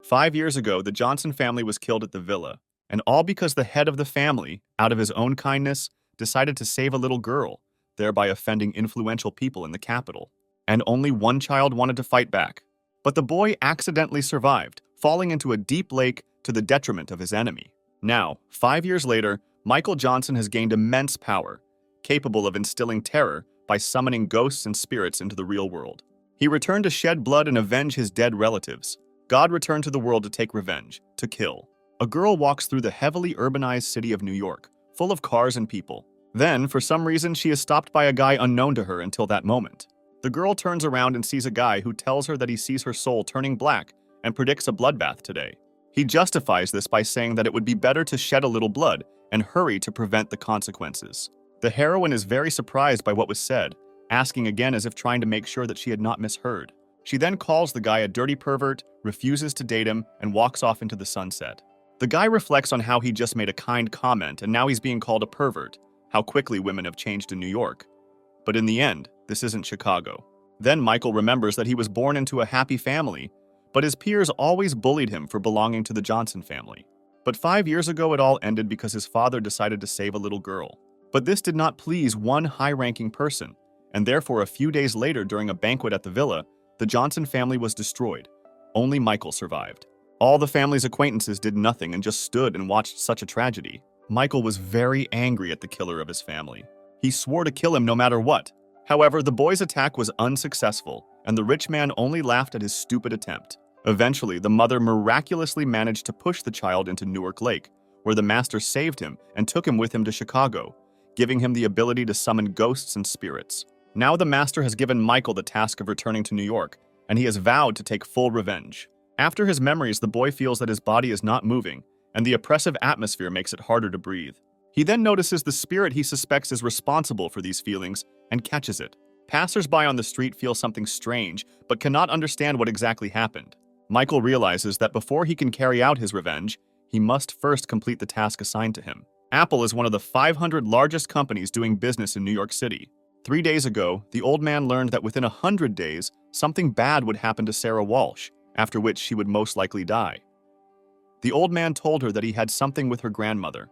5 years ago, the Johnson family was killed at the villa, and all because the head of the family, out of his own kindness, decided to save a little girl, thereby offending influential people in the capital. And only one child wanted to fight back. But the boy accidentally survived, falling into a deep lake to the detriment of his enemy. Now, 5 years later, Michael Johnson has gained immense power, capable of instilling terror by summoning ghosts and spirits into the real world. He returned to shed blood and avenge his dead relatives. God returned to the world to take revenge, to kill. A girl walks through the heavily urbanized city of New York, full of cars and people. Then, for some reason, she is stopped by a guy unknown to her until that moment. The girl turns around and sees a guy who tells her that he sees her soul turning black and predicts a bloodbath today. He justifies this by saying that it would be better to shed a little blood and hurry to prevent the consequences. The heroine is very surprised by what was said, asking again as if trying to make sure that she had not misheard. She then calls the guy a dirty pervert, refuses to date him, and walks off into the sunset. The guy reflects on how he just made a kind comment and now he's being called a pervert, how quickly women have changed in New York. But in the end, this isn't Chicago. Then Michael remembers that he was born into a happy family, but his peers always bullied him for belonging to the Johnson family. But 5 years ago it all ended because his father decided to save a little girl. But this did not please one high-ranking person, and therefore a few days later during a banquet at the villa, the Johnson family was destroyed. Only Michael survived. All the family's acquaintances did nothing and just stood and watched such a tragedy. Michael was very angry at the killer of his family. He swore to kill him no matter what. However, the boy's attack was unsuccessful, and the rich man only laughed at his stupid attempt. Eventually, the mother miraculously managed to push the child into Newark Lake, where the master saved him and took him with him to Chicago, giving him the ability to summon ghosts and spirits. Now the master has given Michael the task of returning to New York, and he has vowed to take full revenge. After his memories, the boy feels that his body is not moving, and the oppressive atmosphere makes it harder to breathe. He then notices the spirit he suspects is responsible for these feelings and catches it. Passers-by on the street feel something strange, but cannot understand what exactly happened. Michael realizes that before he can carry out his revenge, he must first complete the task assigned to him. Apple is one of the 500 largest companies doing business in New York City. 3 days ago, the old man learned that within 100 days, something bad would happen to Sarah Walsh, after which she would most likely die. The old man told her that he had something with her grandmother.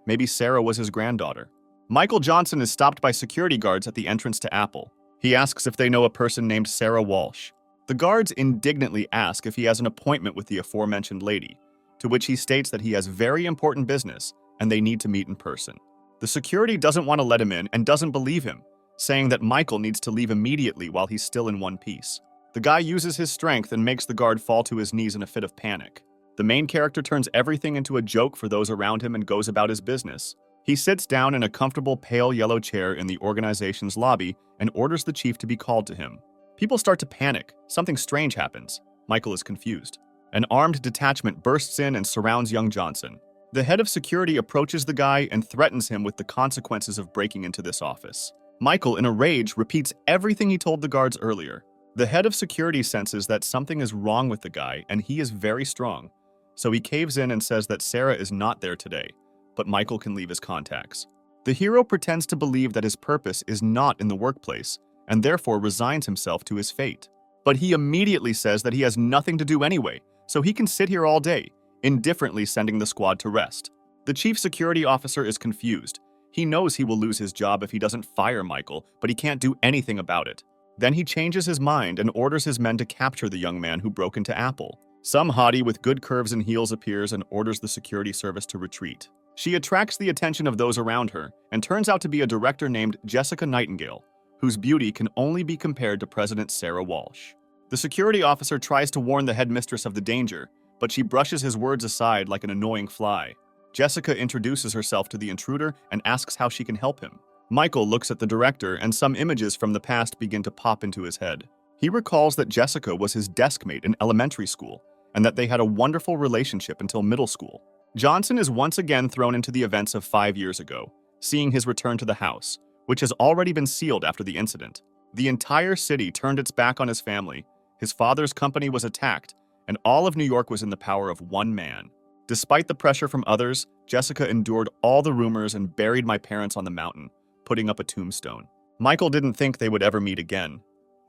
Maybe Sarah was his granddaughter. Michael Johnson is stopped by security guards at the entrance to Apple. He asks if they know a person named Sarah Walsh. The guards indignantly ask if he has an appointment with the aforementioned lady, to which he states that he has very important business and they need to meet in person. The security doesn't want to let him in and doesn't believe him, saying that Michael needs to leave immediately while he's still in one piece. The guy uses his strength and makes the guard fall to his knees in a fit of panic. The main character turns everything into a joke for those around him and goes about his business. He sits down in a comfortable pale yellow chair in the organization's lobby and orders the chief to be called to him. People start to panic. Something strange happens. Michael is confused. An armed detachment bursts in and surrounds young Johnson. The head of security approaches the guy and threatens him with the consequences of breaking into this office. Michael, in a rage, repeats everything he told the guards earlier. The head of security senses that something is wrong with the guy, and he is very strong. So he caves in and says that Sarah is not there today, but Michael can leave his contacts. The hero pretends to believe that his purpose is not in the workplace, and therefore resigns himself to his fate. But he immediately says that he has nothing to do anyway, so he can sit here all day, indifferently sending the squad to rest. The chief security officer is confused. He knows he will lose his job if he doesn't fire Michael, but he can't do anything about it. Then he changes his mind and orders his men to capture the young man who broke into Apple. Some hottie with good curves and heels appears and orders the security service to retreat. She attracts the attention of those around her and turns out to be a director named Jessica Nightingale, whose beauty can only be compared to President Sarah Walsh. The security officer tries to warn the headmistress of the danger, but she brushes his words aside like an annoying fly. Jessica introduces herself to the intruder and asks how she can help him. Michael looks at the director and some images from the past begin to pop into his head. He recalls that Jessica was his deskmate in elementary school and that they had a wonderful relationship until middle school. Johnson is once again thrown into the events of 5 years ago, seeing his return to the house, which has already been sealed after the incident. The entire city turned its back on his family, his father's company was attacked, and all of New York was in the power of one man. Despite the pressure from others, Jessica endured all the rumors and buried my parents on the mountain, putting up a tombstone. Michael didn't think they would ever meet again.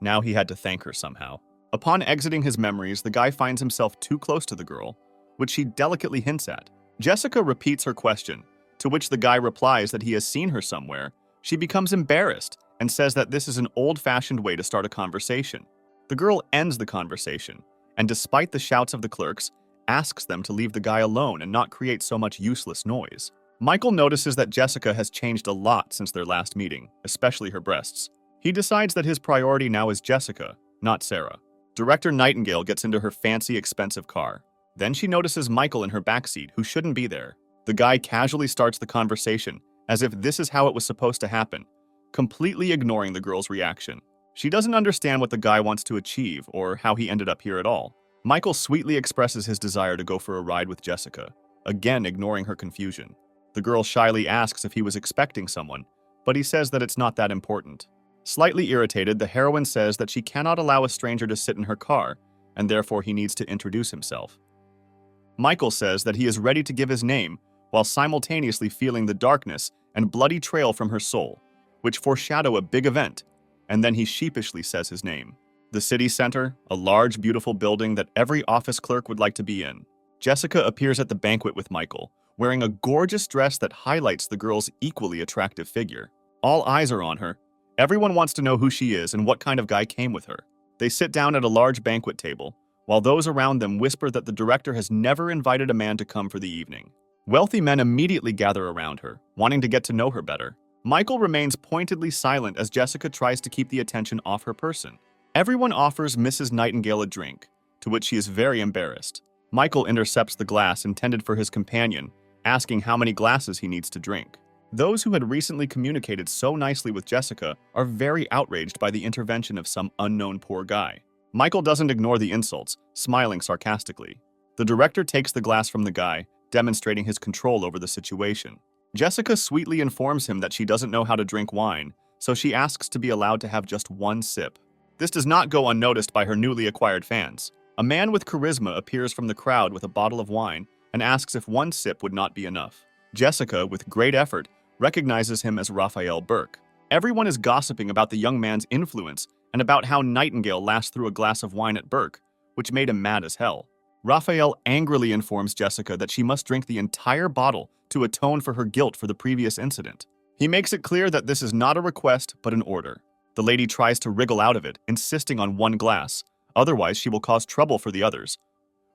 Now he had to thank her somehow. Upon exiting his memories, the guy finds himself too close to the girl, which she delicately hints at. Jessica repeats her question, to which the guy replies that he has seen her somewhere. She becomes embarrassed and says that this is an old-fashioned way to start a conversation. The girl ends the conversation, and despite the shouts of the clerks, asks them to leave the guy alone and not create so much useless noise. Michael notices that Jessica has changed a lot since their last meeting, especially her breasts. He decides that his priority now is Jessica, not Sarah. Director Nightingale gets into her fancy, expensive car. Then she notices Michael in her backseat, who shouldn't be there. The guy casually starts the conversation, as if this is how it was supposed to happen, completely ignoring the girl's reaction. She doesn't understand what the guy wants to achieve or how he ended up here at all. Michael sweetly expresses his desire to go for a ride with Jessica, again ignoring her confusion. The girl shyly asks if he was expecting someone, but he says that it's not that important. Slightly irritated, the heroine says that she cannot allow a stranger to sit in her car, and therefore he needs to introduce himself. Michael says that he is ready to give his name, while simultaneously feeling the darkness and bloody trail from her soul, which foreshadow a big event, and then he sheepishly says his name. The city center, a large, beautiful building that every office clerk would like to be in. Jessica appears at the banquet with Michael, wearing a gorgeous dress that highlights the girl's equally attractive figure. All eyes are on her. Everyone wants to know who she is and what kind of guy came with her. They sit down at a large banquet table, while those around them whisper that the director has never invited a man to come for the evening. Wealthy men immediately gather around her, wanting to get to know her better. Michael remains pointedly silent as Jessica tries to keep the attention off her person. Everyone offers Mrs. Nightingale a drink, to which she is very embarrassed. Michael intercepts the glass intended for his companion, asking how many glasses he needs to drink. Those who had recently communicated so nicely with Jessica are very outraged by the intervention of some unknown poor guy. Michael doesn't ignore the insults, smiling sarcastically. The director takes the glass from the guy, demonstrating his control over the situation. Jessica sweetly informs him that she doesn't know how to drink wine, so she asks to be allowed to have just one sip. This does not go unnoticed by her newly acquired fans. A man with charisma appears from the crowd with a bottle of wine and asks if one sip would not be enough. Jessica, with great effort, recognizes him as Raphael Burke. Everyone is gossiping about the young man's influence and about how Nightingale last threw a glass of wine at Burke, which made him mad as hell. Raphael angrily informs Jessica that she must drink the entire bottle to atone for her guilt for the previous incident. He makes it clear that this is not a request, but an order. The lady tries to wriggle out of it, insisting on one glass, otherwise she will cause trouble for the others,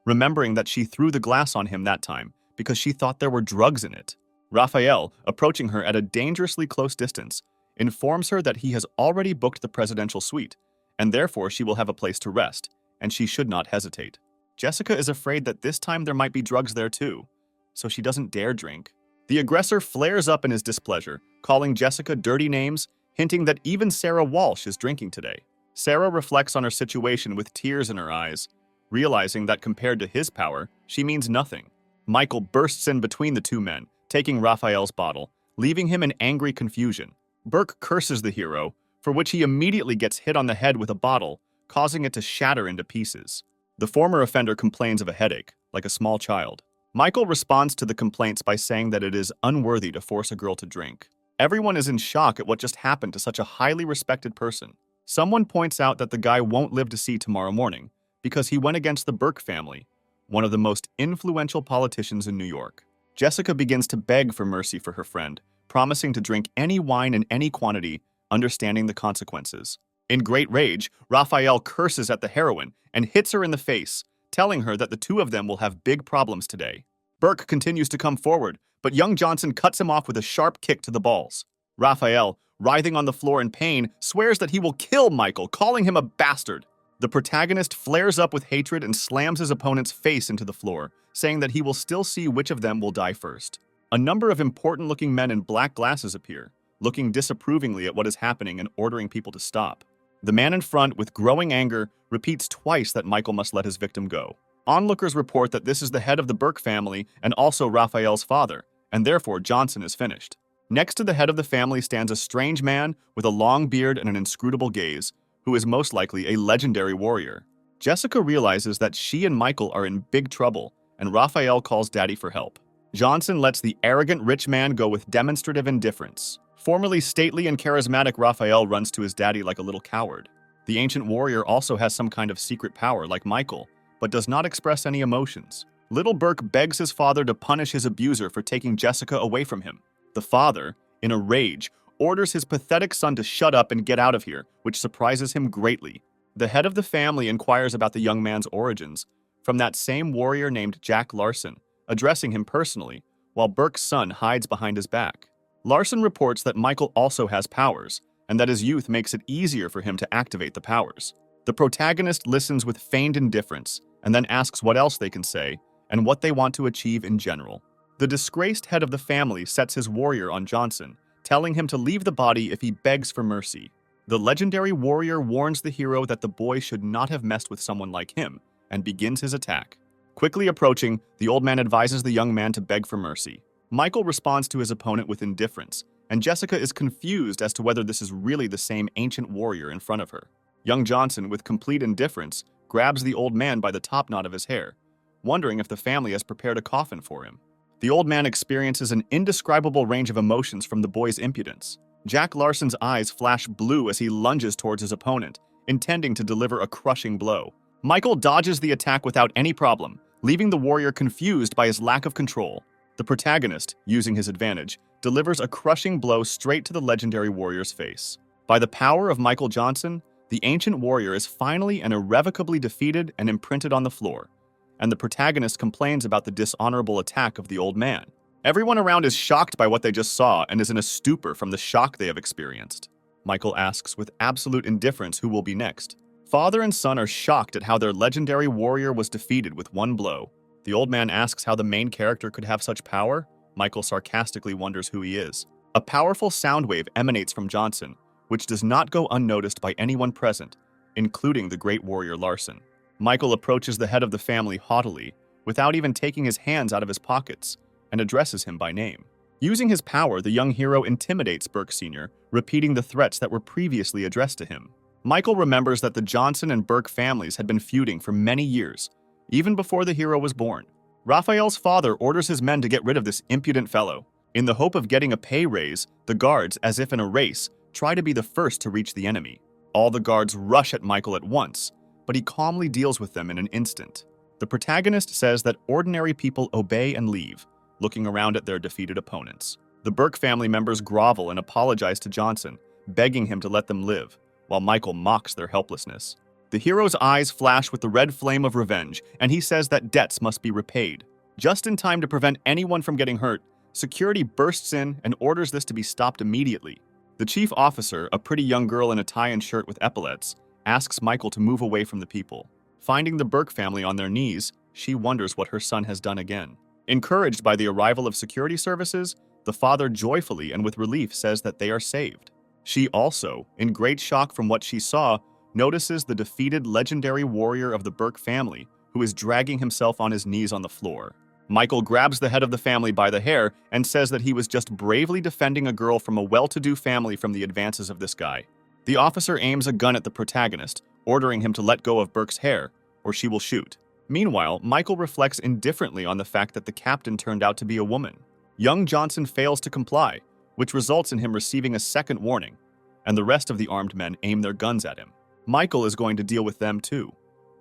remembering that she threw the glass on him that time because she thought there were drugs in it. Raphael, approaching her at a dangerously close distance, informs her that he has already booked the presidential suite, and therefore she will have a place to rest, and she should not hesitate. Jessica is afraid that this time there might be drugs there too, so she doesn't dare drink. The aggressor flares up in his displeasure, calling Jessica dirty names, hinting that even Sarah Walsh is drinking today. Sarah reflects on her situation with tears in her eyes, realizing that compared to his power, she means nothing. Michael bursts in between the two men, taking Raphael's bottle, leaving him in angry confusion. Burke curses the hero, for which he immediately gets hit on the head with a bottle, causing it to shatter into pieces. The former offender complains of a headache, like a small child. Michael responds to the complaints by saying that it is unworthy to force a girl to drink. Everyone is in shock at what just happened to such a highly respected person. Someone points out that the guy won't live to see tomorrow morning because he went against the Burke family, one of the most influential politicians in New York. Jessica begins to beg for mercy for her friend, promising to drink any wine in any quantity, understanding the consequences. In great rage, Raphael curses at the heroine and hits her in the face, telling her that the two of them will have big problems today. Burke continues to come forward, but young Johnson cuts him off with a sharp kick to the balls. Raphael, writhing on the floor in pain, swears that he will kill Michael, calling him a bastard. The protagonist flares up with hatred and slams his opponent's face into the floor, saying that he will still see which of them will die first. A number of important-looking men in black glasses appear, looking disapprovingly at what is happening and ordering people to stop. The man in front, with growing anger, repeats twice that Michael must let his victim go. Onlookers report that this is the head of the Burke family and also Raphael's father, and therefore Johnson is finished. Next to the head of the family stands a strange man with a long beard and an inscrutable gaze, who is most likely a legendary warrior. Jessica realizes that she and Michael are in big trouble, and Raphael calls Daddy for help. Johnson lets the arrogant rich man go with demonstrative indifference. Formerly stately and charismatic Raphael runs to his daddy like a little coward. The ancient warrior also has some kind of secret power like Michael, but does not express any emotions. Little Burke begs his father to punish his abuser for taking Jessica away from him. The father, in a rage, orders his pathetic son to shut up and get out of here, which surprises him greatly. The head of the family inquires about the young man's origins from that same warrior named Jack Larson, addressing him personally, while Burke's son hides behind his back. Larson reports that Michael also has powers, and that his youth makes it easier for him to activate the powers. The protagonist listens with feigned indifference, and then asks what else they can say, and what they want to achieve in general. The disgraced head of the family sets his warrior on Johnson, telling him to leave the body if he begs for mercy. The legendary warrior warns the hero that the boy should not have messed with someone like him, and begins his attack. Quickly approaching, the old man advises the young man to beg for mercy. Michael responds to his opponent with indifference, and Jessica is confused as to whether this is really the same ancient warrior in front of her. Young Johnson, with complete indifference, grabs the old man by the top knot of his hair, wondering if the family has prepared a coffin for him. The old man experiences an indescribable range of emotions from the boy's impudence. Jack Larson's eyes flash blue as he lunges towards his opponent, intending to deliver a crushing blow. Michael dodges the attack without any problem, leaving the warrior confused by his lack of control. The protagonist, using his advantage, delivers a crushing blow straight to the legendary warrior's face. By the power of Michael Johnson, the ancient warrior is finally and irrevocably defeated and imprinted on the floor, and the protagonist complains about the dishonorable attack of the old man. Everyone around is shocked by what they just saw and is in a stupor from the shock they have experienced. Michael asks with absolute indifference who will be next. Father and son are shocked at how their legendary warrior was defeated with one blow. The old man asks how the main character could have such power. Michael sarcastically wonders who he is. A powerful sound wave emanates from Johnson, which does not go unnoticed by anyone present, including the great warrior Larson. Michael approaches the head of the family haughtily, without even taking his hands out of his pockets, and addresses him by name. Using his power, the young hero intimidates Burke Sr., repeating the threats that were previously addressed to him. Michael remembers that the Johnson and Burke families had been feuding for many years, even before the hero was born. Raphael's father orders his men to get rid of this impudent fellow. In the hope of getting a pay raise, the guards, as if in a race, try to be the first to reach the enemy. All the guards rush at Michael at once, but he calmly deals with them in an instant. The protagonist says that ordinary people obey and leave, looking around at their defeated opponents. The Burke family members grovel and apologize to Johnson, begging him to let them live, while Michael mocks their helplessness. The hero's eyes flash with the red flame of revenge, and he says that debts must be repaid. Just in time to prevent anyone from getting hurt, security bursts in and orders this to be stopped immediately. The chief officer, a pretty young girl in a tie and shirt with epaulets, asks Michael to move away from the people. Finding the Burke family on their knees, she wonders what her son has done again. Encouraged by the arrival of security services, the father joyfully and with relief says that they are saved. She also, in great shock from what she saw, notices the defeated legendary warrior of the Burke family, who is dragging himself on his knees on the floor. Michael grabs the head of the family by the hair and says that he was just bravely defending a girl from a well-to-do family from the advances of this guy. The officer aims a gun at the protagonist, ordering him to let go of Burke's hair, or she will shoot. Meanwhile, Michael reflects indifferently on the fact that the captain turned out to be a woman. Young Johnson fails to comply, which results in him receiving a second warning, and the rest of the armed men aim their guns at him. Michael is going to deal with them too,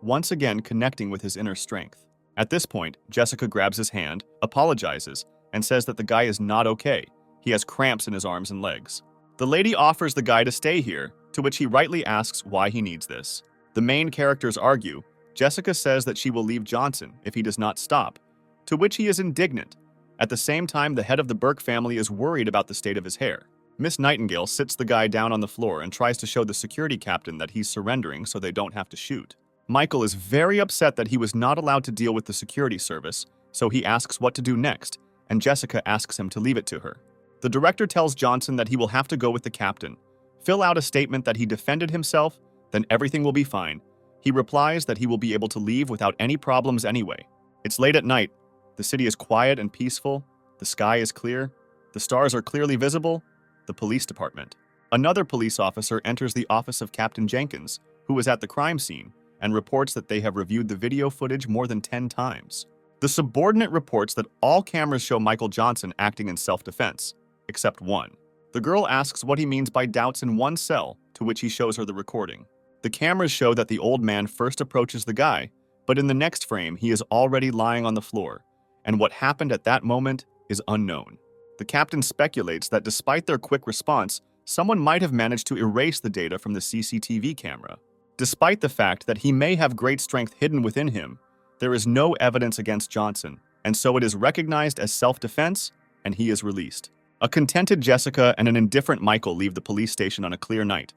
once again connecting with his inner strength. At this point, Jessica grabs his hand, apologizes, and says that the guy is not okay. He has cramps in his arms and legs. The lady offers the guy to stay here, to which he rightly asks why he needs this. The main characters argue. Jessica says that she will leave Johnson if he does not stop, to which he is indignant. At the same time, the head of the Burke family is worried about the state of his hair. Miss Nightingale sits the guy down on the floor and tries to show the security captain that he's surrendering so they don't have to shoot. Michael is very upset that he was not allowed to deal with the security service, so he asks what to do next, and Jessica asks him to leave it to her. The director tells Johnson that he will have to go with the captain, fill out a statement that he defended himself, then everything will be fine. He replies that he will be able to leave without any problems anyway. It's late at night. The city is quiet and peaceful. The sky is clear. The stars are clearly visible. The police department. Another police officer enters the office of Captain Jenkins, who was at the crime scene, and reports that they have reviewed the video footage more than 10 times. The subordinate reports that all cameras show Michael Johnson acting in self-defense, except one. The girl asks what he means by doubts in one cell, to which he shows her the recording. The cameras show that the old man first approaches the guy, but in the next frame, he is already lying on the floor, and what happened at that moment is unknown. The captain speculates that despite their quick response, someone might have managed to erase the data from the CCTV camera. Despite the fact that he may have great strength hidden within him, there is no evidence against Johnson, and so it is recognized as self-defense, and he is released. A contented Jessica and an indifferent Michael leave the police station on a clear night,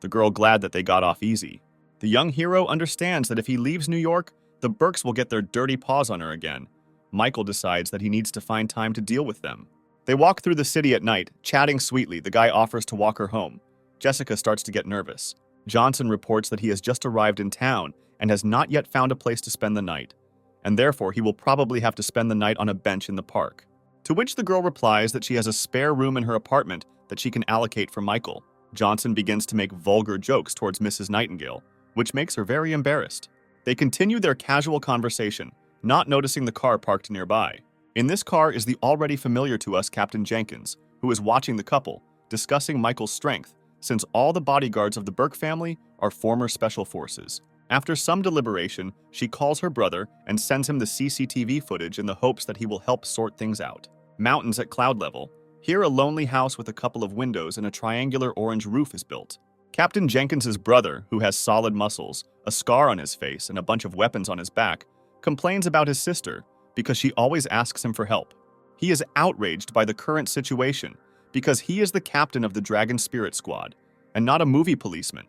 the girl glad that they got off easy. The young hero understands that if he leaves New York, the Burkes will get their dirty paws on her again. Michael decides that he needs to find time to deal with them. They walk through the city at night, chatting sweetly. The guy offers to walk her home. Jessica starts to get nervous. Johnson reports that he has just arrived in town and has not yet found a place to spend the night, and therefore he will probably have to spend the night on a bench in the park. To which the girl replies that she has a spare room in her apartment that she can allocate for Michael. Johnson begins to make vulgar jokes towards Mrs. Nightingale, which makes her very embarrassed. They continue their casual conversation, not noticing the car parked nearby. In this car is the already familiar to us Captain Jenkins, who is watching the couple, discussing Michael's strength, since all the bodyguards of the Burke family are former special forces. After some deliberation, she calls her brother and sends him the CCTV footage in the hopes that he will help sort things out. Mountains at cloud level. Here a lonely house with a couple of windows and a triangular orange roof is built. Captain Jenkins's brother, who has solid muscles, a scar on his face, and a bunch of weapons on his back, complains about his sister because she always asks him for help. He is outraged by the current situation because he is the captain of the Dragon Spirit Squad and not a movie policeman,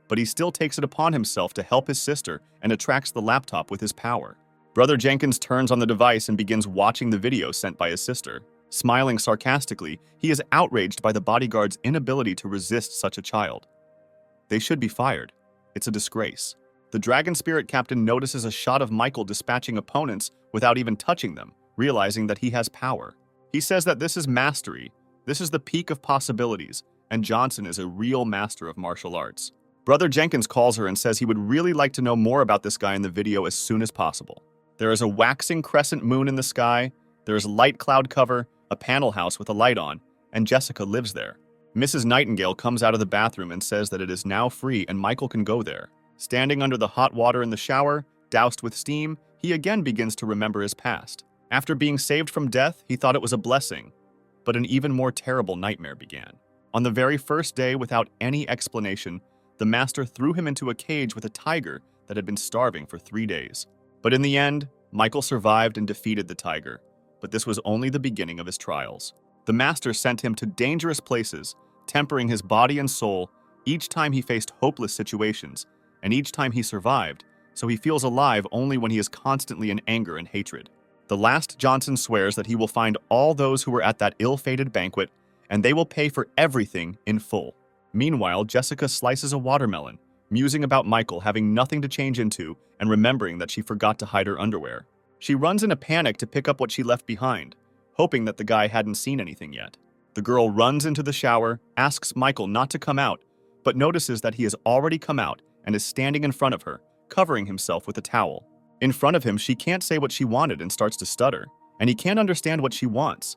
but he still takes it upon himself to help his sister and attracts the laptop with his power. Brother Jenkins turns on the device and begins watching the video sent by his sister. Smiling sarcastically, he is outraged by the bodyguard's inability to resist such a child. They should be fired. It's a disgrace. The Dragon Spirit captain notices a shot of Michael dispatching opponents without even touching them, realizing that he has power. He says that this is mastery, this is the peak of possibilities, and Johnson is a real master of martial arts. Brother Jenkins calls her and says he would really like to know more about this guy in the video as soon as possible. There is a waxing crescent moon in the sky, there is light cloud cover, a panel house with a light on, and Jessica lives there. Mrs. Nightingale comes out of the bathroom and says that it is now free and Michael can go there. Standing under the hot water in the shower, doused with steam, he again begins to remember his past. After being saved from death, he thought it was a blessing, but an even more terrible nightmare began. On the very first day, without any explanation, the master threw him into a cage with a tiger that had been starving for 3 days. But in the end, Michael survived and defeated the tiger, but this was only the beginning of his trials. The master sent him to dangerous places, tempering his body and soul each time he faced hopeless situations, and each time he survived, so he feels alive only when he is constantly in anger and hatred. The last Johnson swears that he will find all those who were at that ill-fated banquet, and they will pay for everything in full. Meanwhile, Jessica slices a watermelon, musing about Michael having nothing to change into and remembering that she forgot to hide her underwear. She runs in a panic to pick up what she left behind, hoping that the guy hadn't seen anything yet. The girl runs into the shower, asks Michael not to come out, but notices that he has already come out and is standing in front of her, covering himself with a towel. In front of him, she can't say what she wanted and starts to stutter, and he can't understand what she wants.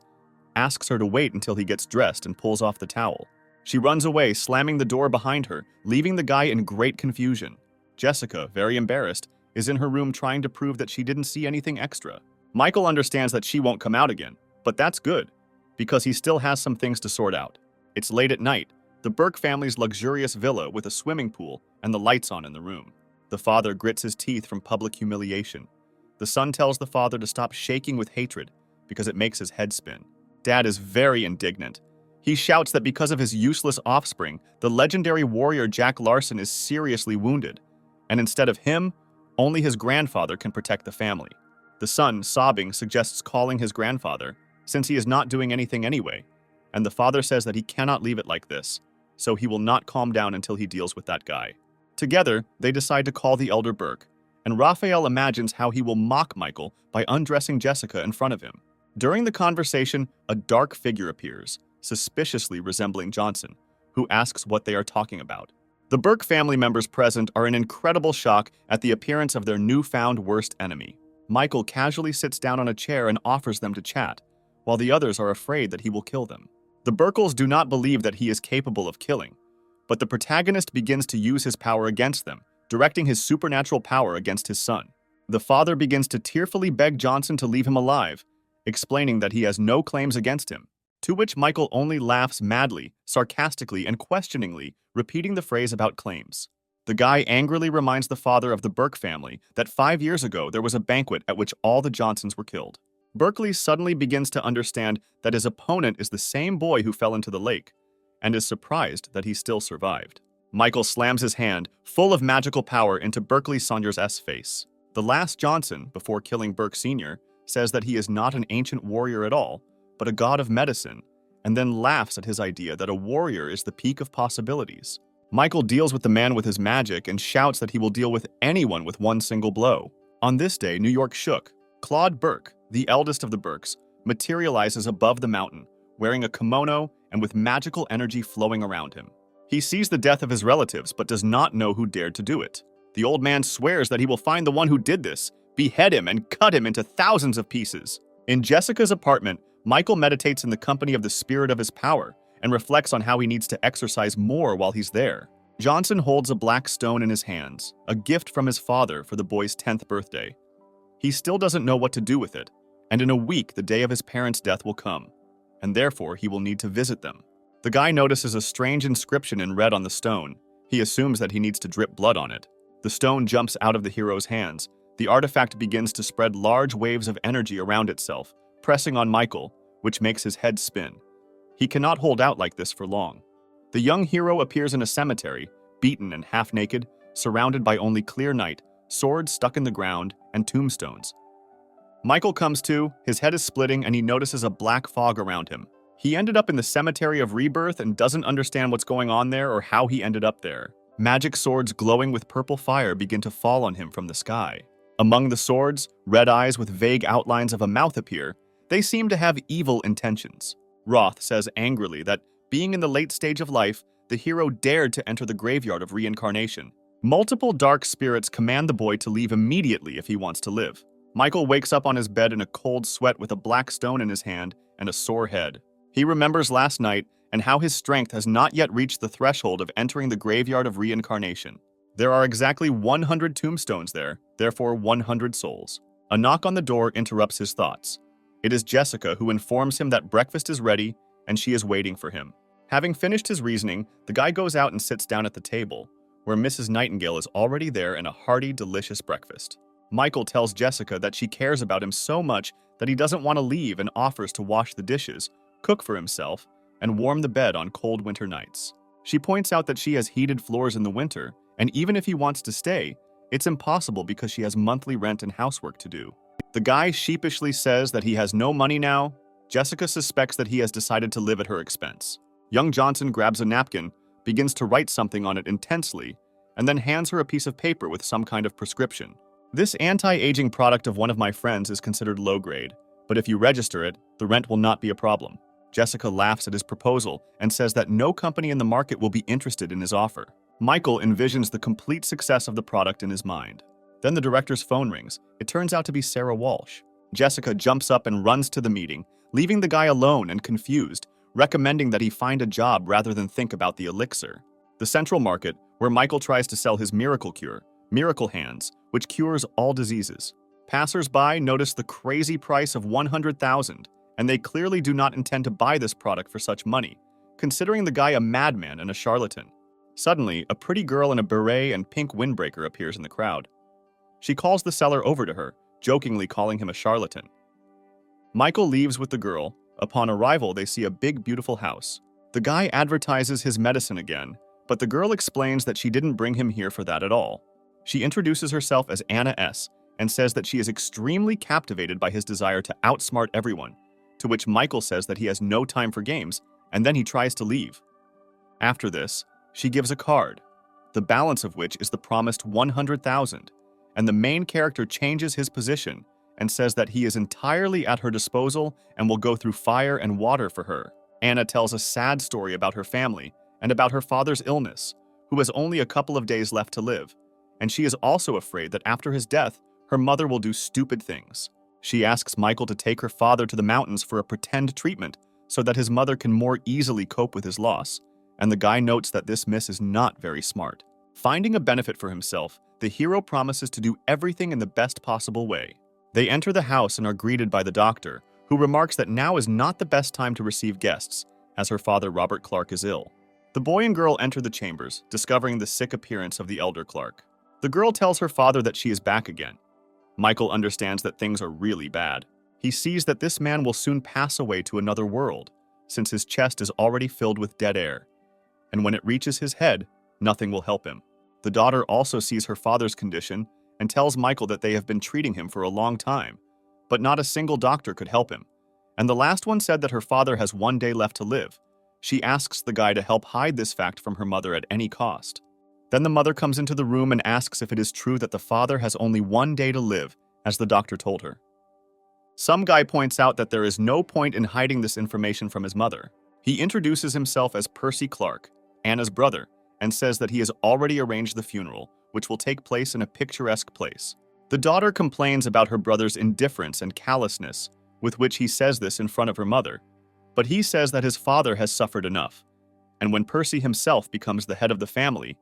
Asks her to wait until he gets dressed and pulls off the towel. She runs away, slamming the door behind her, leaving the guy in great confusion. Jessica, very embarrassed, is in her room trying to prove that she didn't see anything extra. Michael understands that she won't come out again, but that's good, because he still has some things to sort out. It's late at night, the Burke family's luxurious villa with a swimming pool and the lights on in the room. The father grits his teeth from public humiliation. The son tells the father to stop shaking with hatred because it makes his head spin. Dad is very indignant. He shouts that because of his useless offspring, the legendary warrior Jack Larson is seriously wounded, and instead of him, only his grandfather can protect the family. The son, sobbing, suggests calling his grandfather, since he is not doing anything anyway, and the father says that he cannot leave it like this, so he will not calm down until he deals with that guy. Together, they decide to call the elder Burke, and Raphael imagines how he will mock Michael by undressing Jessica in front of him. During the conversation, a dark figure appears, suspiciously resembling Johnson, who asks what they are talking about. The Burke family members present are in incredible shock at the appearance of their newfound worst enemy. Michael casually sits down on a chair and offers them to chat, while the others are afraid that he will kill them. The Burkles do not believe that he is capable of killing, but the protagonist begins to use his power against them, directing his supernatural power against his son. The father begins to tearfully beg Johnson to leave him alive, explaining that he has no claims against him, to which Michael only laughs madly, sarcastically, and questioningly, repeating the phrase about claims. The guy angrily reminds the father of the Burke family that 5 years ago there was a banquet at which all the Johnsons were killed. Berkeley suddenly begins to understand that his opponent is the same boy who fell into the lake, and is surprised that he still survived. Michael slams his hand, full of magical power, into Berkeley Saunders' face. The last Johnson, before killing Burke Sr., says that he is not an ancient warrior at all, but a god of medicine, and then laughs at his idea that a warrior is the peak of possibilities. Michael deals with the man with his magic and shouts that he will deal with anyone with one single blow. On this day, New York shook. Claude Burke, the eldest of the Burkes, materializes above the mountain, wearing a kimono and with magical energy flowing around him. He sees the death of his relatives, but does not know who dared to do it. The old man swears that he will find the one who did this, behead him, and cut him into thousands of pieces. In Jessica's apartment, Michael meditates in the company of the spirit of his power and reflects on how he needs to exercise more while he's there. Johnson holds a black stone in his hands, a gift from his father for the boy's 10th birthday. He still doesn't know what to do with it, and in a week the day of his parents' death will come, and therefore he will need to visit them. The guy notices a strange inscription in red on the stone. He assumes that he needs to drip blood on it. The stone jumps out of the hero's hands. The artifact begins to spread large waves of energy around itself, pressing on Michael, which makes his head spin. He cannot hold out like this for long. The young hero appears in a cemetery, beaten and half-naked, surrounded by only clear night, swords stuck in the ground, and tombstones. Michael comes to, his head is splitting, and he notices a black fog around him. He ended up in the cemetery of rebirth and doesn't understand what's going on there or how he ended up there. Magic swords glowing with purple fire begin to fall on him from the sky. Among the swords, red eyes with vague outlines of a mouth appear. They seem to have evil intentions. Roth says angrily that, being in the late stage of life, the hero dared to enter the graveyard of reincarnation. Multiple dark spirits command the boy to leave immediately if he wants to live. Michael wakes up on his bed in a cold sweat with a black stone in his hand and a sore head. He remembers last night and how his strength has not yet reached the threshold of entering the graveyard of reincarnation. There are exactly 100 tombstones there, therefore 100 souls. A knock on the door interrupts his thoughts. It is Jessica who informs him that breakfast is ready and she is waiting for him. Having finished his reasoning, the guy goes out and sits down at the table, where Mrs. Nightingale is already there in a hearty, delicious breakfast. Michael tells Jessica that she cares about him so much that he doesn't want to leave and offers to wash the dishes, cook for himself, and warm the bed on cold winter nights. She points out that she has heated floors in the winter, and even if he wants to stay, it's impossible because she has monthly rent and housework to do. The guy sheepishly says that he has no money now. Jessica suspects that he has decided to live at her expense. Young Johnson grabs a napkin, begins to write something on it intensely, and then hands her a piece of paper with some kind of prescription. This anti-aging product of one of my friends is considered low grade, but if you register it, the rent will not be a problem. Jessica laughs at his proposal and says that no company in the market will be interested in his offer. Michael envisions the complete success of the product in his mind. Then the director's phone rings. It turns out to be Sarah Walsh. Jessica jumps up and runs to the meeting, leaving the guy alone and confused, recommending that he find a job rather than think about the elixir. The Central Market, where Michael tries to sell his miracle cure, Miracle Hands, which cures all diseases. Passers-by notice the crazy price of $100,000, and they clearly do not intend to buy this product for such money, considering the guy a madman and a charlatan. Suddenly, a pretty girl in a beret and pink windbreaker appears in the crowd. She calls the seller over to her, jokingly calling him a charlatan. Michael leaves with the girl. Upon arrival, they see a big, beautiful house. The guy advertises his medicine again, but the girl explains that she didn't bring him here for that at all. She introduces herself as Anna S. and says that she is extremely captivated by his desire to outsmart everyone, to which Michael says that he has no time for games, and then he tries to leave. After this, she gives a card, the balance of which is the promised $100,000, and the main character changes his position and says that he is entirely at her disposal and will go through fire and water for her. Anna tells a sad story about her family and about her father's illness, who has only a couple of days left to live, and she is also afraid that after his death, her mother will do stupid things. She asks Michael to take her father to the mountains for a pretend treatment so that his mother can more easily cope with his loss, and the guy notes that this miss is not very smart. Finding a benefit for himself, the hero promises to do everything in the best possible way. They enter the house and are greeted by the doctor, who remarks that now is not the best time to receive guests, as her father Robert Clark is ill. The boy and girl enter the chambers, discovering the sick appearance of the elder Clark. The girl tells her father that she is back again. Michael understands that things are really bad. He sees that this man will soon pass away to another world, since his chest is already filled with dead air. And when it reaches his head, nothing will help him. The daughter also sees her father's condition and tells Michael that they have been treating him for a long time, but not a single doctor could help him. And the last one said that her father has 1 day left to live. She asks the guy to help hide this fact from her mother at any cost. Then the mother comes into the room and asks if it is true that the father has only 1 day to live, as the doctor told her. Some guy points out that there is no point in hiding this information from his mother. He introduces himself as Percy Clark, Anna's brother, and says that he has already arranged the funeral, which will take place in a picturesque place. The daughter complains about her brother's indifference and callousness, with which he says this in front of her mother, but he says that his father has suffered enough, and when Percy himself becomes the head of the family,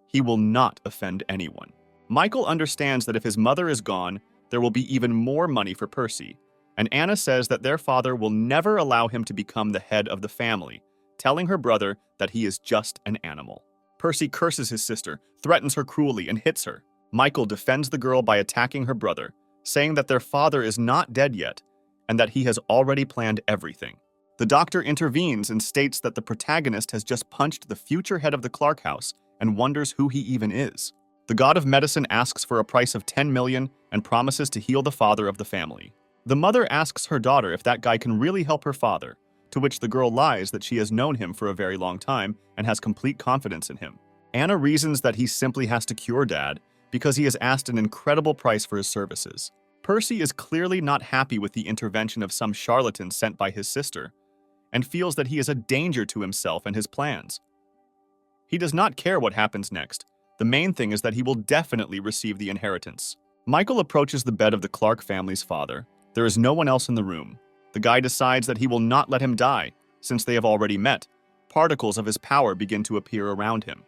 he will not offend anyone. Michael understands that if his mother is gone, there will be even more money for Percy, and Anna says that their father will never allow him to become the head of the family, telling her brother that he is just an animal. Percy curses his sister, threatens her cruelly, and hits her. Michael defends the girl by attacking her brother, saying that their father is not dead yet, and that he has already planned everything. The doctor intervenes and states that the protagonist has just punched the future head of the Clark house and wonders who he even is. The god of medicine asks for a price of 10 million and promises to heal the father of the family. The mother asks her daughter if that guy can really help her father, to which the girl lies that she has known him for a very long time and has complete confidence in him. Anna reasons that he simply has to cure Dad because he has asked an incredible price for his services. Percy is clearly not happy with the intervention of some charlatan sent by his sister and feels that he is a danger to himself and his plans. He does not care what happens next. The main thing is that he will definitely receive the inheritance. Michael approaches the bed of the Clark family's father. There is no one else in the room. The guy decides that he will not let him die, since they have already met. Particles of his power begin to appear around him.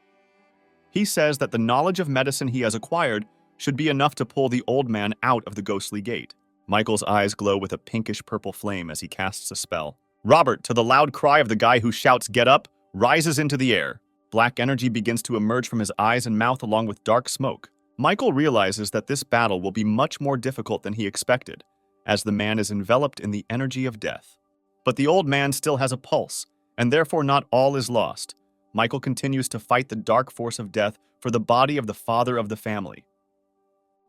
He says that the knowledge of medicine he has acquired should be enough to pull the old man out of the ghostly gate. Michael's eyes glow with a pinkish-purple flame as he casts a spell. Robert, to the loud cry of the guy who shouts, "Get up!" rises into the air. Black energy begins to emerge from his eyes and mouth along with dark smoke. Michael realizes that this battle will be much more difficult than he expected, as the man is enveloped in the energy of death. But the old man still has a pulse, and therefore not all is lost. Michael continues to fight the dark force of death for the body of the father of the family.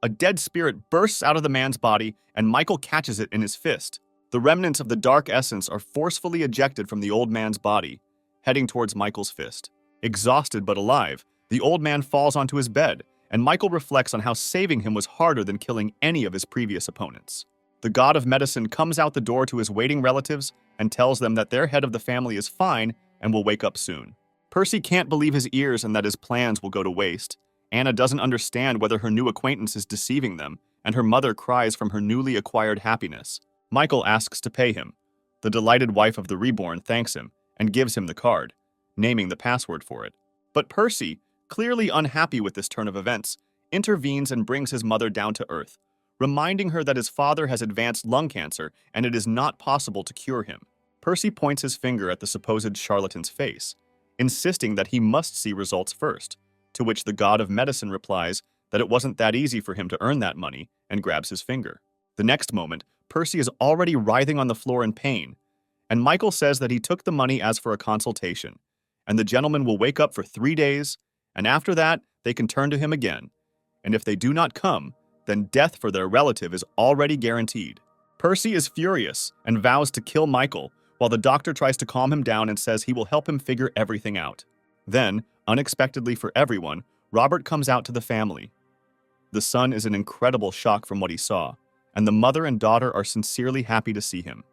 A dead spirit bursts out of the man's body, and Michael catches it in his fist. The remnants of the dark essence are forcefully ejected from the old man's body, heading towards Michael's fist. Exhausted but alive, the old man falls onto his bed, and Michael reflects on how saving him was harder than killing any of his previous opponents. The god of medicine comes out the door to his waiting relatives and tells them that their head of the family is fine and will wake up soon. Percy can't believe his ears and that his plans will go to waste. Anna doesn't understand whether her new acquaintance is deceiving them, and her mother cries from her newly acquired happiness. Michael asks to pay him. The delighted wife of the reborn thanks him and gives him the card, naming the password for it. But Percy, clearly unhappy with this turn of events, intervenes and brings his mother down to earth, reminding her that his father has advanced lung cancer and it is not possible to cure him. Percy points his finger at the supposed charlatan's face, insisting that he must see results first, to which the god of medicine replies that it wasn't that easy for him to earn that money and grabs his finger. The next moment, Percy is already writhing on the floor in pain, and Michael says that he took the money as for a consultation, and the gentleman will wake up for 3 days, and after that, they can turn to him again. And if they do not come, then death for their relative is already guaranteed. Percy is furious and vows to kill Michael, while the doctor tries to calm him down and says he will help him figure everything out. Then, unexpectedly for everyone, Robert comes out to the family. The son is in incredible shock from what he saw, and the mother and daughter are sincerely happy to see him.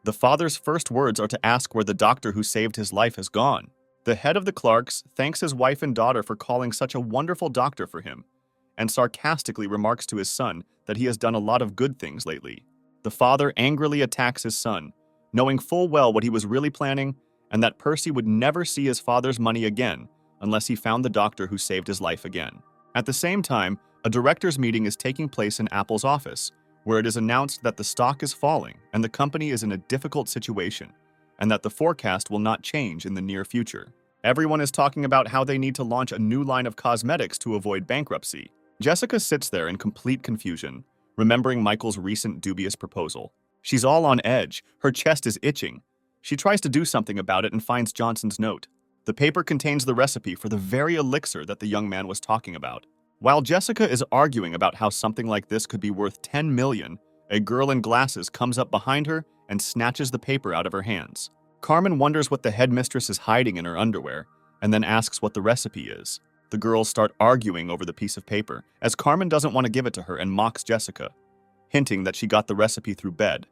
The father's first words are to ask where the doctor who saved his life has gone. The head of the Clarks thanks his wife and daughter for calling such a wonderful doctor for him, and sarcastically remarks to his son that he has done a lot of good things lately. The father angrily attacks his son, knowing full well what he was really planning, and that Percy would never see his father's money again unless he found the doctor who saved his life again. At the same time, a director's meeting is taking place in Apple's office, where it is announced that the stock is falling and the company is in a difficult situation, and that the forecast will not change in the near future. Everyone is talking about how they need to launch a new line of cosmetics to avoid bankruptcy. Jessica sits there in complete confusion, remembering Michael's recent dubious proposal. She's all on edge, her chest is itching. She tries to do something about it and finds Johnson's note. The paper contains the recipe for the very elixir that the young man was talking about. While Jessica is arguing about how something like this could be worth 10 million, a girl in glasses comes up behind her and snatches the paper out of her hands. Carmen wonders what the headmistress is hiding in her underwear, and then asks what the recipe is. The girls start arguing over the piece of paper, as Carmen doesn't want to give it to her and mocks Jessica, hinting that she got the recipe through bed,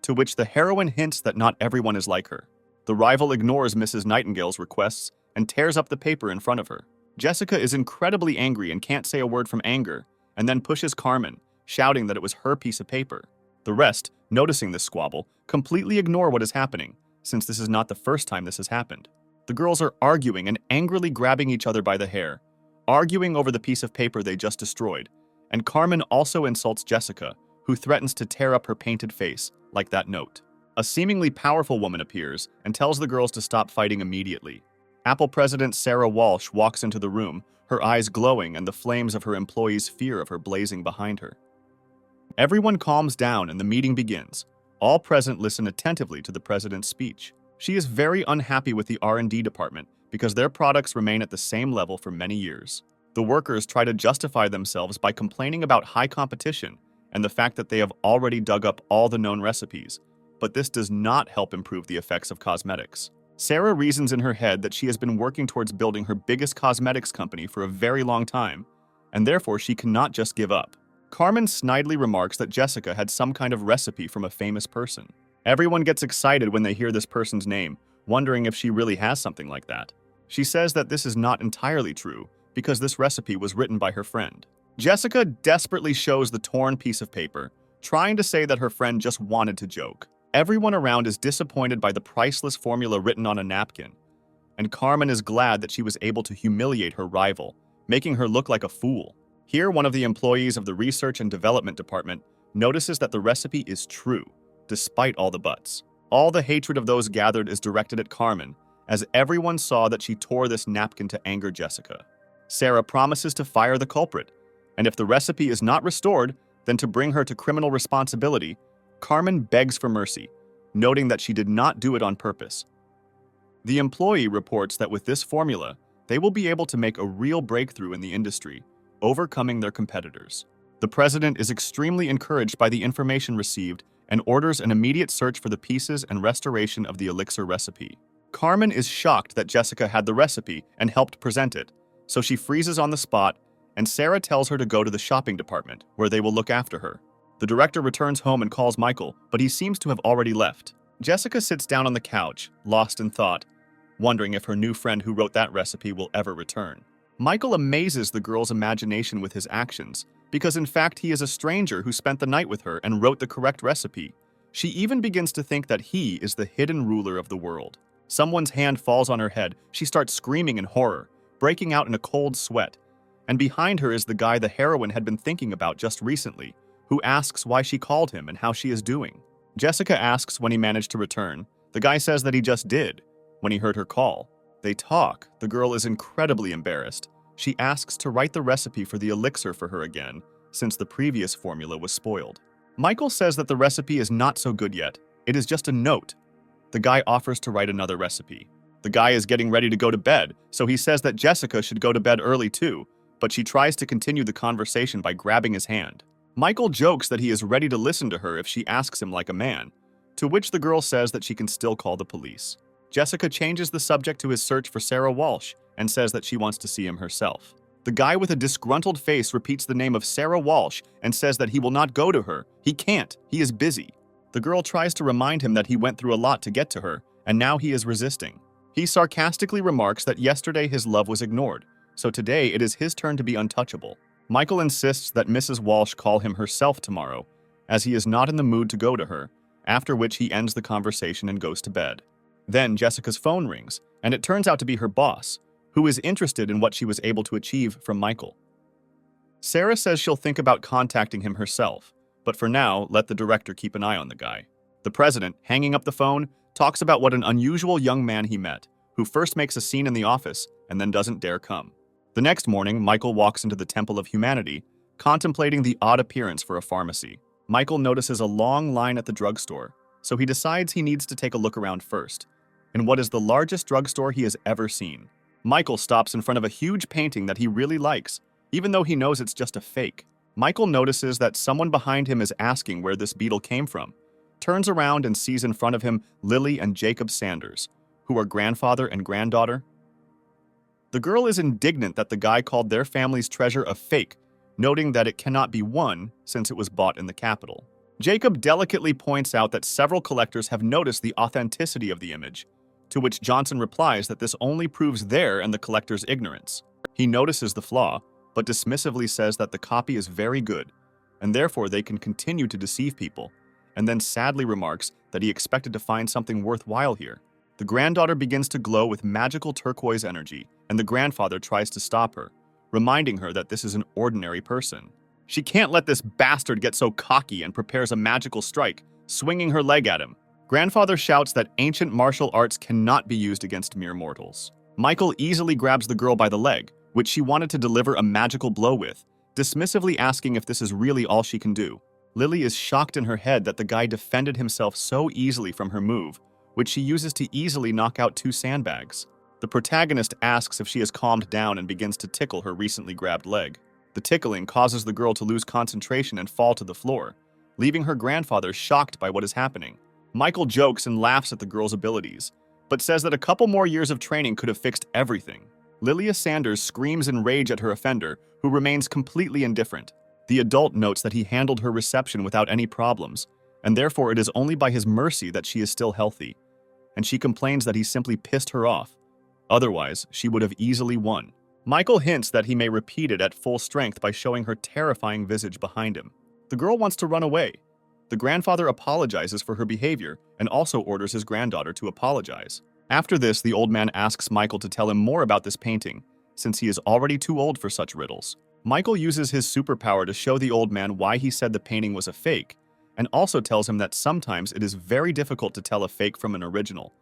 to which the heroine hints that not everyone is like her. The rival ignores Mrs. Nightingale's requests and tears up the paper in front of her. Jessica is incredibly angry and can't say a word from anger, and then pushes Carmen, shouting that it was her piece of paper. The rest, noticing this squabble, completely ignore what is happening, since this is not the first time this has happened. The girls are arguing and angrily grabbing each other by the hair, arguing over the piece of paper they just destroyed, and Carmen also insults Jessica, who threatens to tear up her painted face, like that note. A seemingly powerful woman appears and tells the girls to stop fighting immediately. Apple President Sarah Walsh walks into the room, her eyes glowing and the flames of her employees' fear of her blazing behind her. Everyone calms down and the meeting begins. All present listen attentively to the president's speech. She is very unhappy with the R&D department because their products remain at the same level for many years. The workers try to justify themselves by complaining about high competition and the fact that they have already dug up all the known recipes, but this does not help improve the effects of cosmetics. Sarah reasons in her head that she has been working towards building her biggest cosmetics company for a very long time, and therefore she cannot just give up. Carmen snidely remarks that Jessica had some kind of recipe from a famous person. Everyone gets excited when they hear this person's name, wondering if she really has something like that. She says that this is not entirely true, because this recipe was written by her friend. Jessica desperately shows the torn piece of paper, trying to say that her friend just wanted to joke. Everyone around is disappointed by the priceless formula written on a napkin, and Carmen is glad that she was able to humiliate her rival, making her look like a fool. Here, one of the employees of the Research and Development Department notices that the recipe is true, despite all the buts. All the hatred of those gathered is directed at Carmen, as everyone saw that she tore this napkin to anger Jessica. Sarah promises to fire the culprit, and if the recipe is not restored, then to bring her to criminal responsibility. Carmen begs for mercy, noting that she did not do it on purpose. The employee reports that with this formula, they will be able to make a real breakthrough in the industry, overcoming their competitors. The president is extremely encouraged by the information received and orders an immediate search for the pieces and restoration of the elixir recipe. Carmen is shocked that Jessica had the recipe and helped present it, so she freezes on the spot, and Sarah tells her to go to the shopping department, where they will look after her. The director returns home and calls Michael, but he seems to have already left. Jessica sits down on the couch, lost in thought, wondering if her new friend who wrote that recipe will ever return. Michael amazes the girl's imagination with his actions, because in fact he is a stranger who spent the night with her and wrote the correct recipe. She even begins to think that he is the hidden ruler of the world. Someone's hand falls on her head. She starts screaming in horror, breaking out in a cold sweat. And behind her is the guy the heroine had been thinking about just recently, who asks why she called him and how she is doing. Jessica asks when he managed to return. The guy says that he just did, when he heard her call. They talk. The girl is incredibly embarrassed. She asks to write the recipe for the elixir for her again, since the previous formula was spoiled. Michael says that the recipe is not so good yet. It is just a note. The guy offers to write another recipe. The guy is getting ready to go to bed, so he says that Jessica should go to bed early too, but she tries to continue the conversation by grabbing his hand. Michael jokes that he is ready to listen to her if she asks him like a man, to which the girl says that she can still call the police. Jessica changes the subject to his search for Sarah Walsh and says that she wants to see him herself. The guy with a disgruntled face repeats the name of Sarah Walsh and says that he will not go to her. He can't. He is busy. The girl tries to remind him that he went through a lot to get to her, and now he is resisting. He sarcastically remarks that yesterday his love was ignored, so today it is his turn to be untouchable. Michael insists that Mrs. Walsh call him herself tomorrow, as he is not in the mood to go to her, after which he ends the conversation and goes to bed. Then Jessica's phone rings, and it turns out to be her boss, who is interested in what she was able to achieve from Michael. Sarah says she'll think about contacting him herself, but for now, let the director keep an eye on the guy. The president, hanging up the phone, talks about what an unusual young man he met, who first makes a scene in the office and then doesn't dare come. The next morning, Michael walks into the Temple of Humanity, contemplating the odd appearance for a pharmacy. Michael notices a long line at the drugstore, so he decides he needs to take a look around first, in what is the largest drugstore he has ever seen. Michael stops in front of a huge painting that he really likes, even though he knows it's just a fake. Michael notices that someone behind him is asking where this beetle came from, turns around and sees in front of him Lily and Jacob Sanders, who are grandfather and granddaughter. The girl is indignant that the guy called their family's treasure a fake, noting that it cannot be won since it was bought in the capital. Jacob delicately points out that several collectors have noticed the authenticity of the image, to which Johnson replies that this only proves their and the collector's ignorance. He notices the flaw, but dismissively says that the copy is very good, and therefore they can continue to deceive people, and then sadly remarks that he expected to find something worthwhile here. The granddaughter begins to glow with magical turquoise energy, and the grandfather tries to stop her, reminding her that this is an ordinary person. She can't let this bastard get so cocky and prepares a magical strike, swinging her leg at him. Grandfather shouts that ancient martial arts cannot be used against mere mortals. Michael easily grabs the girl by the leg, which she wanted to deliver a magical blow with, dismissively asking if this is really all she can do. Lily is shocked in her head that the guy defended himself so easily from her move, which she uses to easily knock out 2 sandbags. The protagonist asks if she has calmed down and begins to tickle her recently grabbed leg. The tickling causes the girl to lose concentration and fall to the floor, leaving her grandfather shocked by what is happening. Michael jokes and laughs at the girl's abilities, but says that a couple more years of training could have fixed everything. Lilia Sanders screams in rage at her offender, who remains completely indifferent. The adult notes that he handled her reception without any problems, and therefore it is only by his mercy that she is still healthy, and she complains that he simply pissed her off. Otherwise, she would have easily won. Michael hints that he may repeat it at full strength by showing her terrifying visage behind him. The girl wants to run away. The grandfather apologizes for her behavior and also orders his granddaughter to apologize. After this, the old man asks Michael to tell him more about this painting, since he is already too old for such riddles. Michael uses his superpower to show the old man why he said the painting was a fake, and also tells him that sometimes it is very difficult to tell a fake from an original,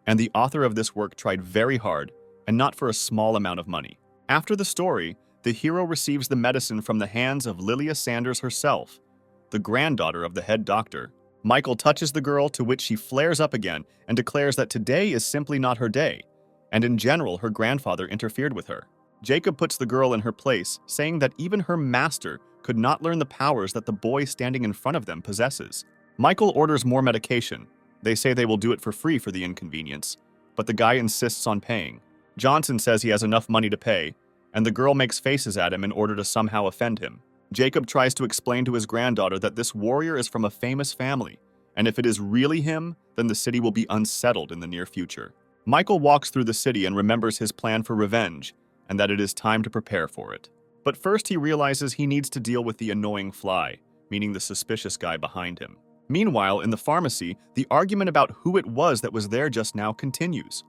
and the author of this work tried very hard, and not for a small amount of money. After the story, the hero receives the medicine from the hands of Lilia Sanders herself, the granddaughter of the head doctor. Michael touches the girl, to which she flares up again and declares that today is simply not her day, and in general her grandfather interfered with her. Jacob puts the girl in her place, saying that even her master could not learn the powers that the boy standing in front of them possesses. Michael orders more medication. They say they will do it for free for the inconvenience, but the guy insists on paying. Johnson says he has enough money to pay, and the girl makes faces at him in order to somehow offend him. Jacob tries to explain to his granddaughter that this warrior is from a famous family, and if it is really him, then the city will be unsettled in the near future. Michael walks through the city and remembers his plan for revenge, and that it is time to prepare for it. But first he realizes he needs to deal with the annoying fly, meaning the suspicious guy behind him. Meanwhile, in the pharmacy, the argument about who it was that was there just now continues.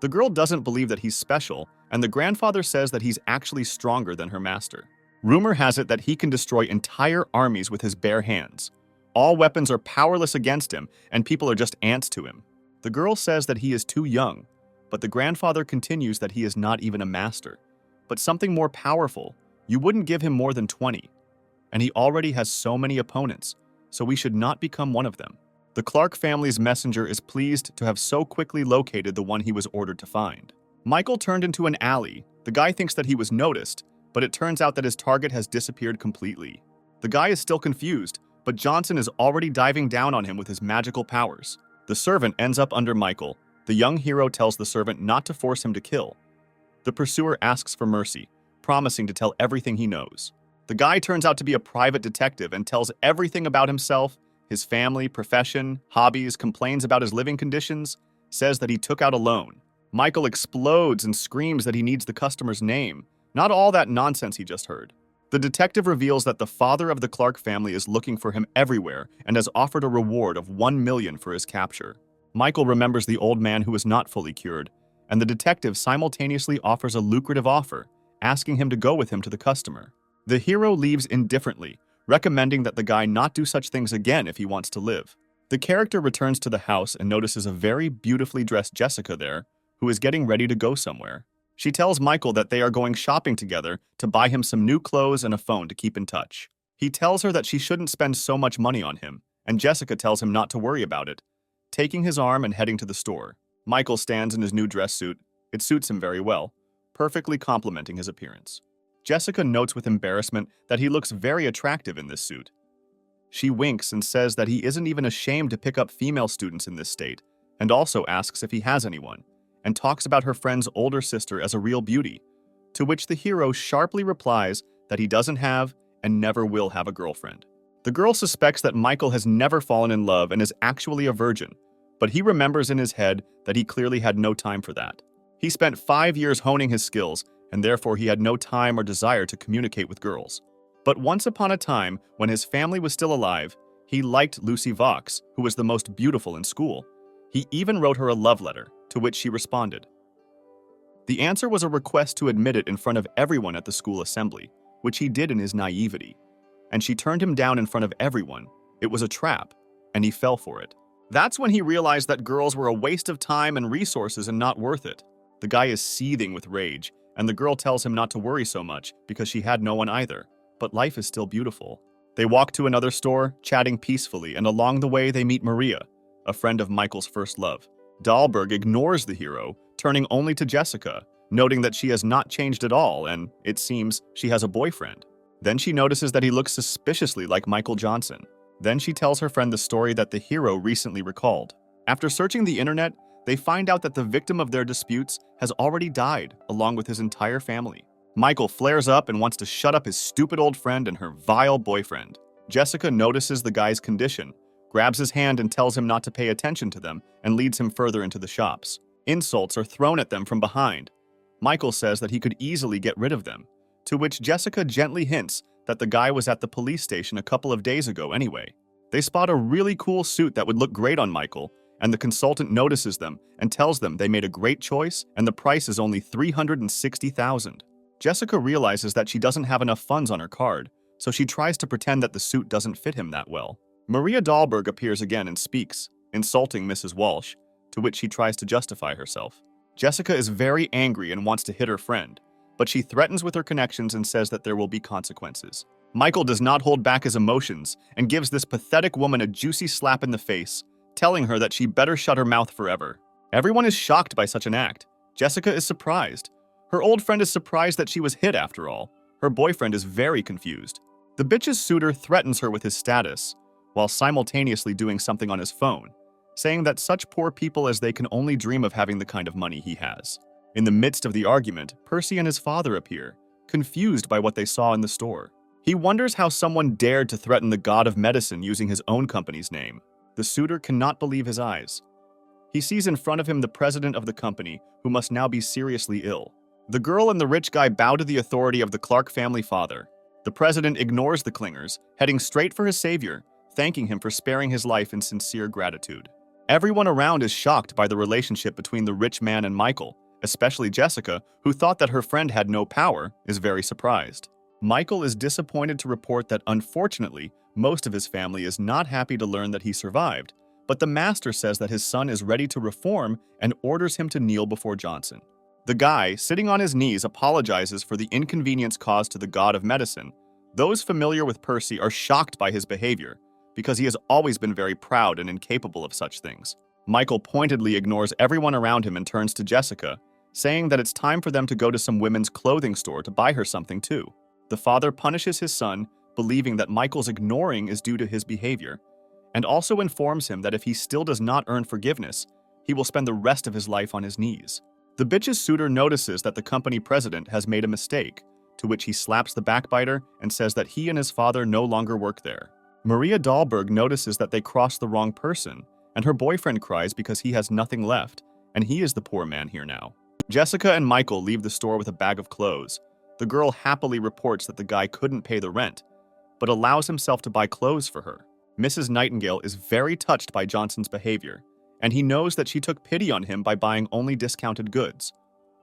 The girl doesn't believe that he's special, and the grandfather says that he's actually stronger than her master. Rumor has it that he can destroy entire armies with his bare hands. All weapons are powerless against him, and people are just ants to him. The girl says that he is too young, but the grandfather continues that he is not even a master, but something more powerful. You wouldn't give him more than 20, and he already has so many opponents, so we should not become one of them. The Clark family's messenger is pleased to have so quickly located the one he was ordered to find. Michael turned into an alley. The guy thinks that he was noticed, but it turns out that his target has disappeared completely. The guy is still confused, but Johnson is already diving down on him with his magical powers. The servant ends up under Michael. The young hero tells the servant not to force him to kill. The pursuer asks for mercy, promising to tell everything he knows. The guy turns out to be a private detective and tells everything about himself, his family, profession, hobbies, complains about his living conditions, says that he took out a loan. Michael explodes and screams that he needs the customer's name, not all that nonsense he just heard. The detective reveals that the father of the Clark family is looking for him everywhere and has offered a reward of $1 million for his capture. Michael remembers the old man who was not fully cured, and the detective simultaneously offers a lucrative offer, asking him to go with him to the customer. The hero leaves indifferently, recommending that the guy not do such things again if he wants to live. The character returns to the house and notices a very beautifully dressed Jessica there, who is getting ready to go somewhere. She tells Michael that they are going shopping together to buy him some new clothes and a phone to keep in touch. He tells her that she shouldn't spend so much money on him, and Jessica tells him not to worry about it, taking his arm and heading to the store. Michael stands in his new dress suit. It suits him very well, perfectly complementing his appearance. Jessica notes with embarrassment that he looks very attractive in this suit. She winks and says that he isn't even ashamed to pick up female students in this state, and also asks if he has anyone, and talks about her friend's older sister as a real beauty, to which the hero sharply replies that he doesn't have and never will have a girlfriend. The girl suspects that Michael has never fallen in love and is actually a virgin, but he remembers in his head that he clearly had no time for that. He spent 5 years honing his skills, and therefore he had no time or desire to communicate with girls. But once upon a time, when his family was still alive, he liked Lucy Vox, who was the most beautiful in school. He even wrote her a love letter, to which she responded. The answer was a request to admit it in front of everyone at the school assembly, which he did in his naivety. And she turned him down in front of everyone. It was a trap, and he fell for it. That's when he realized that girls were a waste of time and resources and not worth it. The guy is seething with rage, and the girl tells him not to worry so much because she had no one either. But life is still beautiful. They walk to another store, chatting peacefully, and along the way they meet Maria, a friend of Michael's first love. Dahlberg ignores the hero, turning only to Jessica, noting that she has not changed at all and, it seems, she has a boyfriend. Then she notices that he looks suspiciously like Michael Johnson. Then she tells her friend the story that the hero recently recalled. After searching the internet, they find out that the victim of their disputes has already died, along with his entire family. Michael flares up and wants to shut up his stupid old friend and her vile boyfriend. Jessica notices the guy's condition, grabs his hand and tells him not to pay attention to them, and leads him further into the shops. Insults are thrown at them from behind. Michael says that he could easily get rid of them, to which Jessica gently hints that the guy was at the police station a couple of days ago anyway. They spot a really cool suit that would look great on Michael, and the consultant notices them and tells them they made a great choice and the price is only $360,000. Jessica realizes that she doesn't have enough funds on her card, so she tries to pretend that the suit doesn't fit him that well. Maria Dahlberg appears again and speaks, insulting Mrs. Walsh, to which she tries to justify herself. Jessica is very angry and wants to hit her friend, but she threatens with her connections and says that there will be consequences. Michael does not hold back his emotions and gives this pathetic woman a juicy slap in the face, telling her that she better shut her mouth forever. Everyone is shocked by such an act. Jessica is surprised. Her old friend is surprised that she was hit after all. Her boyfriend is very confused. The bitch's suitor threatens her with his status, while simultaneously doing something on his phone, saying that such poor people as they can only dream of having the kind of money he has. In the midst of the argument, Percy and his father appear, confused by what they saw in the store. He wonders how someone dared to threaten the god of medicine using his own company's name. The suitor cannot believe his eyes. He sees in front of him the president of the company, who must now be seriously ill. The girl and the rich guy bow to the authority of the Clark family father. The president ignores the clingers, heading straight for his savior, thanking him for sparing his life in sincere gratitude. Everyone around is shocked by the relationship between the rich man and Michael, especially Jessica, who thought that her friend had no power, is very surprised. Michael is disappointed to report that unfortunately, most of his family is not happy to learn that he survived, but the master says that his son is ready to reform and orders him to kneel before Johnson. The guy, sitting on his knees, apologizes for the inconvenience caused to the god of medicine. Those familiar with Percy are shocked by his behavior, because he has always been very proud and incapable of such things. Michael pointedly ignores everyone around him and turns to Jessica, saying that it's time for them to go to some women's clothing store to buy her something too. The father punishes his son, believing that Michael's ignoring is due to his behavior, and also informs him that if he still does not earn forgiveness, he will spend the rest of his life on his knees. The bitch's suitor notices that the company president has made a mistake, to which he slaps the backbiter and says that he and his father no longer work there. Maria Dahlberg notices that they crossed the wrong person, and her boyfriend cries because he has nothing left, and he is the poor man here now. Jessica and Michael leave the store with a bag of clothes. The girl happily reports that the guy couldn't pay the rent, but allows himself to buy clothes for her. Mrs. Nightingale is very touched by Johnson's behavior, and he knows that she took pity on him by buying only discounted goods.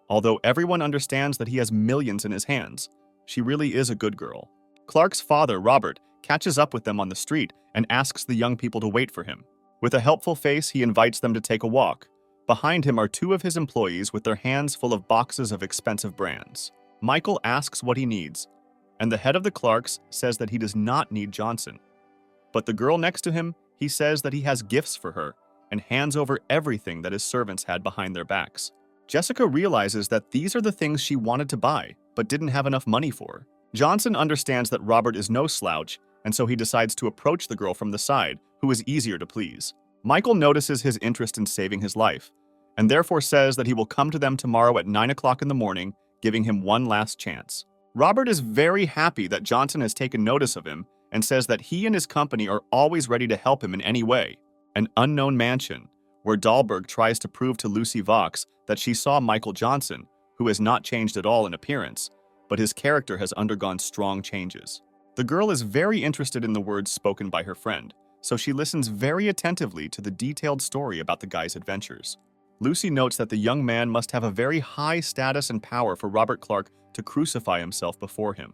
Although everyone understands that he has millions in his hands, she really is a good girl. Clark's father, Robert, catches up with them on the street and asks the young people to wait for him. With a helpful face, he invites them to take a walk. Behind him are two of his employees with their hands full of boxes of expensive brands. Michael asks what he needs, and the head of the Clarks says that he does not need Johnson. But the girl next to him, he says that he has gifts for her and hands over everything that his servants had behind their backs. Jessica realizes that these are the things she wanted to buy, but didn't have enough money for. Johnson understands that Robert is no slouch, and so he decides to approach the girl from the side, who is easier to please. Michael notices his interest in saving his life, and therefore says that he will come to them tomorrow at 9 o'clock in the morning, giving him one last chance. Robert is very happy that Johnson has taken notice of him and says that he and his company are always ready to help him in any way. An unknown mansion, where Dahlberg tries to prove to Lucy Vox that she saw Michael Johnson, who has not changed at all in appearance, but his character has undergone strong changes. The girl is very interested in the words spoken by her friend, so she listens very attentively to the detailed story about the guy's adventures. Lucy notes that the young man must have a very high status and power for Robert Clark to crucify himself before him.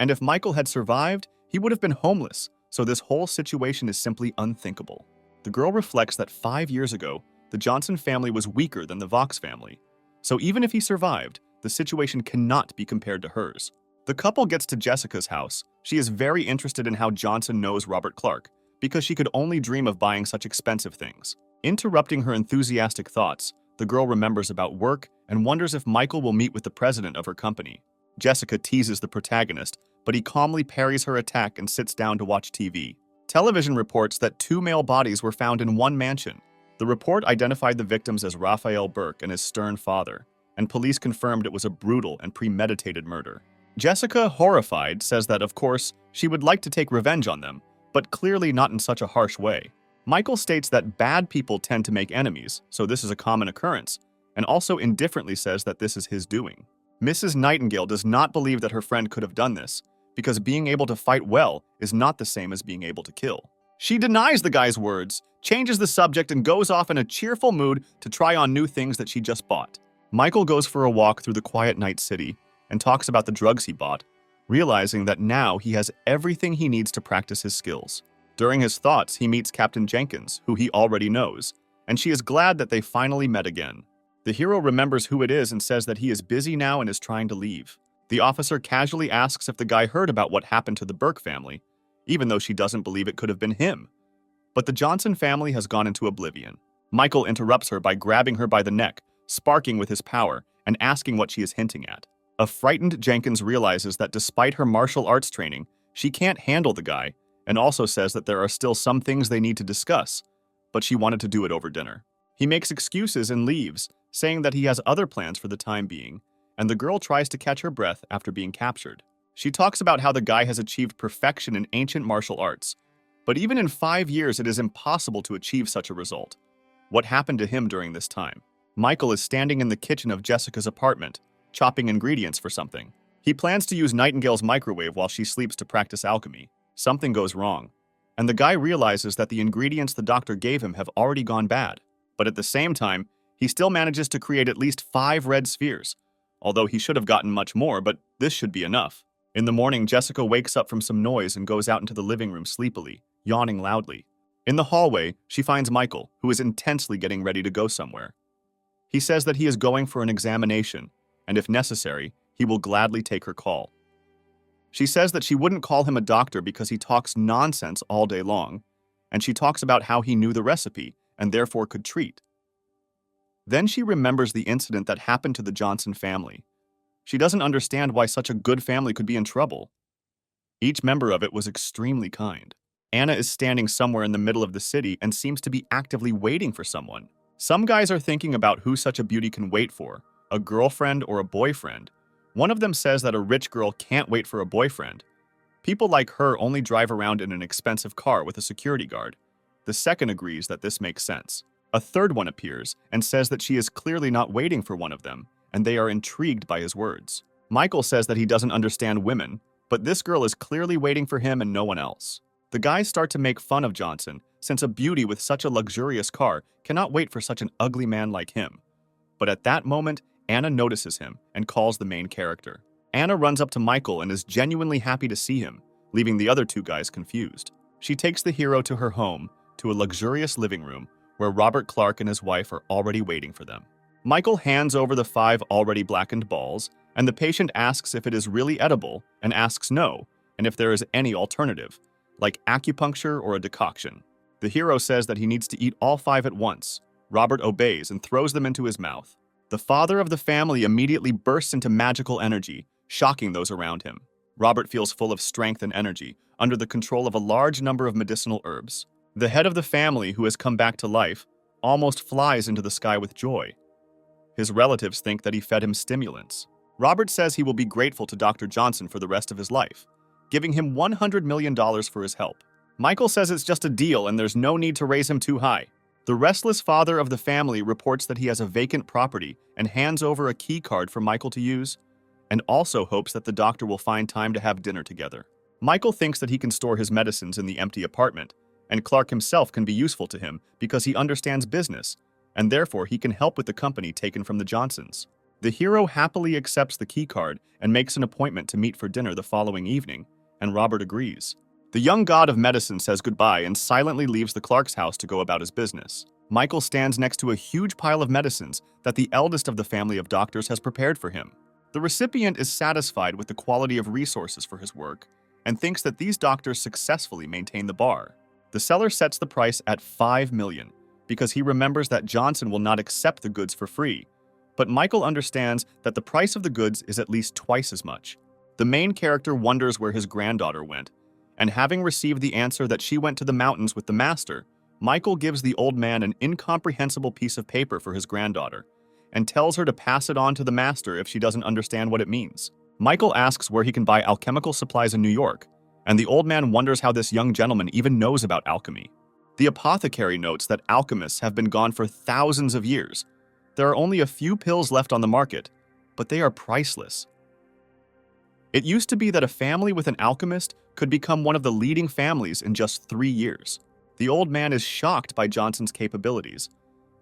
And if Michael had survived, he would have been homeless, so this whole situation is simply unthinkable. The girl reflects that 5 years ago, the Johnson family was weaker than the Vox family, so even if he survived, the situation cannot be compared to hers. The couple gets to Jessica's house. She is very interested in how Johnson knows Robert Clark, because she could only dream of buying such expensive things. Interrupting her enthusiastic thoughts, the girl remembers about work and wonders if Michael will meet with the president of her company. Jessica teases the protagonist, but he calmly parries her attack and sits down to watch TV. Television reports that 2 male bodies were found in one mansion. The report identified the victims as Raphael Burke and his stern father, and police confirmed it was a brutal and premeditated murder. Jessica, horrified, says that, of course, she would like to take revenge on them, but clearly not in such a harsh way. Michael states that bad people tend to make enemies, so this is a common occurrence, and also indifferently says that this is his doing. Mrs. Nightingale does not believe that her friend could have done this, because being able to fight well is not the same as being able to kill. She denies the guy's words, changes the subject, and goes off in a cheerful mood to try on new things that she just bought. Michael goes for a walk through the quiet night city and talks about the drugs he bought, realizing that now he has everything he needs to practice his skills. During his thoughts, he meets Captain Jenkins, who he already knows, and she is glad that they finally met again. The hero remembers who it is and says that he is busy now and is trying to leave. The officer casually asks if the guy heard about what happened to the Burke family, even though she doesn't believe it could have been him. But the Johnson family has gone into oblivion. Michael interrupts her by grabbing her by the neck, sparking with his power, and asking what she is hinting at. A frightened Jenkins realizes that despite her martial arts training, she can't handle the guy, and also says that there are still some things they need to discuss, but she wanted to do it over dinner. He makes excuses and leaves, saying that he has other plans for the time being, and the girl tries to catch her breath after being captured. She talks about how the guy has achieved perfection in ancient martial arts, but even in 5 years it is impossible to achieve such a result. What happened to him during this time? Michael is standing in the kitchen of Jessica's apartment, chopping ingredients for something. He plans to use Nightingale's microwave while she sleeps to practice alchemy. Something goes wrong, and the guy realizes that the ingredients the doctor gave him have already gone bad. But at the same time, he still manages to create at least 5 red spheres, although he should have gotten much more, but this should be enough. In the morning, Jessica wakes up from some noise and goes out into the living room sleepily, yawning loudly. In the hallway, she finds Michael, who is intensely getting ready to go somewhere. He says that he is going for an examination, and if necessary, he will gladly take her call. She says that she wouldn't call him a doctor because he talks nonsense all day long, and she talks about how he knew the recipe and therefore could treat. Then she remembers the incident that happened to the Johnson family. She doesn't understand why such a good family could be in trouble. Each member of it was extremely kind. Anna is standing somewhere in the middle of the city and seems to be actively waiting for someone. Some guys are thinking about who such a beauty can wait for, a girlfriend or a boyfriend. One of them says that a rich girl can't wait for a boyfriend. People like her only drive around in an expensive car with a security guard. The second agrees that this makes sense. A third one appears and says that she is clearly not waiting for one of them, and they are intrigued by his words. Michael says that he doesn't understand women, but this girl is clearly waiting for him and no one else. The guys start to make fun of Johnson, since a beauty with such a luxurious car cannot wait for such an ugly man like him. But at that moment, Anna notices him and calls the main character. Anna runs up to Michael and is genuinely happy to see him, leaving the other two guys confused. She takes the hero to her home, to a luxurious living room, where Robert Clark and his wife are already waiting for them. Michael hands over the 5 already blackened balls, and the patient asks if it is really edible, and asks no, and if there is any alternative, like acupuncture or a decoction. The hero says that he needs to eat all 5 at once. Robert obeys and throws them into his mouth. The father of the family immediately bursts into magical energy, shocking those around him. Robert feels full of strength and energy, under the control of a large number of medicinal herbs. The head of the family, who has come back to life, almost flies into the sky with joy. His relatives think that he fed him stimulants. Robert says he will be grateful to Dr. Johnson for the rest of his life, giving him $100 million for his help. Michael says it's just a deal and there's no need to raise him too high. The restless father of the family reports that he has a vacant property and hands over a key card for Michael to use, and also hopes that the doctor will find time to have dinner together. Michael thinks that he can store his medicines in the empty apartment, and Clark himself can be useful to him because he understands business, and therefore he can help with the company taken from the Johnsons. The hero happily accepts the key card and makes an appointment to meet for dinner the following evening, and Robert agrees. The young god of medicine says goodbye and silently leaves the Clark's house to go about his business. Michael stands next to a huge pile of medicines that the eldest of the family of doctors has prepared for him. The recipient is satisfied with the quality of resources for his work and thinks that these doctors successfully maintain the bar. The seller sets the price at $5 million because he remembers that Johnson will not accept the goods for free, but Michael understands that the price of the goods is at least twice as much. The main character wonders where his granddaughter went, and having received the answer that she went to the mountains with the master, Michael gives the old man an incomprehensible piece of paper for his granddaughter and tells her to pass it on to the master if she doesn't understand what it means. Michael asks where he can buy alchemical supplies in New York, and the old man wonders how this young gentleman even knows about alchemy. The apothecary notes that alchemists have been gone for thousands of years. There are only a few pills left on the market, but they are priceless. It used to be that a family with an alchemist could become one of the leading families in just 3 years. The old man is shocked by Johnson's capabilities,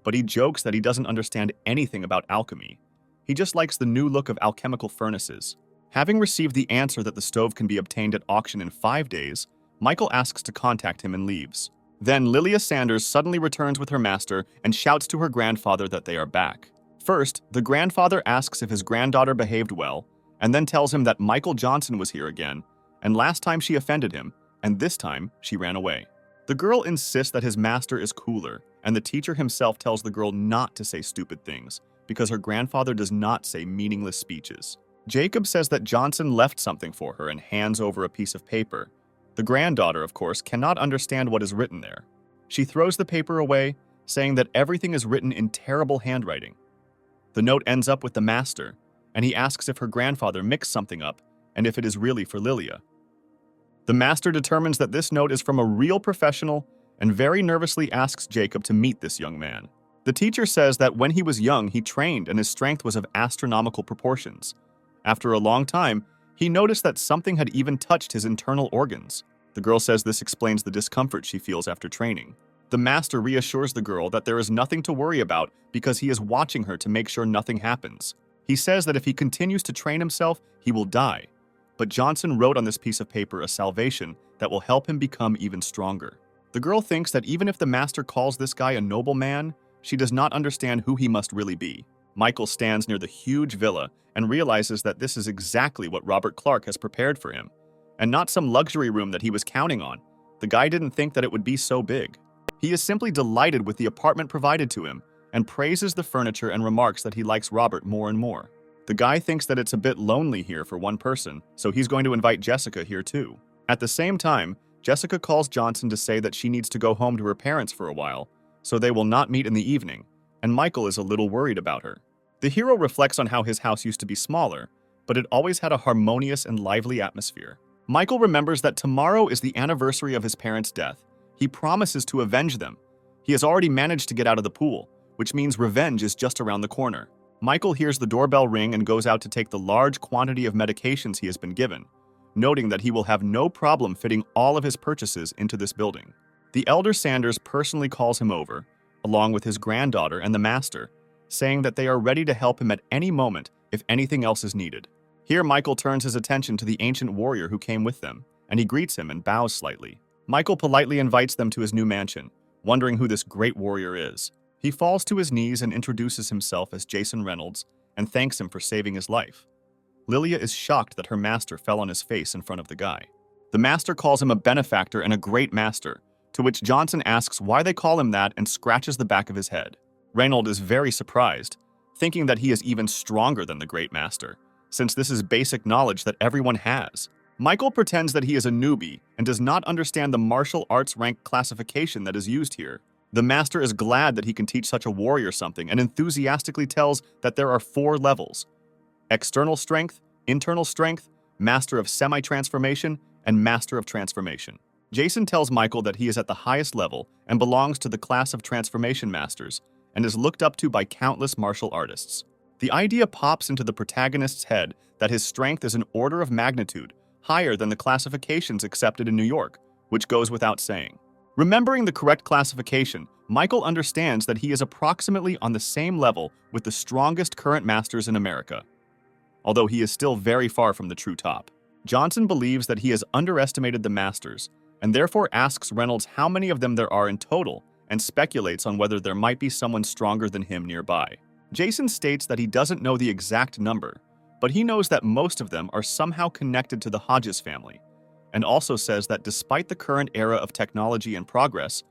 but he jokes that he doesn't understand anything about alchemy. He just likes the new look of alchemical furnaces. Having received the answer that the stove can be obtained at auction in 5 days, Michael asks to contact him and leaves. Then Lilia Sanders suddenly returns with her master and shouts to her grandfather that they are back. First, the grandfather asks if his granddaughter behaved well, and then tells him that Michael Johnson was here again, and last time she offended him, and this time she ran away. The girl insists that his master is cooler, and the teacher himself tells the girl not to say stupid things, because her grandfather does not say meaningless speeches. Jacob says that Johnson left something for her and hands over a piece of paper. The granddaughter, of course, cannot understand what is written there. She throws the paper away, saying that everything is written in terrible handwriting. The note ends up with the master, and he asks if her grandfather mixed something up and if it is really for Lilia. The master determines that this note is from a real professional and very nervously asks Jacob to meet this young man. The teacher says that when he was young, he trained and his strength was of astronomical proportions. After a long time, he noticed that something had even touched his internal organs. The girl says this explains the discomfort she feels after training. The master reassures the girl that there is nothing to worry about because he is watching her to make sure nothing happens. He says that if he continues to train himself, he will die. But Johnson wrote on this piece of paper a salvation that will help him become even stronger. The girl thinks that even if the master calls this guy a noble man, she does not understand who he must really be. Michael stands near the huge villa and realizes that this is exactly what Robert Clark has prepared for him, and not some luxury room that he was counting on. The guy didn't think that it would be so big. He is simply delighted with the apartment provided to him and praises the furniture and remarks that he likes Robert more and more. The guy thinks that it's a bit lonely here for one person, so he's going to invite Jessica here too. At the same time, Jessica calls Johnson to say that she needs to go home to her parents for a while, so they will not meet in the evening, and Michael is a little worried about her. The hero reflects on how his house used to be smaller, but it always had a harmonious and lively atmosphere. Michael remembers that tomorrow is the anniversary of his parents' death. He promises to avenge them. He has already managed to get out of the pool, which means revenge is just around the corner. Michael hears the doorbell ring and goes out to take the large quantity of medications he has been given, noting that he will have no problem fitting all of his purchases into this building. The elder Sanders personally calls him over, along with his granddaughter and the master, saying that they are ready to help him at any moment if anything else is needed. Here, Michael turns his attention to the ancient warrior who came with them, and he greets him and bows slightly. Michael politely invites them to his new mansion, wondering who this great warrior is. He falls to his knees and introduces himself as Jason Reynolds and thanks him for saving his life. Lilia is shocked that her master fell on his face in front of the guy. The master calls him a benefactor and a great master, to which Johnson asks why they call him that and scratches the back of his head. Reynolds is very surprised, thinking that he is even stronger than the great master, since this is basic knowledge that everyone has. Michael pretends that he is a newbie and does not understand the martial arts rank classification that is used here. The master is glad that he can teach such a warrior something and enthusiastically tells that there are 4 levels: external strength, internal strength, master of semi-transformation, and master of transformation. Jason tells Michael that he is at the highest level and belongs to the class of transformation masters and is looked up to by countless martial artists. The idea pops into the protagonist's head that his strength is an order of magnitude higher than the classifications accepted in New York, which goes without saying. Remembering the correct classification, Michael understands that he is approximately on the same level with the strongest current masters in America, although he is still very far from the true top. Johnson believes that he has underestimated the masters and therefore asks Reynolds how many of them there are in total and speculates on whether there might be someone stronger than him nearby. Jason states that he doesn't know the exact number, but he knows that most of them are somehow connected to the Hodges family, and also says that despite the current era of technology and progress,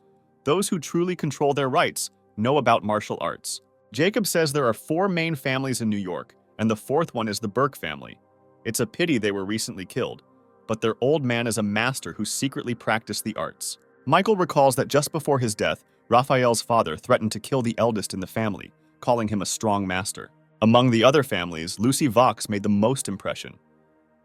those who truly control their rights know about martial arts. Jacob says there are 4 main families in New York, and the 4th one is the Burke family. It's a pity they were recently killed, but their old man is a master who secretly practiced the arts. Michael recalls that just before his death, Raphael's father threatened to kill the eldest in the family, calling him a strong master. Among the other families, Lucy Vox made the most impression.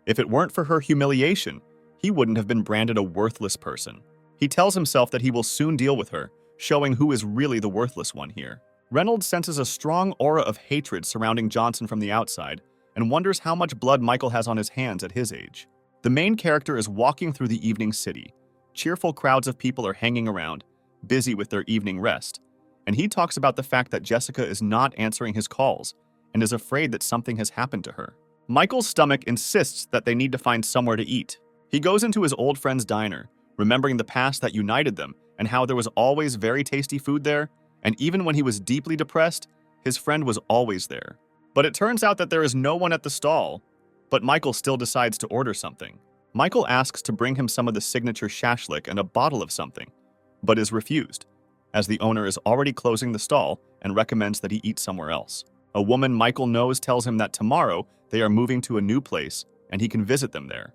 If it weren't for her humiliation, he wouldn't have been branded a worthless person. He tells himself that he will soon deal with her, showing who is really the worthless one here. Reynolds senses a strong aura of hatred surrounding Johnson from the outside and wonders how much blood Michael has on his hands at his age. The main character is walking through the evening city. Cheerful crowds of people are hanging around, busy with their evening rest, and he talks about the fact that Jessica is not answering his calls and is afraid that something has happened to her. Michael's stomach insists that they need to find somewhere to eat. He goes into his old friend's diner, remembering the past that united them and how there was always very tasty food there, and even when he was deeply depressed, his friend was always there. But it turns out that there is no one at the stall, but Michael still decides to order something. Michael asks to bring him some of the signature shashlik and a bottle of something, but is refused, as the owner is already closing the stall and recommends that he eat somewhere else. A woman Michael knows tells him that tomorrow they are moving to a new place and he can visit them there.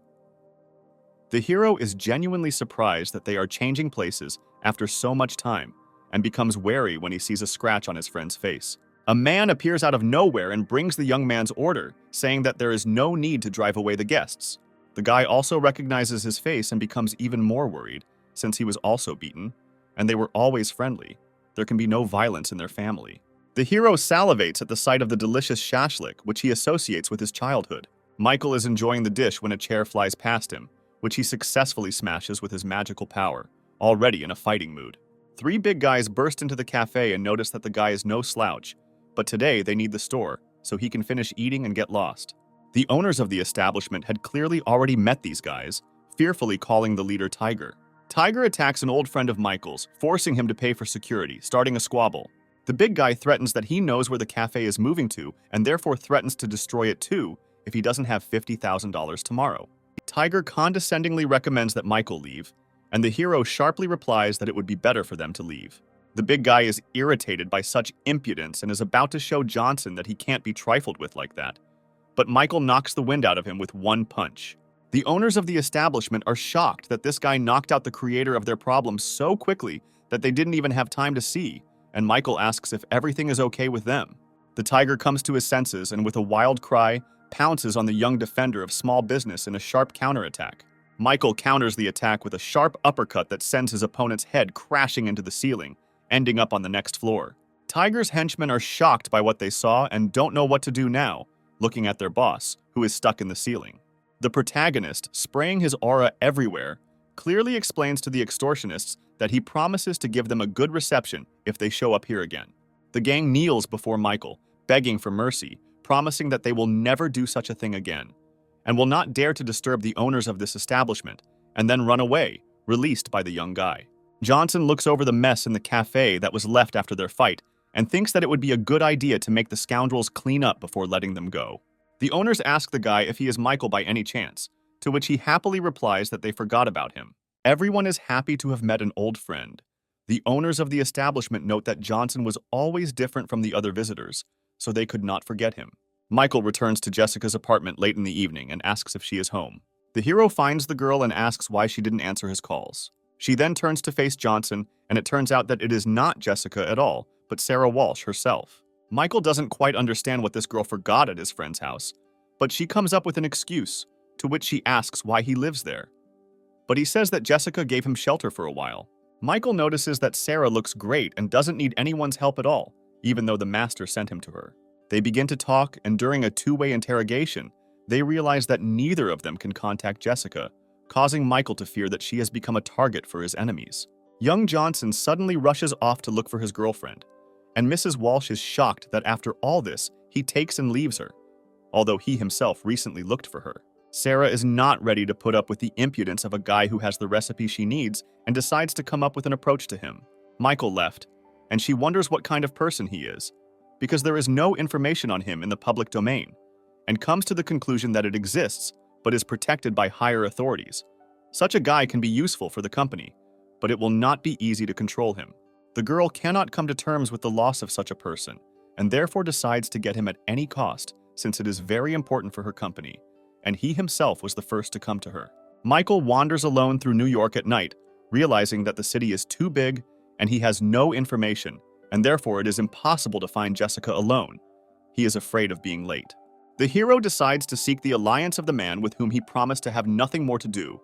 The hero is genuinely surprised that they are changing places after so much time and becomes wary when he sees a scratch on his friend's face. A man appears out of nowhere and brings the young man's order, saying that there is no need to drive away the guests. The guy also recognizes his face and becomes even more worried, since he was also beaten, and they were always friendly. There can be no violence in their family. The hero salivates at the sight of the delicious shashlik, which he associates with his childhood. Michael is enjoying the dish when a chair flies past him, which he successfully smashes with his magical power, already in a fighting mood. 3 big guys burst into the cafe and notice that the guy is no slouch, but today they need the store, so he can finish eating and get lost. The owners of the establishment had clearly already met these guys, fearfully calling the leader Tiger. Tiger attacks an old friend of Michael's, forcing him to pay for security, starting a squabble. The big guy threatens that he knows where the cafe is moving to and therefore threatens to destroy it too if he doesn't have $50,000 tomorrow. Tiger condescendingly recommends that Michael leave, and the hero sharply replies that it would be better for them to leave. The big guy is irritated by such impudence and is about to show Johnson that he can't be trifled with like that. But Michael knocks the wind out of him with one punch. The owners of the establishment are shocked that this guy knocked out the creator of their problem so quickly that they didn't even have time to see, and Michael asks if everything is okay with them. The tiger comes to his senses and with a wild cry, pounces on the young defender of small business in a sharp counterattack. Michael counters the attack with a sharp uppercut that sends his opponent's head crashing into the ceiling, ending up on the next floor. Tiger's henchmen are shocked by what they saw and don't know what to do now, looking at their boss, who is stuck in the ceiling. The protagonist, spraying his aura everywhere, clearly explains to the extortionists that he promises to give them a good reception if they show up here again. The gang kneels before Michael, begging for mercy, promising that they will never do such a thing again, and will not dare to disturb the owners of this establishment, and then run away, released by the young guy. Johnson looks over the mess in the cafe that was left after their fight, and thinks that it would be a good idea to make the scoundrels clean up before letting them go. The owners ask the guy if he is Michael by any chance, to which he happily replies that they forgot about him. Everyone is happy to have met an old friend. The owners of the establishment note that Johnson was always different from the other visitors, so they could not forget him. Michael returns to Jessica's apartment late in the evening and asks if she is home. The hero finds the girl and asks why she didn't answer his calls. She then turns to face Johnson, and it turns out that it is not Jessica at all, but Sarah Walsh herself. Michael doesn't quite understand what this girl forgot at his friend's house, but she comes up with an excuse, to which she asks why he lives there. But he says that Jessica gave him shelter for a while. Michael notices that Sarah looks great and doesn't need anyone's help at all, even though the master sent him to her. They begin to talk, and during a two-way interrogation, they realize that neither of them can contact Jessica, causing Michael to fear that she has become a target for his enemies. Young Johnson suddenly rushes off to look for his girlfriend, and Mrs. Walsh is shocked that after all this, he takes and leaves her, although he himself recently looked for her. Sarah is not ready to put up with the impudence of a guy who has the recipe she needs and decides to come up with an approach to him. Michael left, and she wonders what kind of person he is, because there is no information on him in the public domain, and comes to the conclusion that it exists, but is protected by higher authorities. Such a guy can be useful for the company, but it will not be easy to control him. The girl cannot come to terms with the loss of such a person, and therefore decides to get him at any cost, since it is very important for her company, and he himself was the first to come to her. Michael wanders alone through New York at night, realizing that the city is too big and he has no information, and therefore it is impossible to find Jessica alone. He is afraid of being late. The hero decides to seek the alliance of the man with whom he promised to have nothing more to do,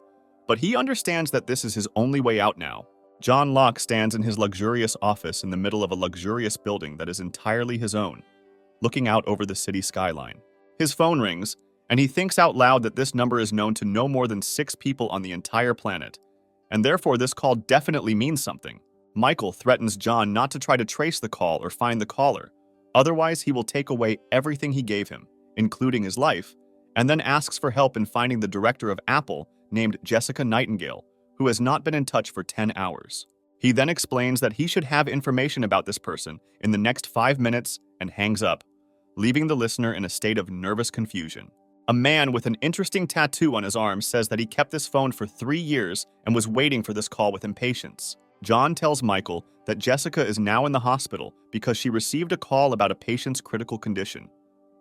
but he understands that this is his only way out now. John Locke stands in his luxurious office in the middle of a luxurious building that is entirely his own, looking out over the city skyline. His phone rings, and he thinks out loud that this number is known to no more than 6 people on the entire planet, and therefore this call definitely means something. Michael threatens John not to try to trace the call or find the caller, otherwise he will take away everything he gave him, including his life, and then asks for help in finding the director of Apple named Jessica Nightingale, who has not been in touch for 10 hours. He then explains that he should have information about this person in the next 5 minutes and hangs up, leaving the listener in a state of nervous confusion. A man with an interesting tattoo on his arm says that he kept this phone for 3 years and was waiting for this call with impatience. John tells Michael that Jessica is now in the hospital because she received a call about a patient's critical condition.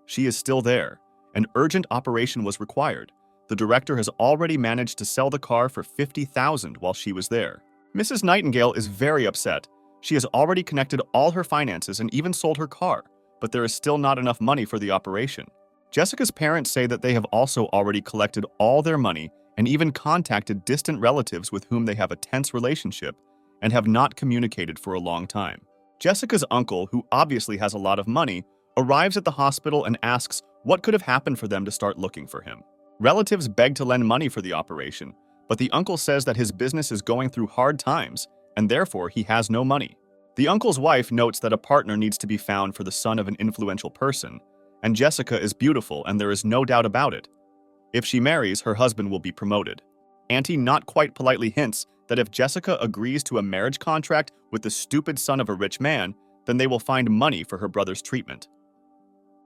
She is still there. An urgent operation was required. The director has already managed to sell the car for $50,000 while she was there. Mrs. Nightingale is very upset. She has already connected all her finances and even sold her car, but there is still not enough money for the operation. Jessica's parents say that they have also already collected all their money and even contacted distant relatives with whom they have a tense relationship and have not communicated for a long time. Jessica's uncle, who obviously has a lot of money, arrives at the hospital and asks what could have happened for them to start looking for him. Relatives beg to lend money for the operation, but the uncle says that his business is going through hard times, and therefore he has no money. The uncle's wife notes that a partner needs to be found for the son of an influential person, and Jessica is beautiful and there is no doubt about it. If she marries, her husband will be promoted. Auntie not quite politely hints that if Jessica agrees to a marriage contract with the stupid son of a rich man, then they will find money for her brother's treatment.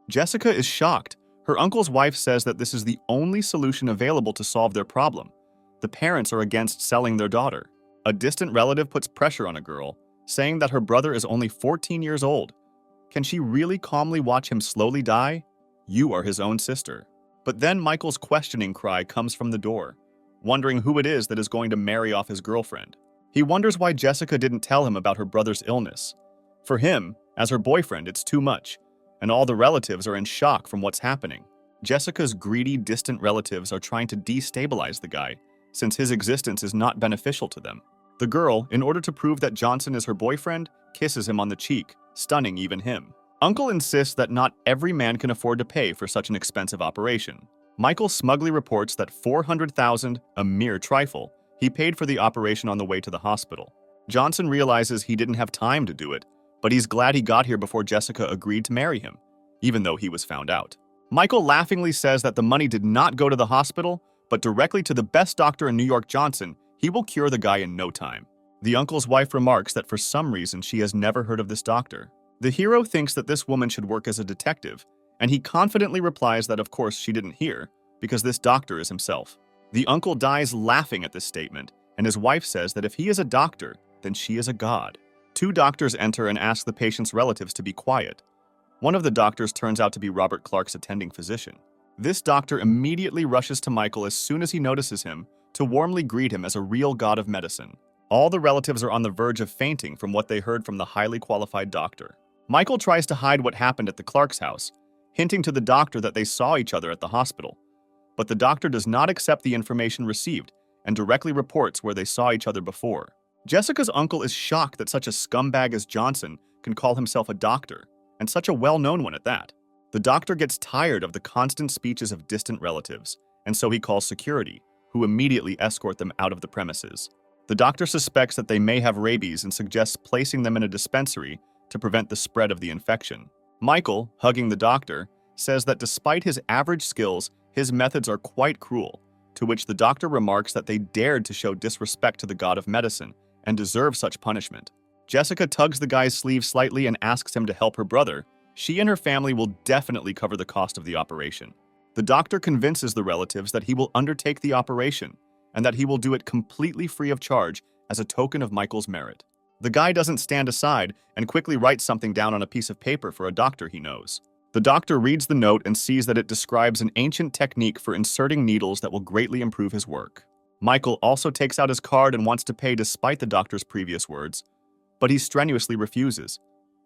Jessica is shocked. Her uncle's wife says that this is the only solution available to solve their problem. The parents are against selling their daughter. A distant relative puts pressure on a girl, saying that her brother is only 14 years old. Can she really calmly watch him slowly die? You are his own sister. But then Michael's questioning cry comes from the door, wondering who it is that is going to marry off his girlfriend. He wonders why Jessica didn't tell him about her brother's illness. For him, as her boyfriend, it's too much, and all the relatives are in shock from what's happening. Jessica's greedy, distant relatives are trying to destabilize the guy, since his existence is not beneficial to them. The girl, in order to prove that Johnson is her boyfriend, kisses him on the cheek, stunning even him. Uncle insists that not every man can afford to pay for such an expensive operation. Michael smugly reports that $400,000, a mere trifle, He paid for the operation on the way to the hospital. Johnson realizes he didn't have time to do it, but he's glad he got here before Jessica agreed to marry him, even though he was found out. Michael laughingly says that the money did not go to the hospital, but directly to the best doctor in New York, Johnson. He will cure the guy in no time. The uncle's wife remarks that for some reason she has never heard of this doctor. The hero thinks that this woman should work as a detective, and he confidently replies that of course she didn't hear, because this doctor is himself. The uncle dies laughing at this statement, and his wife says that if he is a doctor, then she is a god. Two doctors enter and ask the patient's relatives to be quiet. One of the doctors turns out to be Robert Clark's attending physician. This doctor immediately rushes to Michael as soon as he notices him to warmly greet him as a real god of medicine. All the relatives are on the verge of fainting from what they heard from the highly qualified doctor. Michael tries to hide what happened at the Clark's house, hinting to the doctor that they saw each other at the hospital. But the doctor does not accept the information received and directly reports where they saw each other before. Jessica's uncle is shocked that such a scumbag as Johnson can call himself a doctor, and such a well-known one at that. The doctor gets tired of the constant speeches of distant relatives, and so he calls security, who immediately escort them out of the premises. The doctor suspects that they may have rabies and suggests placing them in a dispensary to prevent the spread of the infection. Michael, hugging the doctor, says that despite his average skills, his methods are quite cruel, to which the doctor remarks that they dared to show disrespect to the god of medicine and deserve such punishment. Jessica tugs the guy's sleeve slightly and asks him to help her brother. She and her family will definitely cover the cost of the operation. The doctor convinces the relatives that he will undertake the operation and that he will do it completely free of charge as a token of Michael's merit. The guy doesn't stand aside and quickly writes something down on a piece of paper for a doctor he knows. The doctor reads the note and sees that it describes an ancient technique for inserting needles that will greatly improve his work. Michael also takes out his card and wants to pay despite the doctor's previous words, but he strenuously refuses,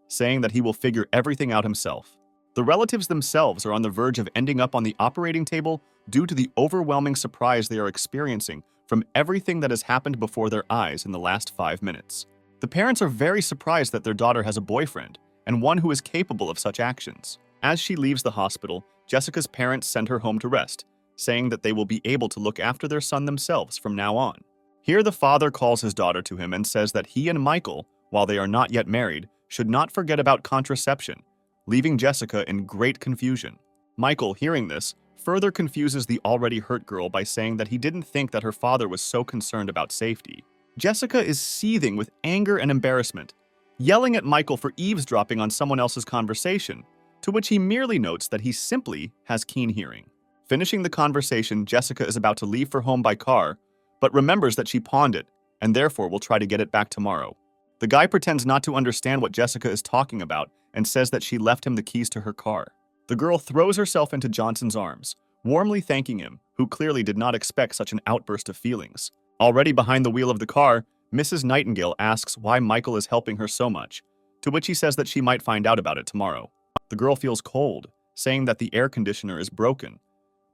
saying that he will figure everything out himself. The relatives themselves are on the verge of ending up on the operating table due to the overwhelming surprise they are experiencing from everything that has happened before their eyes in the last 5 minutes. The parents are very surprised that their daughter has a boyfriend, and one who is capable of such actions. As she leaves the hospital, Jessica's parents send her home to rest, saying that they will be able to look after their son themselves from now on. Here the father calls his daughter to him and says that he and Michael, while they are not yet married, should not forget about contraception, leaving Jessica in great confusion. Michael, hearing this, further confuses the already hurt girl by saying that he didn't think that her father was so concerned about safety. Jessica is seething with anger and embarrassment, yelling at Michael for eavesdropping on someone else's conversation, to which he merely notes that he simply has keen hearing. Finishing the conversation, Jessica is about to leave for home by car, but remembers that she pawned it, and therefore will try to get it back tomorrow. The guy pretends not to understand what Jessica is talking about and says that she left him the keys to her car. The girl throws herself into Johnson's arms, warmly thanking him, who clearly did not expect such an outburst of feelings. Already behind the wheel of the car, Mrs. Nightingale asks why Michael is helping her so much, to which he says that she might find out about it tomorrow. The girl feels cold, saying that the air conditioner is broken.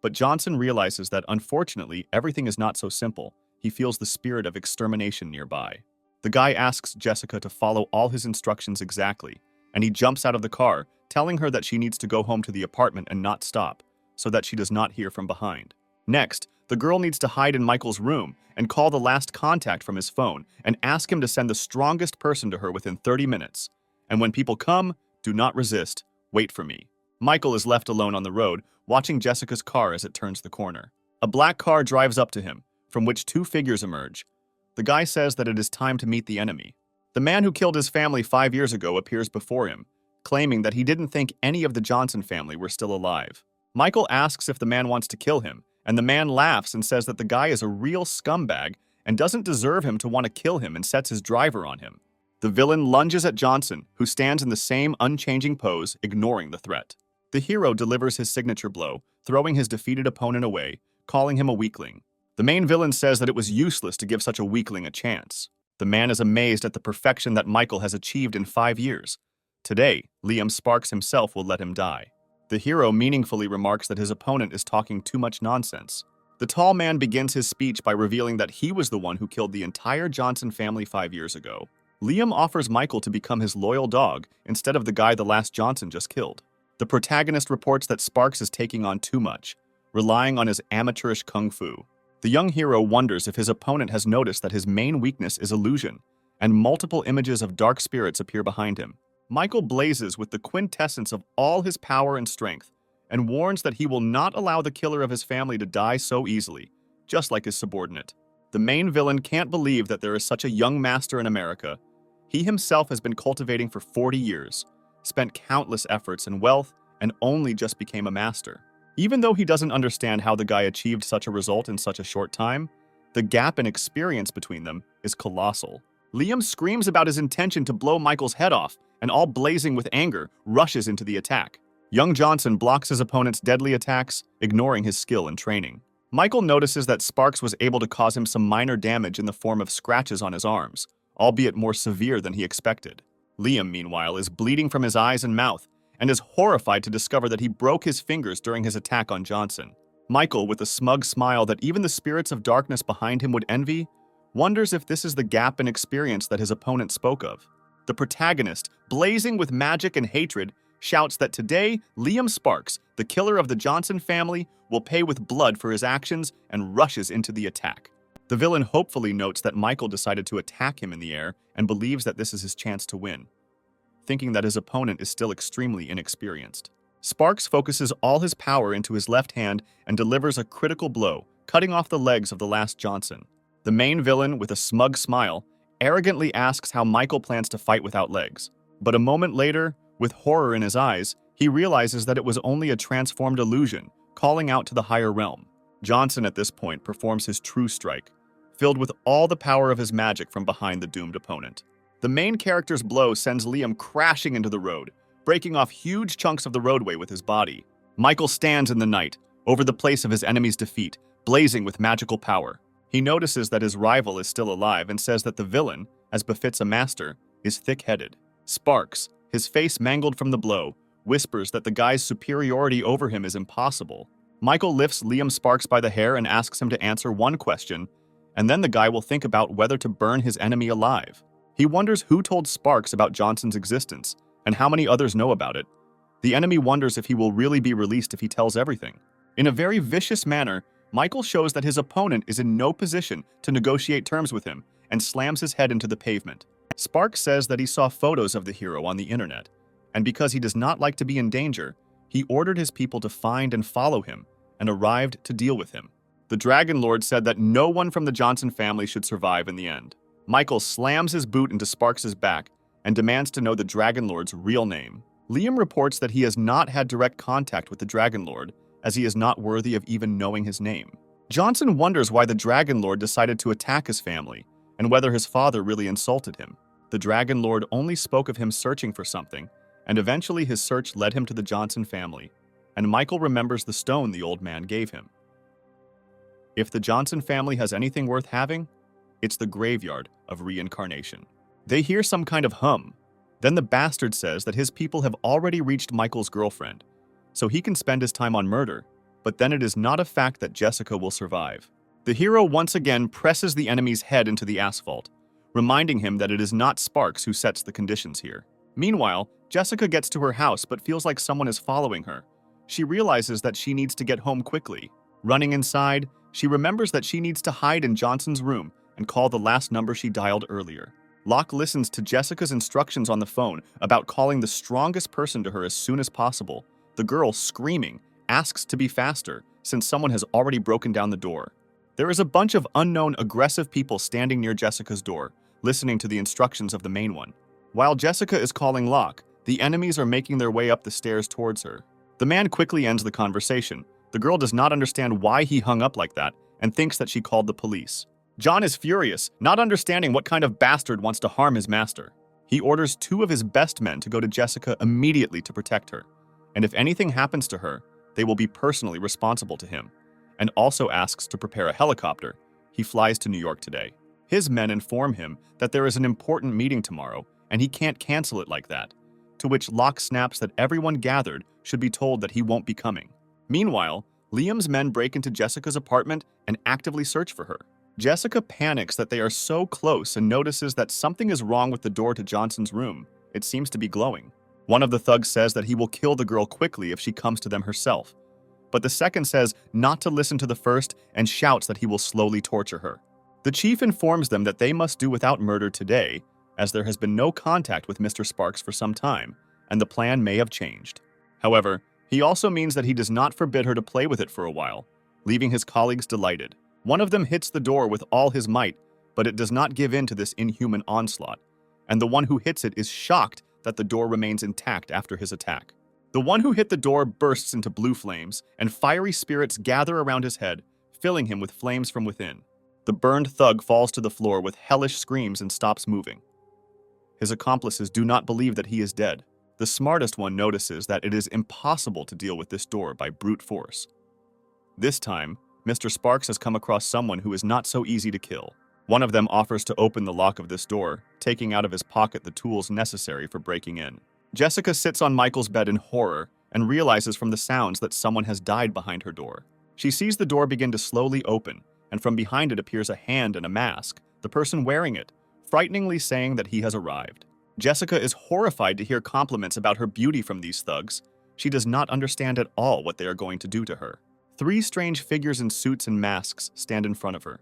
But Johnson realizes that unfortunately everything is not so simple. He feels the spirit of extermination nearby. The guy asks Jessica to follow all his instructions exactly, and he jumps out of the car, telling her that she needs to go home to the apartment and not stop, so that she does not hear from behind. Next, the girl needs to hide in Michael's room and call the last contact from his phone and ask him to send the strongest person to her within 30 minutes. And when people come, do not resist, wait for me. Michael is left alone on the road, watching Jessica's car as it turns the corner. A black car drives up to him, from which two figures emerge. The guy says that it is time to meet the enemy. The man who killed his family 5 years ago appears before him, claiming that he didn't think any of the Johnson family were still alive. Michael asks if the man wants to kill him, and the man laughs and says that the guy is a real scumbag and doesn't deserve him to want to kill him and sets his driver on him. The villain lunges at Johnson, who stands in the same unchanging pose, ignoring the threat. The hero delivers his signature blow, throwing his defeated opponent away, calling him a weakling. The main villain says that it was useless to give such a weakling a chance. The man is amazed at the perfection that Michael has achieved in 5 years. Today, Liam Sparks himself will let him die. The hero meaningfully remarks that his opponent is talking too much nonsense. The tall man begins his speech by revealing that he was the one who killed the entire Johnson family 5 years ago. Liam offers Michael to become his loyal dog instead of the guy the last Johnson just killed. The protagonist reports that Sparks is taking on too much, relying on his amateurish kung fu. The young hero wonders if his opponent has noticed that his main weakness is illusion, and multiple images of dark spirits appear behind him. Michael blazes with the quintessence of all his power and strength, and warns that he will not allow the killer of his family to die so easily, just like his subordinate. The main villain can't believe that there is such a young master in America. He himself has been cultivating for 40 years, spent countless efforts and wealth, and only just became a master. Even though he doesn't understand how the guy achieved such a result in such a short time, the gap in experience between them is colossal. Liam screams about his intention to blow Michael's head off, and all blazing with anger, rushes into the attack. Young Johnson blocks his opponent's deadly attacks, ignoring his skill and training. Michael notices that Sparks was able to cause him some minor damage in the form of scratches on his arms, albeit more severe than he expected. Liam, meanwhile, is bleeding from his eyes and mouth, and is horrified to discover that he broke his fingers during his attack on Johnson. Michael, with a smug smile that even the spirits of darkness behind him would envy, wonders if this is the gap in experience that his opponent spoke of. The protagonist, blazing with magic and hatred, shouts that today, Liam Sparks, the killer of the Johnson family, will pay with blood for his actions and rushes into the attack. The villain hopefully notes that Michael decided to attack him in the air and believes that this is his chance to win, thinking that his opponent is still extremely inexperienced. Sparks focuses all his power into his left hand and delivers a critical blow, cutting off the legs of the last Johnson. The main villain, with a smug smile, arrogantly asks how Michael plans to fight without legs. But a moment later, with horror in his eyes, he realizes that it was only a transformed illusion, calling out to the higher realm. Johnson at this point performs his true strike, filled with all the power of his magic from behind the doomed opponent. The main character's blow sends Liam crashing into the road, breaking off huge chunks of the roadway with his body. Michael stands in the night, over the place of his enemy's defeat, blazing with magical power. He notices that his rival is still alive and says that the villain, as befits a master, is thick-headed. Sparks, his face mangled from the blow, whispers that the guy's superiority over him is impossible. Michael lifts Liam Sparks by the hair and asks him to answer one question, and then the guy will think about whether to burn his enemy alive. He wonders who told Sparks about Johnson's existence, and how many others know about it. The enemy wonders if he will really be released if he tells everything. In a very vicious manner, Michael shows that his opponent is in no position to negotiate terms with him, and slams his head into the pavement. Sparks says that he saw photos of the hero on the internet, and because he does not like to be in danger, he ordered his people to find and follow him, and arrived to deal with him. The Dragon Lord said that no one from the Johnson family should survive in the end. Michael slams his boot into Sparks' back and demands to know the Dragon Lord's real name. Liam reports that he has not had direct contact with the Dragon Lord, as he is not worthy of even knowing his name. Johnson wonders why the Dragon Lord decided to attack his family, and whether his father really insulted him. The Dragon Lord only spoke of him searching for something, and eventually his search led him to the Johnson family, and Michael remembers the stone the old man gave him. If the Johnson family has anything worth having, it's the graveyard of reincarnation. They hear some kind of hum. Then the bastard says that his people have already reached Michael's girlfriend, so he can spend his time on murder, but then it is not a fact that Jessica will survive. The hero once again presses the enemy's head into the asphalt, reminding him that it is not Sparks who sets the conditions here. Meanwhile, Jessica gets to her house but feels like someone is following her. She realizes that she needs to get home quickly. Running inside, she remembers that she needs to hide in Johnson's room and call the last number she dialed earlier. Locke listens to Jessica's instructions on the phone about calling the strongest person to her as soon as possible. The girl, screaming, asks to be faster, since someone has already broken down the door. There is a bunch of unknown, aggressive people standing near Jessica's door, listening to the instructions of the main one. While Jessica is calling Locke, the enemies are making their way up the stairs towards her. The man quickly ends the conversation. The girl does not understand why he hung up like that, and thinks that she called the police. John is furious, not understanding what kind of bastard wants to harm his master. He orders 2 of his best men to go to Jessica immediately to protect her, and if anything happens to her, they will be personally responsible to him, and also asks to prepare a helicopter. He flies to New York today. His men inform him that there is an important meeting tomorrow, and he can't cancel it like that, to which Locke snaps that everyone gathered should be told that he won't be coming. Meanwhile, Liam's men break into Jessica's apartment and actively search for her. Jessica panics that they are so close and notices that something is wrong with the door to Johnson's room. It seems to be glowing. One of the thugs says that he will kill the girl quickly if she comes to them herself, but the second says not to listen to the first and shouts that he will slowly torture her. The chief informs them that they must do without murder today, as there has been no contact with Mr. Sparks for some time, and the plan may have changed. However, he also means that he does not forbid her to play with it for a while, leaving his colleagues delighted. One of them hits the door with all his might, but it does not give in to this inhuman onslaught, and the one who hits it is shocked that the door remains intact after his attack. The one who hit the door bursts into blue flames, and fiery spirits gather around his head, filling him with flames from within. The burned thug falls to the floor with hellish screams and stops moving. His accomplices do not believe that he is dead. The smartest one notices that it is impossible to deal with this door by brute force. This time, Mr. Sparks has come across someone who is not so easy to kill. One of them offers to open the lock of this door, taking out of his pocket the tools necessary for breaking in. Jessica sits on Michael's bed in horror and realizes from the sounds that someone has died behind her door. She sees the door begin to slowly open, and from behind it appears a hand and a mask, the person wearing it, frighteningly saying that he has arrived. Jessica is horrified to hear compliments about her beauty from these thugs. She does not understand at all what they are going to do to her. 3 strange figures in suits and masks stand in front of her.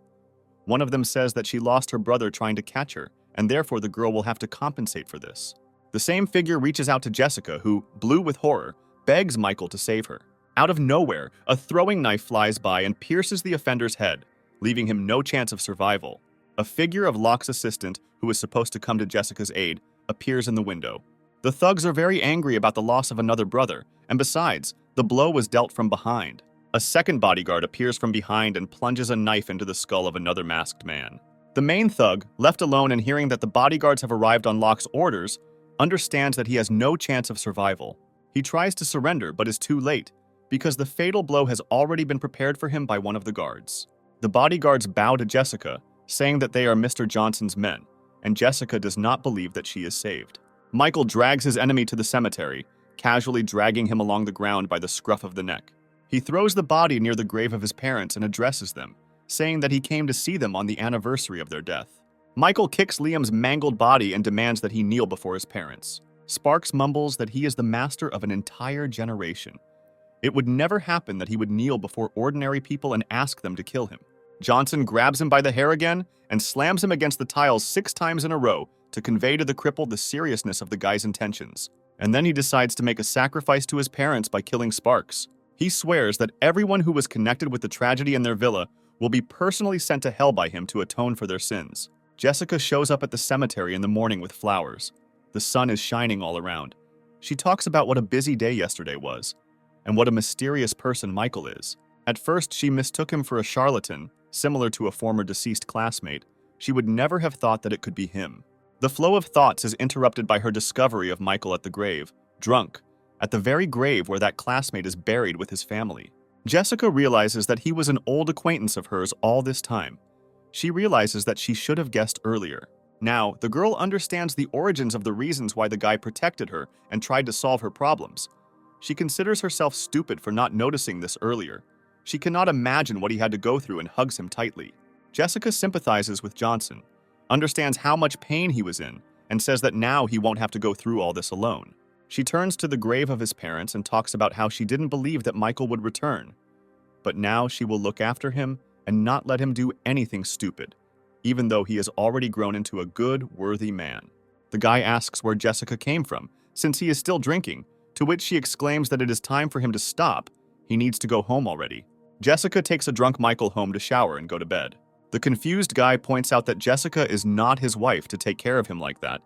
One of them says that she lost her brother trying to catch her, and therefore the girl will have to compensate for this. The same figure reaches out to Jessica, who, blue with horror, begs Michael to save her. Out of nowhere, a throwing knife flies by and pierces the offender's head, leaving him no chance of survival. A figure of Locke's assistant, who is supposed to come to Jessica's aid, appears in the window. The thugs are very angry about the loss of another brother, and besides, the blow was dealt from behind. A second bodyguard appears from behind and plunges a knife into the skull of another masked man. The main thug, left alone and hearing that the bodyguards have arrived on Locke's orders, understands that he has no chance of survival. He tries to surrender but is too late, because the fatal blow has already been prepared for him by one of the guards. The bodyguards bow to Jessica, saying that they are Mr. Johnson's men, and Jessica does not believe that she is saved. Michael drags his enemy to the cemetery, casually dragging him along the ground by the scruff of the neck. He throws the body near the grave of his parents and addresses them, saying that he came to see them on the anniversary of their death. Michael kicks Liam's mangled body and demands that he kneel before his parents. Sparks mumbles that he is the master of an entire generation. It would never happen that he would kneel before ordinary people and ask them to kill him. Johnson grabs him by the hair again and slams him against the tiles 6 times in a row to convey to the cripple the seriousness of the guy's intentions. And then he decides to make a sacrifice to his parents by killing Sparks. He swears that everyone who was connected with the tragedy in their villa will be personally sent to hell by him to atone for their sins. Jessica shows up at the cemetery in the morning with flowers. The sun is shining all around. She talks about what a busy day yesterday was, and what a mysterious person Michael is. At first, she mistook him for a charlatan, similar to a former deceased classmate. She would never have thought that it could be him. The flow of thoughts is interrupted by her discovery of Michael at the grave, drunk, at the very grave where that classmate is buried with his family. Jessica realizes that he was an old acquaintance of hers all this time. She realizes that she should have guessed earlier. Now, the girl understands the origins of the reasons why the guy protected her and tried to solve her problems. She considers herself stupid for not noticing this earlier. She cannot imagine what he had to go through and hugs him tightly. Jessica sympathizes with Johnson, understands how much pain he was in, and says that now he won't have to go through all this alone. She turns to the grave of his parents and talks about how she didn't believe that Michael would return. But now she will look after him and not let him do anything stupid, even though he has already grown into a good, worthy man. The guy asks where Jessica came from, since he is still drinking, to which she exclaims that it is time for him to stop. He needs to go home already. Jessica takes a drunk Michael home to shower and go to bed. The confused guy points out that Jessica is not his wife to take care of him like that,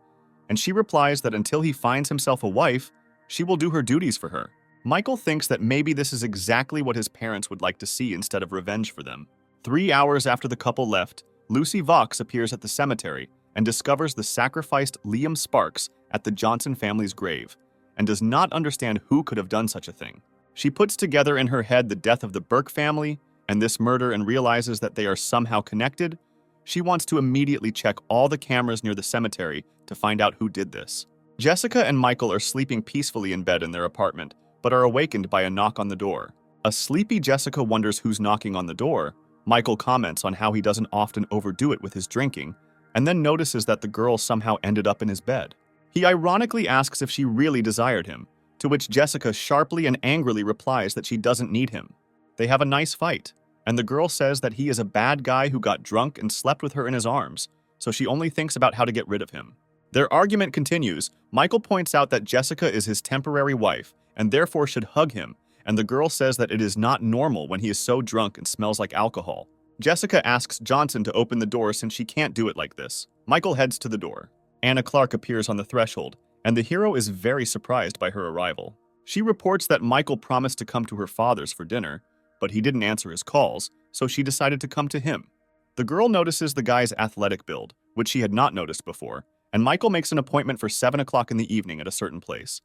and she replies that until he finds himself a wife, she will do her duties for her. Michael thinks that maybe this is exactly what his parents would like to see instead of revenge for them. 3 hours after the couple left, Lucy Vox appears at the cemetery and discovers the sacrificed Liam Sparks at the Johnson family's grave, and does not understand who could have done such a thing. She puts together in her head the death of the Burke family and this murder and realizes that they are somehow connected. She wants to immediately check all the cameras near the cemetery to find out who did this. Jessica and Michael are sleeping peacefully in bed in their apartment, but are awakened by a knock on the door. A sleepy Jessica wonders who's knocking on the door. Michael comments on how he doesn't often overdo it with his drinking, and then notices that the girl somehow ended up in his bed. He ironically asks if she really desired him, to which Jessica sharply and angrily replies that she doesn't need him. They have a nice fight, and the girl says that he is a bad guy who got drunk and slept with her in his arms, so she only thinks about how to get rid of him. Their argument continues. Michael points out that Jessica is his temporary wife and therefore should hug him, and the girl says that it is not normal when he is so drunk and smells like alcohol. Jessica asks Johnson to open the door since she can't do it like this. Michael heads to the door. Anna Clark appears on the threshold, and the hero is very surprised by her arrival. She reports that Michael promised to come to her father's for dinner, but he didn't answer his calls, so she decided to come to him. The girl notices the guy's athletic build, which she had not noticed before, and Michael makes an appointment for 7 o'clock in the evening at a certain place.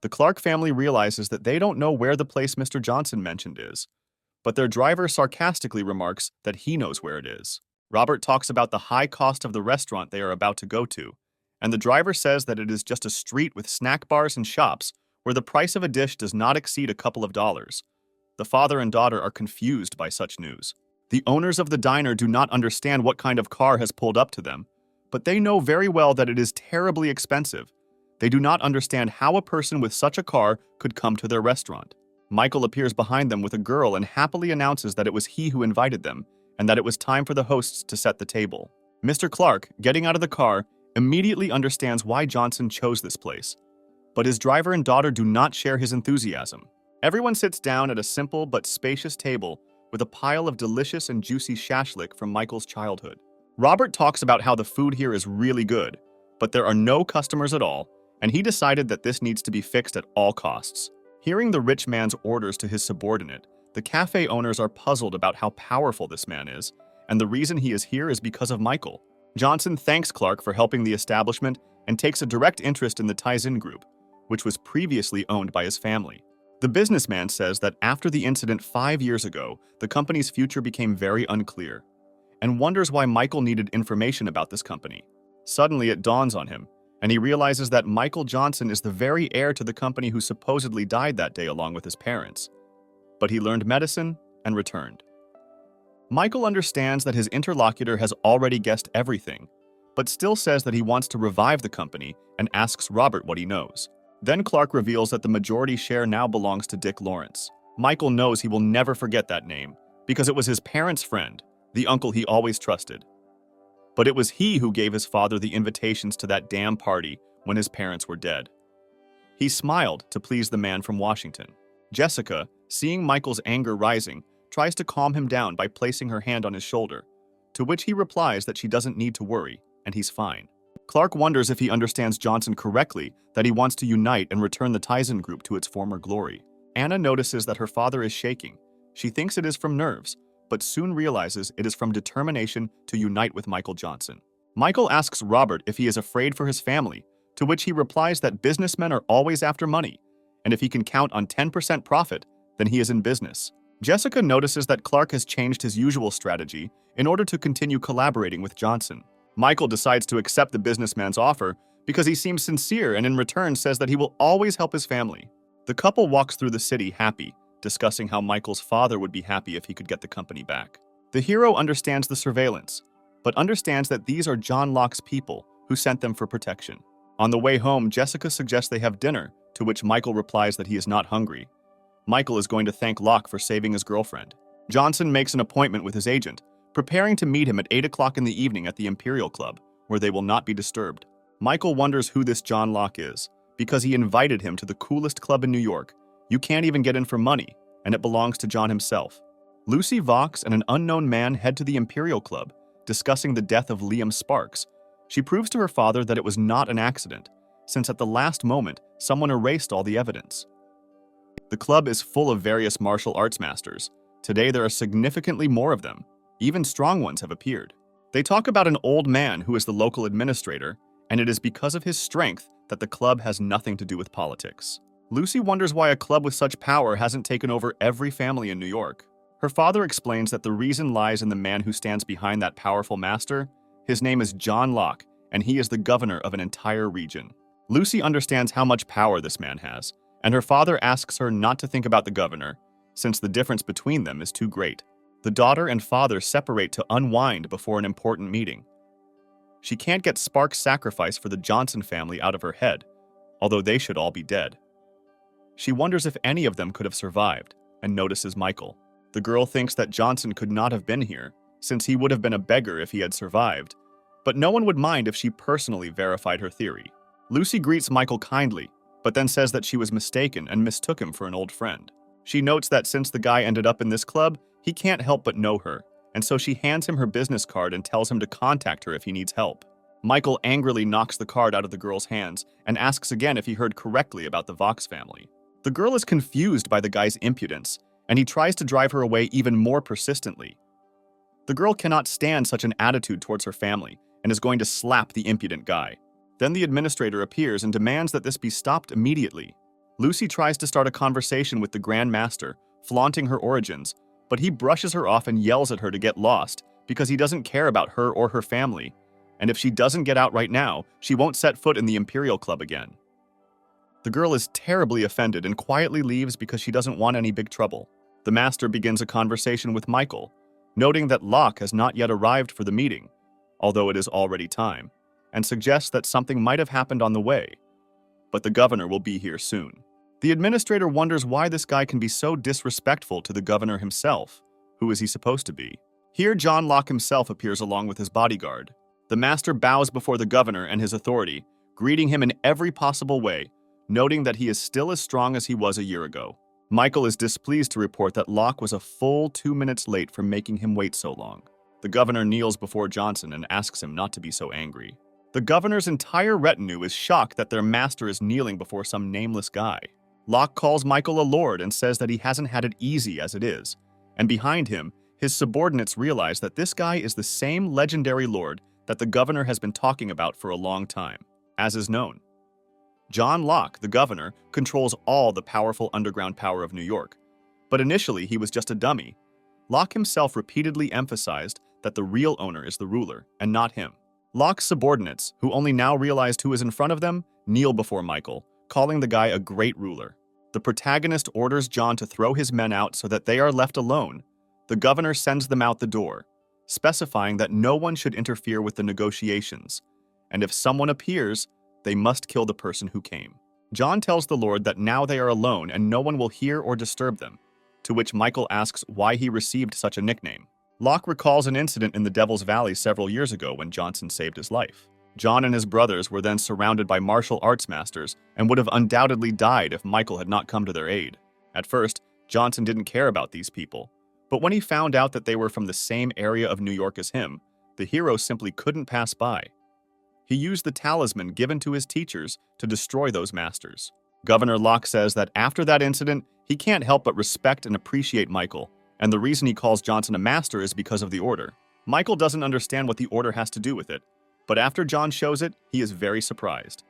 The Clark family realizes that they don't know where the place Mr. Johnson mentioned is, but their driver sarcastically remarks that he knows where it is. Robert talks about the high cost of the restaurant they are about to go to, and the driver says that it is just a street with snack bars and shops where the price of a dish does not exceed a couple of dollars. The father and daughter are confused by such news. The owners of the diner do not understand what kind of car has pulled up to them, but they know very well that it is terribly expensive. They do not understand how a person with such a car could come to their restaurant. Michael appears behind them with a girl and happily announces that it was he who invited them, and that it was time for the hosts to set the table. Mr. Clark, getting out of the car, immediately understands why Johnson chose this place. But his driver and daughter do not share his enthusiasm. Everyone sits down at a simple but spacious table with a pile of delicious and juicy shashlik from Michael's childhood. Robert talks about how the food here is really good, but there are no customers at all, and he decided that this needs to be fixed at all costs. Hearing the rich man's orders to his subordinate, the cafe owners are puzzled about how powerful this man is, and the reason he is here is because of Michael. Johnson thanks Clark for helping the establishment and takes a direct interest in the Taizin Group, which was previously owned by his family. The businessman says that after the incident 5 years ago, the company's future became very unclear, and wonders why Michael needed information about this company. Suddenly it dawns on him, and he realizes that Michael Johnson is the very heir to the company who supposedly died that day along with his parents. But he learned medicine and returned. Michael understands that his interlocutor has already guessed everything, but still says that he wants to revive the company and asks Robert what he knows. Then Clark reveals that the majority share now belongs to Dick Lawrence. Michael knows he will never forget that name because it was his parents' friend, the uncle he always trusted. But it was he who gave his father the invitations to that damn party when his parents were dead. He smiled to please the man from Washington. Jessica, seeing Michael's anger rising, tries to calm him down by placing her hand on his shoulder, to which he replies that she doesn't need to worry, and he's fine. Clark wonders if he understands Johnson correctly, that he wants to unite and return the Taizin Group to its former glory. Anna notices that her father is shaking. She thinks it is from nerves, but soon realizes it is from determination to unite with Michael Johnson. Michael asks Robert if he is afraid for his family, to which he replies that businessmen are always after money, and if he can count on 10% profit, then he is in business. Jessica notices that Clark has changed his usual strategy in order to continue collaborating with Johnson. Michael decides to accept the businessman's offer because he seems sincere and in return says that he will always help his family. The couple walks through the city happy, discussing how Michael's father would be happy if he could get the company back. The hero understands the surveillance, but understands that these are John Locke's people who sent them for protection. On the way home, Jessica suggests they have dinner, to which Michael replies that he is not hungry. Michael is going to thank Locke for saving his girlfriend. Johnson makes an appointment with his agent, preparing to meet him at 8 o'clock in the evening at the Imperial Club, where they will not be disturbed. Michael wonders who this John Locke is, because he invited him to the coolest club in New York. You can't even get in for money, and it belongs to John himself. Lucy Vox and an unknown man head to the Imperial Club, discussing the death of Liam Sparks. She proves to her father that it was not an accident, since at the last moment, someone erased all the evidence. The club is full of various martial arts masters. Today there are significantly more of them. Even strong ones have appeared. They talk about an old man who is the local administrator, and it is because of his strength that the club has nothing to do with politics. Lucy wonders why a club with such power hasn't taken over every family in New York. Her father explains that the reason lies in the man who stands behind that powerful master. His name is John Locke, and he is the governor of an entire region. Lucy understands how much power this man has, and her father asks her not to think about the governor, since the difference between them is too great. The daughter and father separate to unwind before an important meeting. She can't get Sparks' sacrifice for the Johnson family out of her head, although they should all be dead. She wonders if any of them could have survived, and notices Michael. The girl thinks that Johnson could not have been here, since he would have been a beggar if he had survived, but no one would mind if she personally verified her theory. Lucy greets Michael kindly, but then says that she was mistaken and mistook him for an old friend. She notes that since the guy ended up in this club, he can't help but know her, and so she hands him her business card and tells him to contact her if he needs help. Michael angrily knocks the card out of the girl's hands and asks again if he heard correctly about the Vox family. The girl is confused by the guy's impudence, and he tries to drive her away even more persistently. The girl cannot stand such an attitude towards her family and is going to slap the impudent guy. Then the administrator appears and demands that this be stopped immediately. Lucy tries to start a conversation with the Grand Master, flaunting her origins, but he brushes her off and yells at her to get lost because he doesn't care about her or her family, and if she doesn't get out right now, she won't set foot in the Imperial Club again. The girl is terribly offended and quietly leaves because she doesn't want any big trouble. The master begins a conversation with Michael, noting that Locke has not yet arrived for the meeting, although it is already time, and suggests that something might have happened on the way, but the governor will be here soon. The administrator wonders why this guy can be so disrespectful to the governor himself. Who is he supposed to be? Here, John Locke himself appears along with his bodyguard. The master bows before the governor and his authority, greeting him in every possible way, noting that he is still as strong as he was a year ago. Michael is displeased to report that Locke was a full 2 minutes late for making him wait so long. The governor kneels before Johnson and asks him not to be so angry. The governor's entire retinue is shocked that their master is kneeling before some nameless guy. Locke calls Michael a lord and says that he hasn't had it easy as it is, and behind him, his subordinates realize that this guy is the same legendary lord that the governor has been talking about for a long time, as is known. John Locke, the governor, controls all the powerful underground power of New York, but initially he was just a dummy. Locke himself repeatedly emphasized that the real owner is the ruler, and not him. Locke's subordinates, who only now realized who is in front of them, kneel before Michael, calling the guy a great ruler. The protagonist orders John to throw his men out so that they are left alone. The governor sends them out the door, specifying that no one should interfere with the negotiations, and if someone appears, they must kill the person who came. John tells the Lord that now they are alone and no one will hear or disturb them, to which Michael asks why he received such a nickname. Locke recalls an incident in the Devil's Valley several years ago when Johnson saved his life. John and his brothers were then surrounded by martial arts masters and would have undoubtedly died if Michael had not come to their aid. At first, Johnson didn't care about these people, but when he found out that they were from the same area of New York as him, the hero simply couldn't pass by. He used the talisman given to his teachers to destroy those masters. Governor Locke says that after that incident, he can't help but respect and appreciate Michael, and the reason he calls Johnson a master is because of the order. Michael doesn't understand what the order has to do with it, but after John shows it, he is very surprised.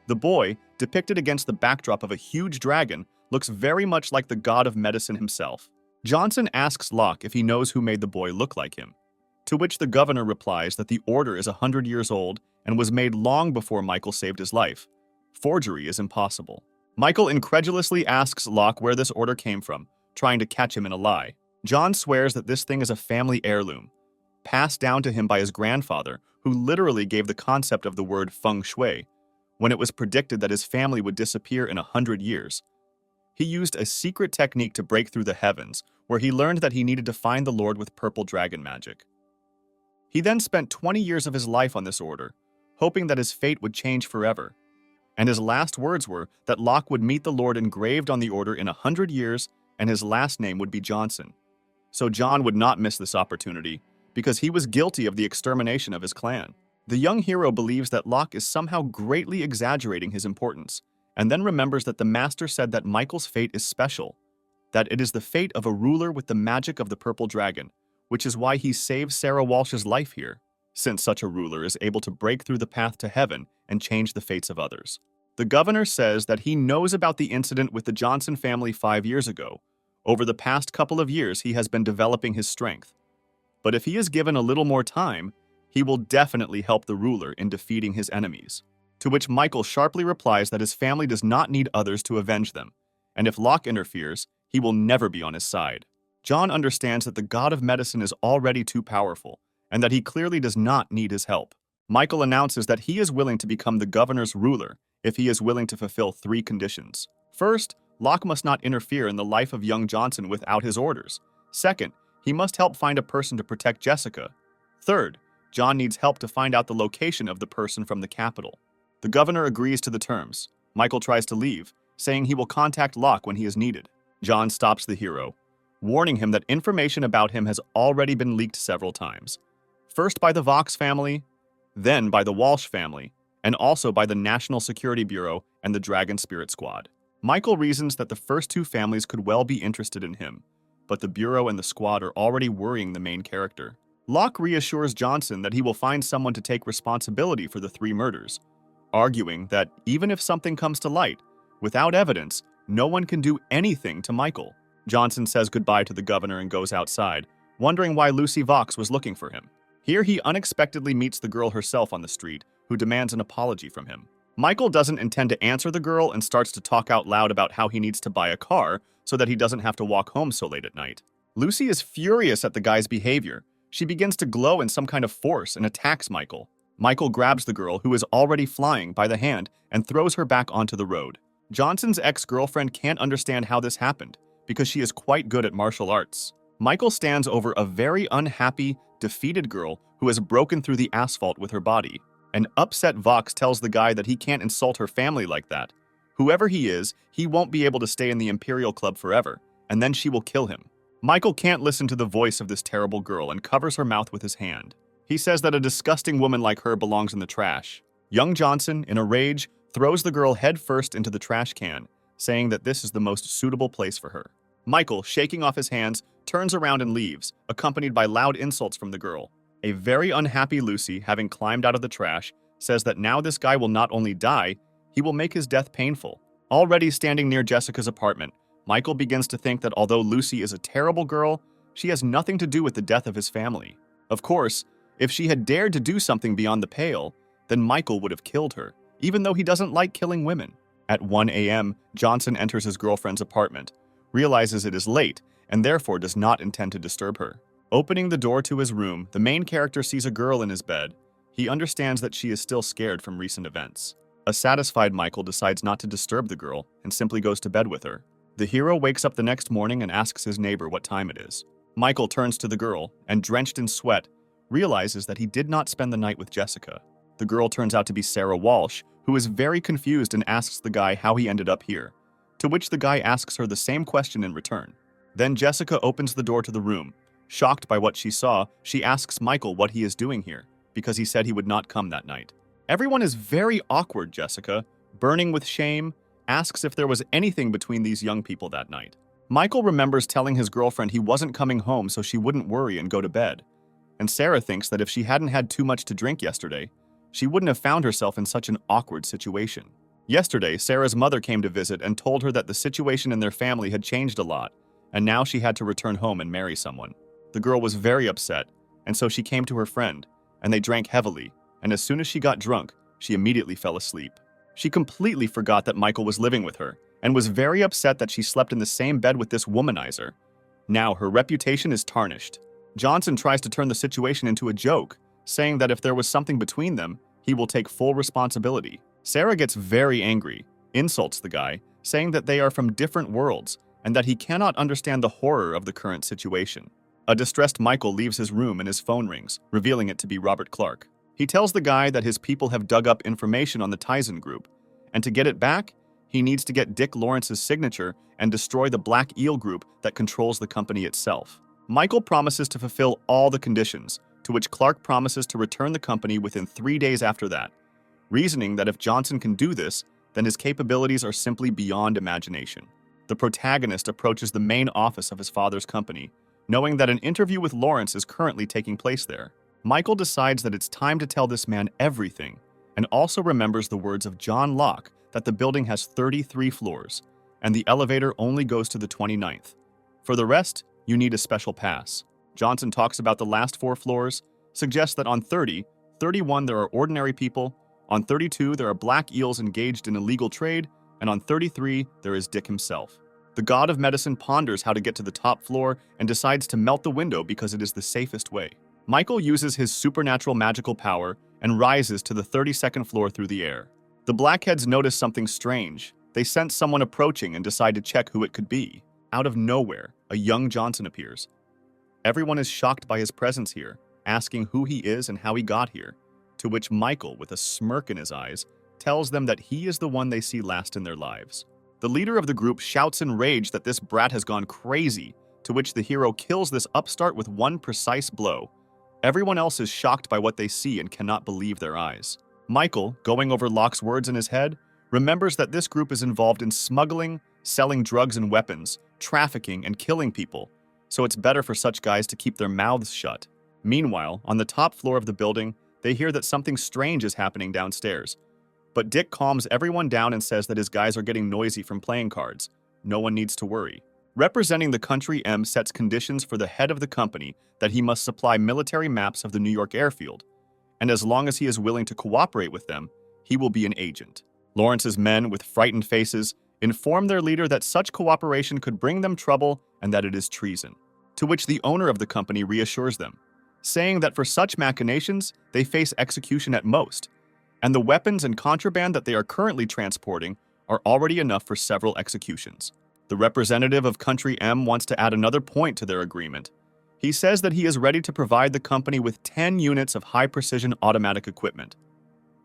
The boy, depicted against the backdrop of a huge dragon, looks very much like the god of medicine himself. Johnson asks Locke if he knows who made the boy look like him, to which the governor replies that the order is 100 years old and was made long before Michael saved his life. Forgery is impossible. Michael incredulously asks Locke where this order came from, trying to catch him in a lie. John swears that this thing is a family heirloom, passed down to him by his grandfather, who literally gave the concept of the word feng shui when it was predicted that his family would disappear in 100 years. He used a secret technique to break through the heavens, where he learned that he needed to find the Lord with purple dragon magic. He then spent 20 years of his life on this order, hoping that his fate would change forever. And his last words were that Locke would meet the Lord engraved on the order in 100 years, and his last name would be Johnson. So John would not miss this opportunity, because he was guilty of the extermination of his clan. The young hero believes that Locke is somehow greatly exaggerating his importance, and then remembers that the master said that Michael's fate is special, that it is the fate of a ruler with the magic of the purple dragon, which is why he saves Sarah Walsh's life here, since such a ruler is able to break through the path to heaven and change the fates of others. The governor says that he knows about the incident with the Johnson family 5 years ago. Over the past couple of years, he has been developing his strength. But if he is given a little more time, he will definitely help the ruler in defeating his enemies. To which Michael sharply replies that his family does not need others to avenge them, and if Locke interferes, he will never be on his side. John understands that the god of medicine is already too powerful, and that he clearly does not need his help. Michael announces that he is willing to become the governor's ruler if he is willing to fulfill 3 conditions. First, Locke must not interfere in the life of young Johnson without his orders. Second, he must help find a person to protect Jessica. Third, John needs help to find out the location of the person from the capital. The governor agrees to the terms. Michael tries to leave, saying he will contact Locke when he is needed. John stops the hero, warning him that information about him has already been leaked several times. First by the Vox family, then by the Walsh family, and also by the National Security Bureau and the Dragon Spirit Squad. Michael reasons that the first two families could well be interested in him, but the Bureau and the Squad are already worrying the main character. Locke reassures Johnson that he will find someone to take responsibility for the 3 murders, arguing that even if something comes to light, without evidence, no one can do anything to Michael. Johnson says goodbye to the governor and goes outside, wondering why Lucy Vox was looking for him. Here he unexpectedly meets the girl herself on the street, who demands an apology from him. Michael doesn't intend to answer the girl and starts to talk out loud about how he needs to buy a car so that he doesn't have to walk home so late at night. Lucy is furious at the guy's behavior. She begins to glow in some kind of force and attacks Michael. Michael grabs the girl, who is already flying, by the hand and throws her back onto the road. Johnson's ex-girlfriend can't understand how this happened, because she is quite good at martial arts. Michael stands over a very unhappy, defeated girl who has broken through the asphalt with her body. An upset Vox tells the guy that he can't insult her family like that. Whoever he is, he won't be able to stay in the Imperial Club forever, and then she will kill him. Michael can't listen to the voice of this terrible girl and covers her mouth with his hand. He says that a disgusting woman like her belongs in the trash. Young Johnson, in a rage, throws the girl headfirst into the trash can, saying that this is the most suitable place for her. Michael, shaking off his hands, turns around and leaves, accompanied by loud insults from the girl. A very unhappy Lucy, having climbed out of the trash, says that now this guy will not only die, he will make his death painful. Already standing near Jessica's apartment, Michael begins to think that although Lucy is a terrible girl, she has nothing to do with the death of his family. Of course, if she had dared to do something beyond the pale, then Michael would have killed her, even though he doesn't like killing women. At 1 a.m., Johnson enters his girlfriend's apartment, realizes it is late, and therefore does not intend to disturb her. Opening the door to his room, the main character sees a girl in his bed. He understands that she is still scared from recent events. A satisfied Michael decides not to disturb the girl and simply goes to bed with her. The hero wakes up the next morning and asks his neighbor what time it is. Michael turns to the girl and, drenched in sweat, realizes that he did not spend the night with Jessica. The girl turns out to be Sarah Walsh, who is very confused and asks the guy how he ended up here, to which the guy asks her the same question in return. Then Jessica opens the door to the room. Shocked by what she saw, she asks Michael what he is doing here, because he said he would not come that night. Everyone is very awkward. Jessica, burning with shame, asks if there was anything between these young people that night. Michael remembers telling his girlfriend he wasn't coming home so she wouldn't worry and go to bed. And Sarah thinks that if she hadn't had too much to drink yesterday, she wouldn't have found herself in such an awkward situation. Yesterday, Sarah's mother came to visit and told her that the situation in their family had changed a lot, and now she had to return home and marry someone. The girl was very upset, and so she came to her friend, and they drank heavily, and as soon as she got drunk, she immediately fell asleep. She completely forgot that Michael was living with her, and was very upset that she slept in the same bed with this womanizer. Now her reputation is tarnished. Johnson tries to turn the situation into a joke, saying that if there was something between them, he will take full responsibility. Sarah gets very angry, insults the guy, saying that they are from different worlds, and that he cannot understand the horror of the current situation. A distressed Michael leaves his room and his phone rings, revealing it to be Robert Clark. He tells the guy that his people have dug up information on the Tizen group, and to get it back, he needs to get Dick Lawrence's signature and destroy the Black Eel group that controls the company itself. Michael promises to fulfill all the conditions, to which Clark promises to return the company within 3 days after that, reasoning that if Johnson can do this, then his capabilities are simply beyond imagination. The protagonist approaches the main office of his father's company, knowing that an interview with Lawrence is currently taking place there. Michael decides that it's time to tell this man everything, and also remembers the words of John Locke that the building has 33 floors, and the elevator only goes to the 29th. For the rest, you need a special pass. Johnson talks about the last 4 floors, suggests that on 30, 31 there are ordinary people, on 32 there are black eels engaged in illegal trade, and on 33 there is Dick himself. The god of medicine ponders how to get to the top floor and decides to melt the window because it is the safest way. Michael uses his supernatural magical power and rises to the 32nd floor through the air. The Blackheads notice something strange. They sense someone approaching and decide to check who it could be. Out of nowhere, a young Johnson appears. Everyone is shocked by his presence here, asking who he is and how he got here, to which Michael, with a smirk in his eyes, tells them that he is the one they see last in their lives. The leader of the group shouts in rage that this brat has gone crazy, to which the hero kills this upstart with one precise blow. Everyone else is shocked by what they see and cannot believe their eyes. Michael, going over Locke's words in his head, remembers that this group is involved in smuggling, selling drugs and weapons, trafficking, and killing people, so it's better for such guys to keep their mouths shut. Meanwhile, on the top floor of the building, they hear that something strange is happening downstairs. But Dick calms everyone down and says that his guys are getting noisy from playing cards. No one needs to worry. Representing the country, M sets conditions for the head of the company that he must supply military maps of the New York airfield, and as long as he is willing to cooperate with them, he will be an agent. Lawrence's men, with frightened faces, inform their leader that such cooperation could bring them trouble and that it is treason, to which the owner of the company reassures them, saying that for such machinations, they face execution at most, and the weapons and contraband that they are currently transporting are already enough for several executions. The representative of Country M wants to add another point to their agreement. He says that he is ready to provide the company with 10 units of high-precision automatic equipment,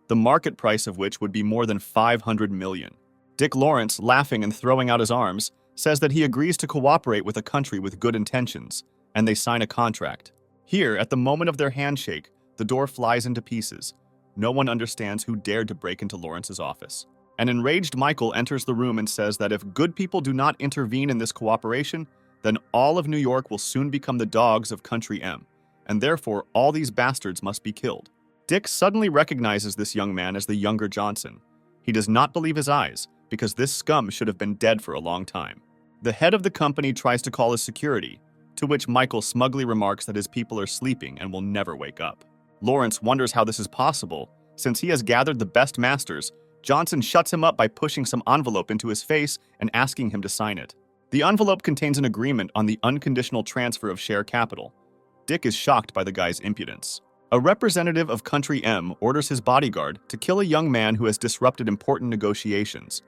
the market price of which would be more than $500 million. Dick Lawrence, laughing and throwing out his arms, says that he agrees to cooperate with a country with good intentions, and they sign a contract. Here, at the moment of their handshake, the door flies into pieces. No one understands who dared to break into Lawrence's office. An enraged Michael enters the room and says that if good people do not intervene in this cooperation, then all of New York will soon become the dogs of Country M, and therefore all these bastards must be killed. Dick suddenly recognizes this young man as the younger Johnson. He does not believe his eyes, because this scum should have been dead for a long time. The head of the company tries to call his security, to which Michael smugly remarks that his people are sleeping and will never wake up. Lawrence wonders how this is possible. Since he has gathered the best masters, Johnson shuts him up by pushing some envelope into his face and asking him to sign it. The envelope contains an agreement on the unconditional transfer of share capital. Dick is shocked by the guy's impudence. A representative of Country M orders his bodyguard to kill a young man who has disrupted important negotiations.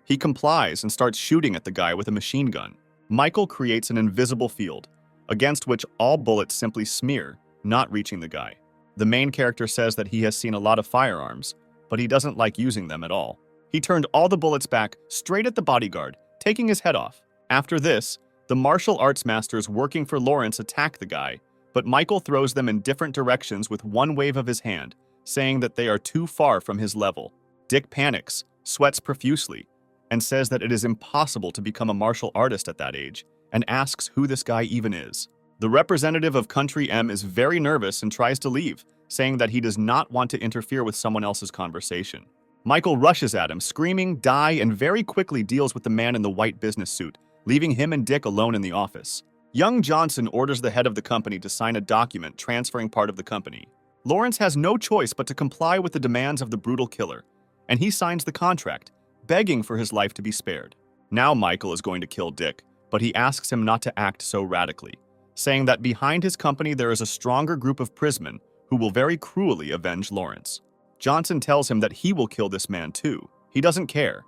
He complies and starts shooting at the guy with a machine gun. Michael creates an invisible field, against which all bullets simply smear, not reaching the guy. The main character says that he has seen a lot of firearms, but he doesn't like using them at all. He turned all the bullets back straight at the bodyguard, taking his head off. After this, the martial arts masters working for Lawrence attack the guy, but Michael throws them in different directions with one wave of his hand, saying that they are too far from his level. Dick panics, sweats profusely, and says that it is impossible to become a martial artist at that age, and asks who this guy even is. The representative of Country M is very nervous and tries to leave, saying that he does not want to interfere with someone else's conversation. Michael rushes at him, screaming, "Die," and very quickly deals with the man in the white business suit, leaving him and Dick alone in the office. Young Johnson orders the head of the company to sign a document transferring part of the company. Lawrence has no choice but to comply with the demands of the brutal killer, and he signs the contract, begging for his life to be spared. Now Michael is going to kill Dick, but he asks him not to act so radically, saying that behind his company there is a stronger group of prismen who will very cruelly avenge Lawrence. Johnson tells him that he will kill this man too. He doesn't care.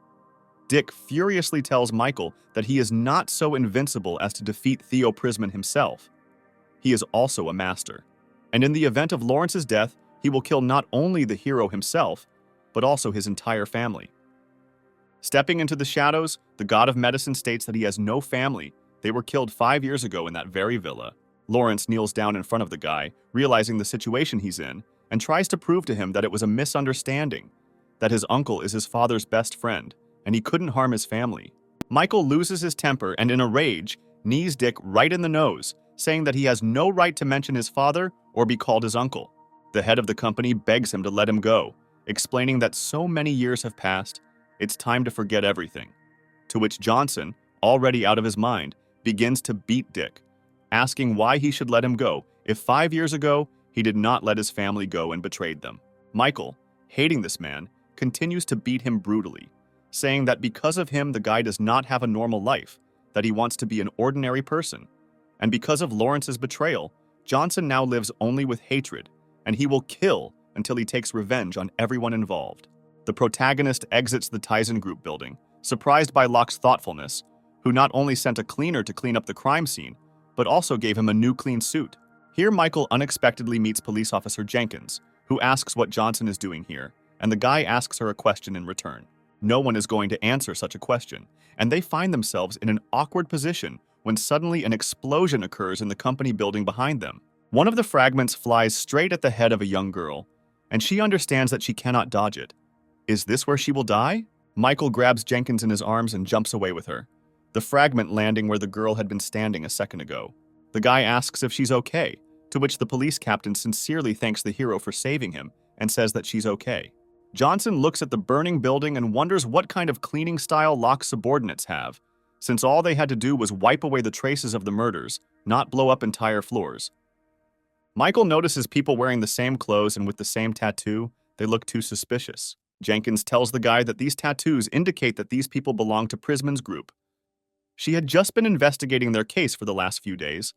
Dick furiously tells Michael that he is not so invincible as to defeat Theo Prisman himself. He is also a master, and in the event of Lawrence's death, he will kill not only the hero himself, but also his entire family. Stepping into the shadows, the god of medicine states that he has no family. They were killed 5 years ago in that very villa. Lawrence kneels down in front of the guy, realizing the situation he's in, and tries to prove to him that it was a misunderstanding, that his uncle is his father's best friend, and he couldn't harm his family. Michael loses his temper and, in a rage, knees Dick right in the nose, saying that he has no right to mention his father or be called his uncle. The head of the company begs him to let him go, explaining that so many years have passed, it's time to forget everything. To which Johnson, already out of his mind, begins to beat Dick, asking why he should let him go if 5 years ago he did not let his family go and betrayed them. Michael, hating this man, continues to beat him brutally, saying that because of him the guy does not have a normal life, that he wants to be an ordinary person, and because of Lawrence's betrayal, Johnson now lives only with hatred, and he will kill until he takes revenge on everyone involved. The protagonist exits the Tizen Group building, surprised by Locke's thoughtfulness, who not only sent a cleaner to clean up the crime scene, but also gave him a new clean suit. Here, Michael unexpectedly meets police officer Jenkins, who asks what Johnson is doing here, and the guy asks her a question in return. No one is going to answer such a question, and they find themselves in an awkward position when suddenly an explosion occurs in the company building behind them. One of the fragments flies straight at the head of a young girl, and she understands that she cannot dodge it. Is this where she will die? Michael grabs Jenkins in his arms and jumps away with her, the fragment landing where the girl had been standing a second ago. The guy asks if she's okay, to which the police captain sincerely thanks the hero for saving him and says that she's okay. Johnson looks at the burning building and wonders what kind of cleaning style Locke's subordinates have, since all they had to do was wipe away the traces of the murders, not blow up entire floors. Michael notices people wearing the same clothes and with the same tattoo. They look too suspicious. Jenkins tells the guy that these tattoos indicate that these people belong to Prisman's group. She had just been investigating their case for the last few days,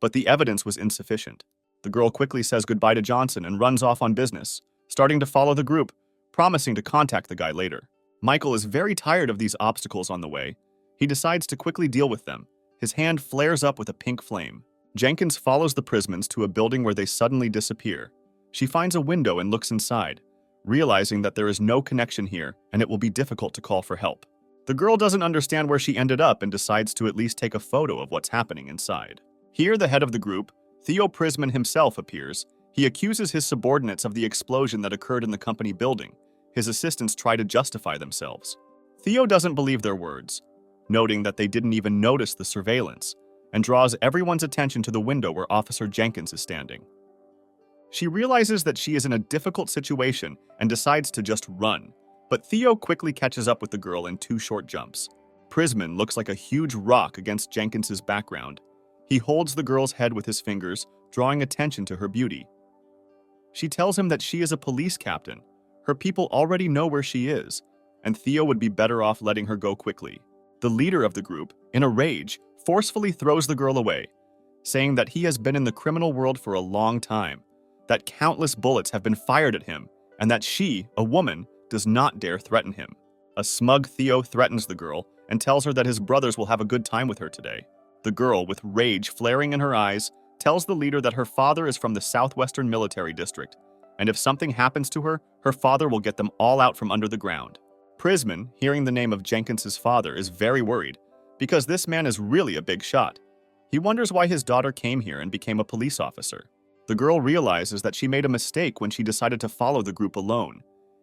but the evidence was insufficient. The girl quickly says goodbye to Johnson and runs off on business, starting to follow the group, promising to contact the guy later. Michael is very tired of these obstacles on the way. He decides to quickly deal with them. His hand flares up with a pink flame. Jenkins follows the Prismans to a building where they suddenly disappear. She finds a window and looks inside, realizing that there is no connection here and it will be difficult to call for help. The girl doesn't understand where she ended up and decides to at least take a photo of what's happening inside. Here, the head of the group, Theo Prisman himself, appears. He accuses his subordinates of the explosion that occurred in the company building. His assistants try to justify themselves. Theo doesn't believe their words, noting that they didn't even notice the surveillance, and draws everyone's attention to the window where Officer Jenkins is standing. She realizes that she is in a difficult situation and decides to just run, but Theo quickly catches up with the girl in 2 short jumps. Prisman looks like a huge rock against Jenkins's background. He holds the girl's head with his fingers, drawing attention to her beauty. She tells him that she is a police captain. Her people already know where she is, and Theo would be better off letting her go quickly. The leader of the group, in a rage, forcefully throws the girl away, saying that he has been in the criminal world for a long time, that countless bullets have been fired at him, and that she, a woman, does not dare threaten him. A smug Theo threatens the girl and tells her that his brothers will have a good time with her today. The girl, with rage flaring in her eyes, tells the leader that her father is from the Southwestern Military District, and if something happens to her, her father will get them all out from under the ground. Prisman, hearing the name of Jenkins's father, is very worried, because this man is really a big shot. He wonders why his daughter came here and became a police officer. The girl realizes that she made a mistake when she decided to follow the group alone,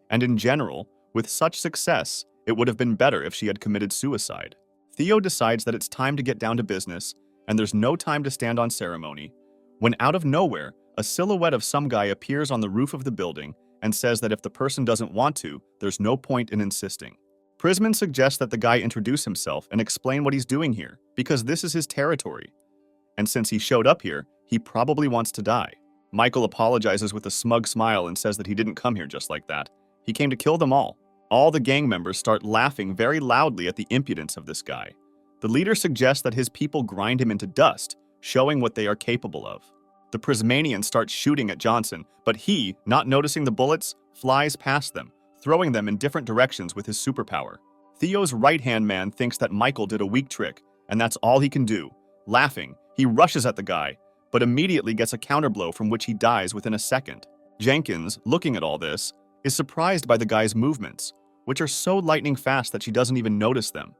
and in general, with such success, it would have been better if she had committed suicide. Theo decides that it's time to get down to business, and there's no time to stand on ceremony, when out of nowhere, a silhouette of some guy appears on the roof of the building and says that if the person doesn't want to, there's no point in insisting. Prisman suggests that the guy introduce himself and explain what he's doing here, because this is his territory. And since he showed up here, he probably wants to die. Michael apologizes with a smug smile and says that he didn't come here just like that. He came to kill them all. All the gang members start laughing very loudly at the impudence of this guy. The leader suggests that his people grind him into dust, showing what they are capable of. The Prismanians start shooting at Johnson, but he, not noticing the bullets, flies past them, throwing them in different directions with his superpower. Theo's right-hand man thinks that Michael did a weak trick, and that's all he can do. Laughing, he rushes at the guy, but immediately gets a counterblow from which he dies within a second. Jenkins, looking at all this, is surprised by the guy's movements, which are so lightning fast that she doesn't even notice them,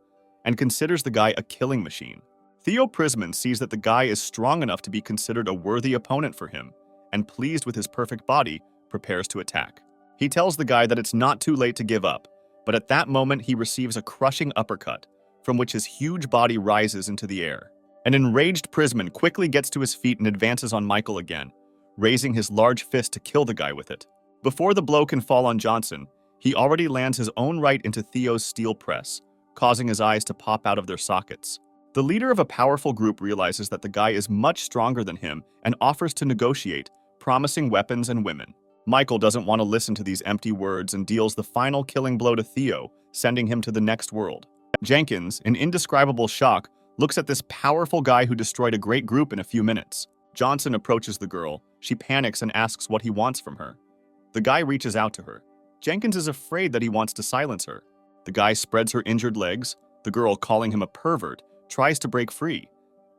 and considers the guy a killing machine. Theo Prisman sees that the guy is strong enough to be considered a worthy opponent for him, and pleased with his perfect body, prepares to attack. He tells the guy that it's not too late to give up, but at that moment he receives a crushing uppercut, from which his huge body rises into the air. An enraged Prisman quickly gets to his feet and advances on Michael again, raising his large fist to kill the guy with it. Before the blow can fall on Johnson, he already lands his own right into Theo's steel press, causing his eyes to pop out of their sockets. The leader of a powerful group realizes that the guy is much stronger than him and offers to negotiate, promising weapons and women. Michael doesn't want to listen to these empty words and deals the final killing blow to Theo, sending him to the next world. Jenkins, in indescribable shock, looks at this powerful guy who destroyed a great group in a few minutes. Johnson approaches the girl. She panics and asks what he wants from her. The guy reaches out to her. Jenkins is afraid that he wants to silence her. The guy spreads her injured legs. The girl, calling him a pervert, tries to break free.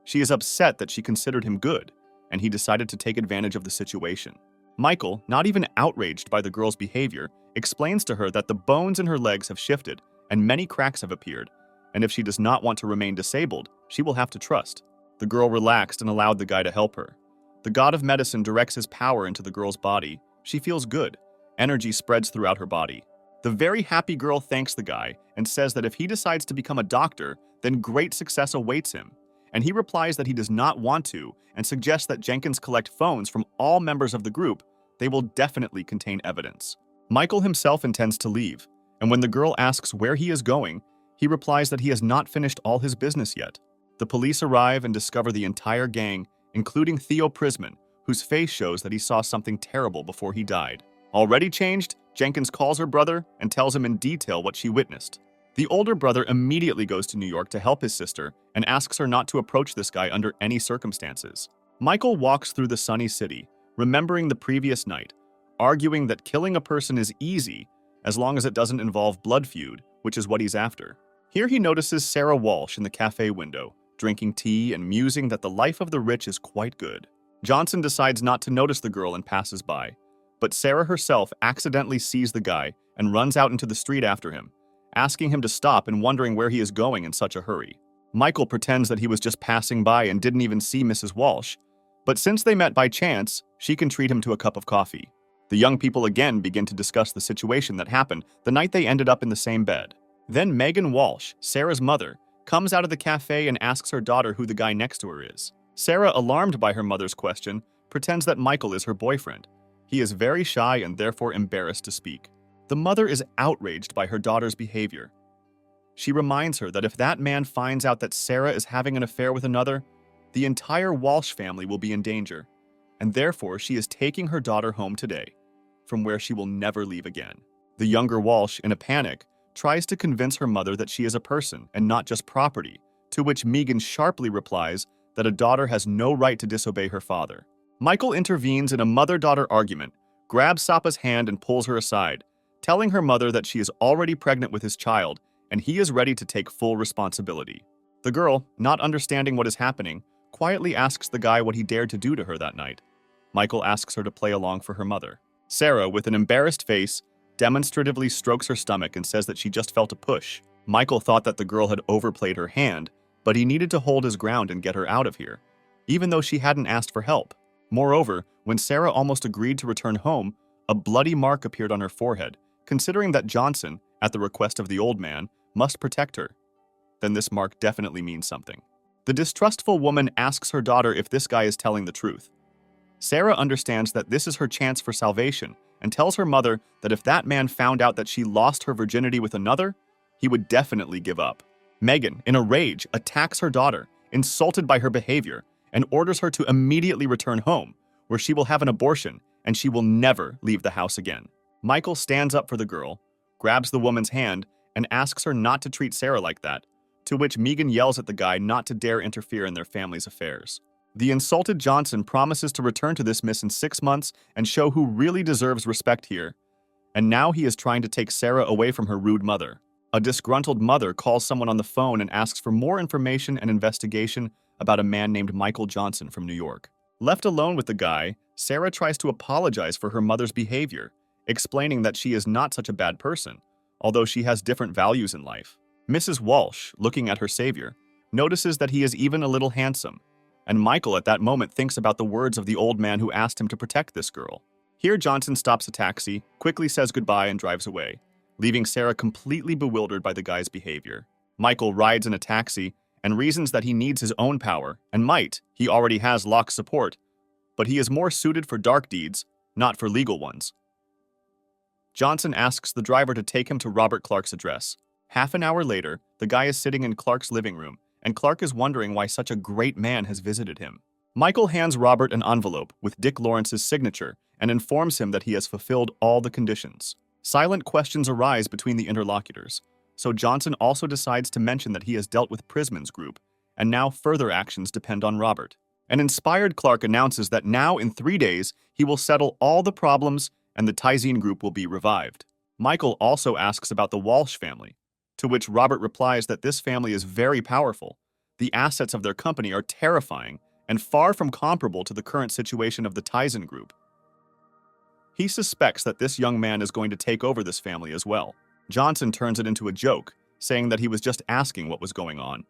She is upset that she considered him good, and he decided to take advantage of the situation. Michael, not even outraged by the girl's behavior, explains to her that the bones in her legs have shifted and many cracks have appeared, and if she does not want to remain disabled, she will have to trust. The girl relaxed and allowed the guy to help her. The god of medicine directs his power into the girl's body. She feels good. Energy spreads throughout her body. The very happy girl thanks the guy and says that if he decides to become a doctor, then great success awaits him. And he replies that he does not want to and suggests that Jenkins collect phones from all members of the group. They will definitely contain evidence. Michael himself intends to leave, and when the girl asks where he is going, he replies that he has not finished all his business yet. The police arrive and discover the entire gang, including Theo Prisman, whose face shows that he saw something terrible before he died. Already changed, Jenkins calls her brother and tells him in detail what she witnessed. The older brother immediately goes to New York to help his sister and asks her not to approach this guy under any circumstances. Michael walks through the sunny city, remembering the previous night, arguing that killing a person is easy as long as it doesn't involve blood feud, which is what he's after. Here he notices Sarah Walsh in the cafe window, drinking tea and musing that the life of the rich is quite good. Johnson decides not to notice the girl and passes by, but Sarah herself accidentally sees the guy and runs out into the street after him, asking him to stop and wondering where he is going in such a hurry. Michael pretends that he was just passing by and didn't even see Mrs. Walsh, but since they met by chance, she can treat him to a cup of coffee. The young people again begin to discuss the situation that happened the night they ended up in the same bed. Then Megan Walsh, Sarah's mother, comes out of the cafe and asks her daughter who the guy next to her is. Sarah, alarmed by her mother's question, pretends that Michael is her boyfriend. He is very shy and therefore embarrassed to speak. The mother is outraged by her daughter's behavior. She reminds her that if that man finds out that Sarah is having an affair with another, the entire Walsh family will be in danger, and therefore she is taking her daughter home today, from where she will never leave again. The younger Walsh, in a panic, tries to convince her mother that she is a person and not just property, to which Megan sharply replies that a daughter has no right to disobey her father. Michael intervenes in a mother-daughter argument, grabs Sapa's hand and pulls her aside, telling her mother that she is already pregnant with his child and he is ready to take full responsibility. The girl, not understanding what is happening, quietly asks the guy what he dared to do to her that night. Michael asks her to play along for her mother. Sarah, with an embarrassed face, demonstratively strokes her stomach and says that she just felt a push. Michael thought that the girl had overplayed her hand, but he needed to hold his ground and get her out of here, even though she hadn't asked for help. Moreover, when Sarah almost agreed to return home, a bloody mark appeared on her forehead, considering that Johnson, at the request of the old man, must protect her. Then this mark definitely means something. The distrustful woman asks her daughter if this guy is telling the truth. Sarah understands that this is her chance for salvation and tells her mother that if that man found out that she lost her virginity with another, he would definitely give up. Megan, in a rage, attacks her daughter, insulted by her behavior, and orders her to immediately return home, where she will have an abortion and she will never leave the house again. Michael stands up for the girl, grabs the woman's hand, and asks her not to treat Sarah like that, to which Megan yells at the guy not to dare interfere in their family's affairs. The insulted Johnson promises to return to this miss in 6 months and show who really deserves respect here. And now he is trying to take Sarah away from her rude mother. A disgruntled mother calls someone on the phone and asks for more information and investigation about a man named Michael Johnson from New York. Left alone with the guy, Sarah tries to apologize for her mother's behavior, explaining that she is not such a bad person, although she has different values in life. Mrs. Walsh, looking at her savior, notices that he is even a little handsome, and Michael at that moment thinks about the words of the old man who asked him to protect this girl. Here Johnson stops a taxi, quickly says goodbye and drives away, leaving Sarah completely bewildered by the guy's behavior. Michael rides in a taxi and reasons that he needs his own power and might. He already has Locke's support, but he is more suited for dark deeds, not for legal ones. Johnson asks the driver to take him to Robert Clark's address. Half an hour later, the guy is sitting in Clark's living room, and Clark is wondering why such a great man has visited him. Michael hands Robert an envelope with Dick Lawrence's signature and informs him that he has fulfilled all the conditions. Silent questions arise between the interlocutors, so Johnson also decides to mention that he has dealt with Prisman's group, and now further actions depend on Robert. An inspired Clark announces that now in 3 days he will settle all the problems and the Tizine group will be revived. Michael also asks about the Walsh family, to which Robert replies that this family is very powerful. The assets of their company are terrifying and far from comparable to the current situation of the Tizen Group. He suspects that this young man is going to take over this family as well. Johnson turns it into a joke, saying that he was just asking what was going on.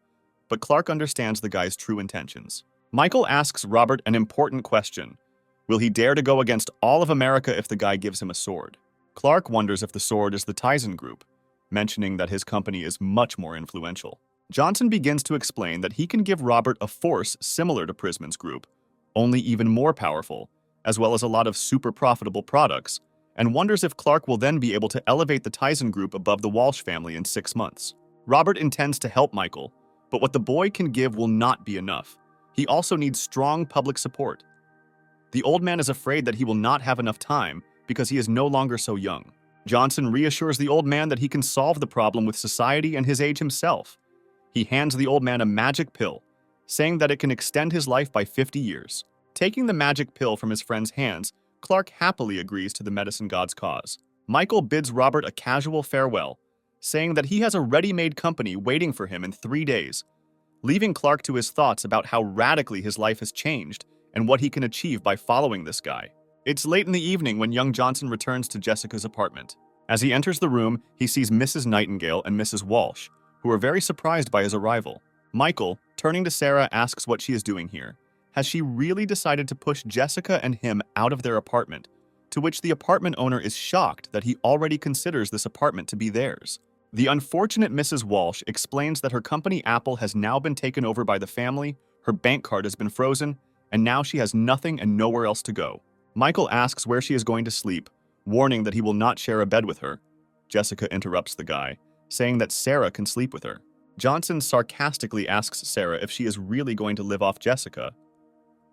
But Clark understands the guy's true intentions. Michael asks Robert an important question. Will he dare to go against all of America if the guy gives him a sword? Clark wonders if the sword is the Tizen Group, mentioning that his company is much more influential. Johnson begins to explain that he can give Robert a force similar to Prisman's group, only even more powerful, as well as a lot of super profitable products, and wonders if Clark will then be able to elevate the Tizen Group above the Walsh family in 6 months. Robert intends to help Michael, but what the boy can give will not be enough. He also needs strong public support. The old man is afraid that he will not have enough time because he is no longer so young. Johnson reassures the old man that he can solve the problem with society and his age himself. He hands the old man a magic pill, saying that it can extend his life by 50 years. Taking the magic pill from his friend's hands, Clark happily agrees to the medicine god's cause. Michael bids Robert a casual farewell, saying that he has a ready-made company waiting for him in 3 days, leaving Clark to his thoughts about how radically his life has changed and what he can achieve by following this guy. It's late in the evening when young Johnson returns to Jessica's apartment. As he enters the room, he sees Mrs. Nightingale and Mrs. Walsh, who are very surprised by his arrival. Michael, turning to Sarah, asks what she is doing here. Has she really decided to push Jessica and him out of their apartment? To which the apartment owner is shocked that he already considers this apartment to be theirs. The unfortunate Mrs. Walsh explains that her company Apple has now been taken over by the family, her bank card has been frozen, and now she has nothing and nowhere else to go. Michael asks where she is going to sleep, warning that he will not share a bed with her. Jessica interrupts the guy, saying that Sarah can sleep with her. Johnson sarcastically asks Sarah if she is really going to live off Jessica.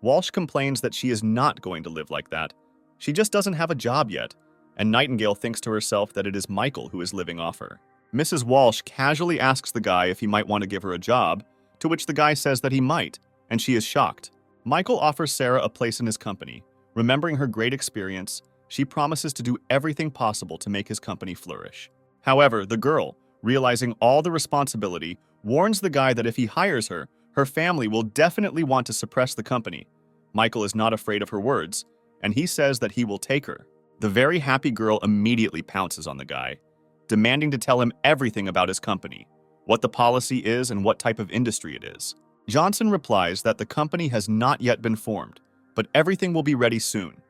Walsh complains that she is not going to live like that. She just doesn't have a job yet, and Nightingale thinks to herself that it is Michael who is living off her. Mrs. Walsh casually asks the guy if he might want to give her a job, to which the guy says that he might, and she is shocked. Michael offers Sarah a place in his company. Remembering her great experience, she promises to do everything possible to make his company flourish. However, the girl, realizing all the responsibility, warns the guy that if he hires her, her family will definitely want to suppress the company. Michael is not afraid of her words, and he says that he will take her. The very happy girl immediately pounces on the guy, demanding to tell him everything about his company, what the policy is and what type of industry it is. Johnson replies that the company has not yet been formed, but everything will be ready soon.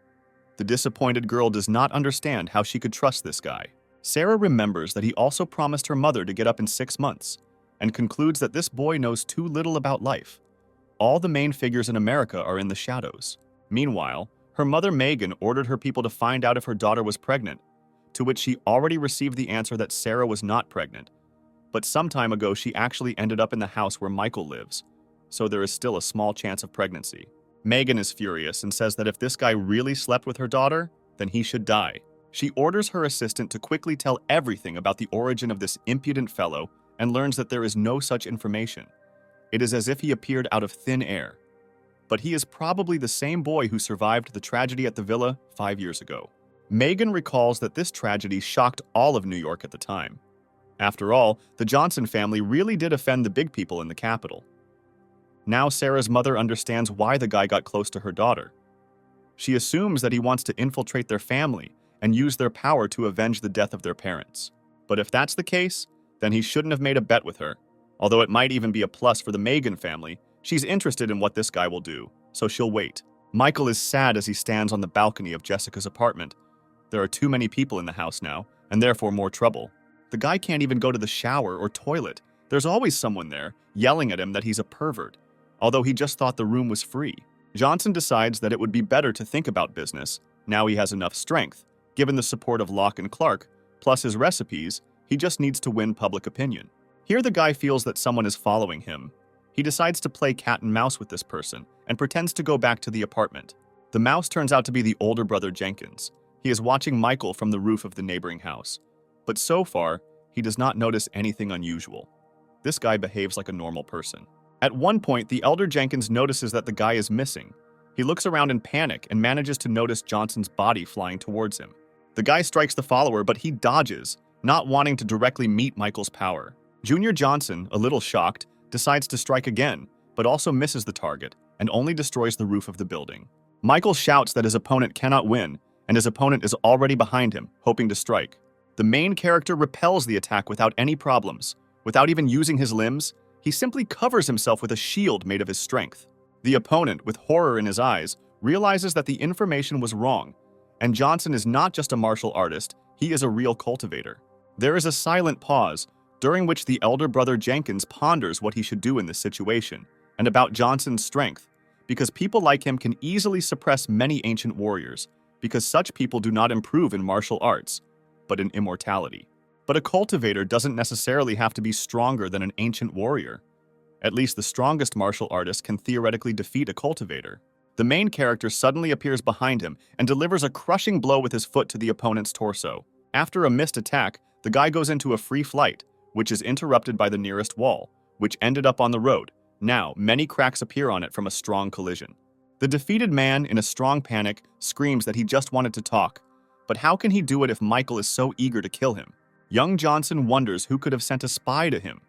The disappointed girl does not understand how she could trust this guy. Sarah remembers that he also promised her mother to get up in 6 months, and concludes that this boy knows too little about life. All the main figures in America are in the shadows. Meanwhile, her mother Megan ordered her people to find out if her daughter was pregnant, to which she already received the answer that Sarah was not pregnant. But some time ago she actually ended up in the house where Michael lives, so there is still a small chance of pregnancy. Megan is furious and says that if this guy really slept with her daughter, then he should die. She orders her assistant to quickly tell everything about the origin of this impudent fellow and learns that there is no such information. It is as if he appeared out of thin air. But he is probably the same boy who survived the tragedy at the villa 5 years ago. Megan recalls that this tragedy shocked all of New York at the time. After all, the Johnson family really did offend the big people in the capital. Now Sarah's mother understands why the guy got close to her daughter. She assumes that he wants to infiltrate their family and use their power to avenge the death of their parents. But if that's the case, then he shouldn't have made a bet with her. Although it might even be a plus for the Megan family, she's interested in what this guy will do, so she'll wait. Michael is sad as he stands on the balcony of Jessica's apartment. There are too many people in the house now, and therefore more trouble. The guy can't even go to the shower or toilet. There's always someone there, yelling at him that he's a pervert, although he just thought the room was free. Johnson decides that it would be better to think about business, now he has enough strength. Given the support of Locke and Clark, plus his recipes, he just needs to win public opinion. Here the guy feels that someone is following him. He decides to play cat and mouse with this person, and pretends to go back to the apartment. The mouse turns out to be the older brother Jenkins. He is watching Michael from the roof of the neighboring house. But so far, he does not notice anything unusual. This guy behaves like a normal person. At one point, the elder Jenkins notices that the guy is missing. He looks around in panic and manages to notice Johnson's body flying towards him. The guy strikes the follower, but he dodges, not wanting to directly meet Michael's power. Junior Johnson, a little shocked, decides to strike again, but also misses the target and only destroys the roof of the building. Michael shouts that his opponent cannot win, and his opponent is already behind him, hoping to strike. The main character repels the attack without any problems. Without even using his limbs, he simply covers himself with a shield made of his strength. The opponent, with horror in his eyes, realizes that the information was wrong, and Johnson is not just a martial artist, he is a real cultivator. There is a silent pause, during which the elder brother Jenkins ponders what he should do in this situation, and about Johnson's strength, because people like him can easily suppress many ancient warriors, because such people do not improve in martial arts, but in immortality. But a cultivator doesn't necessarily have to be stronger than an ancient warrior. At least the strongest martial artist can theoretically defeat a cultivator. The main character suddenly appears behind him and delivers a crushing blow with his foot to the opponent's torso. After a missed attack, the guy goes into a free flight, which is interrupted by the nearest wall, which ended up on the road. Now, many cracks appear on it from a strong collision. The defeated man, in a strong panic, screams that he just wanted to talk. But how can he do it if Michael is so eager to kill him? Young Johnson wonders who could have sent a spy to him,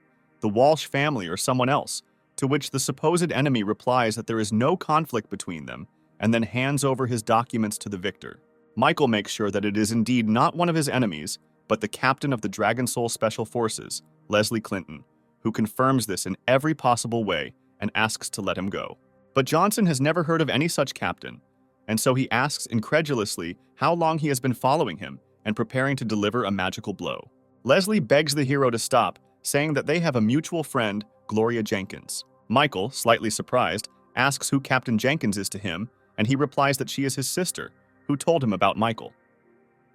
the Walsh family or someone else, to which the supposed enemy replies that there is no conflict between them, and then hands over his documents to the victor. Michael makes sure that it is indeed not one of his enemies, but the captain of the Dragon Soul Special Forces, Leslie Clinton, who confirms this in every possible way and asks to let him go. But Johnson has never heard of any such captain, and so he asks incredulously how long he has been following him and preparing to deliver a magical blow. Leslie begs the hero to stop, saying that they have a mutual friend, Gloria Jenkins. Michael, slightly surprised, asks who Captain Jenkins is to him, and he replies that she is his sister, who told him about Michael.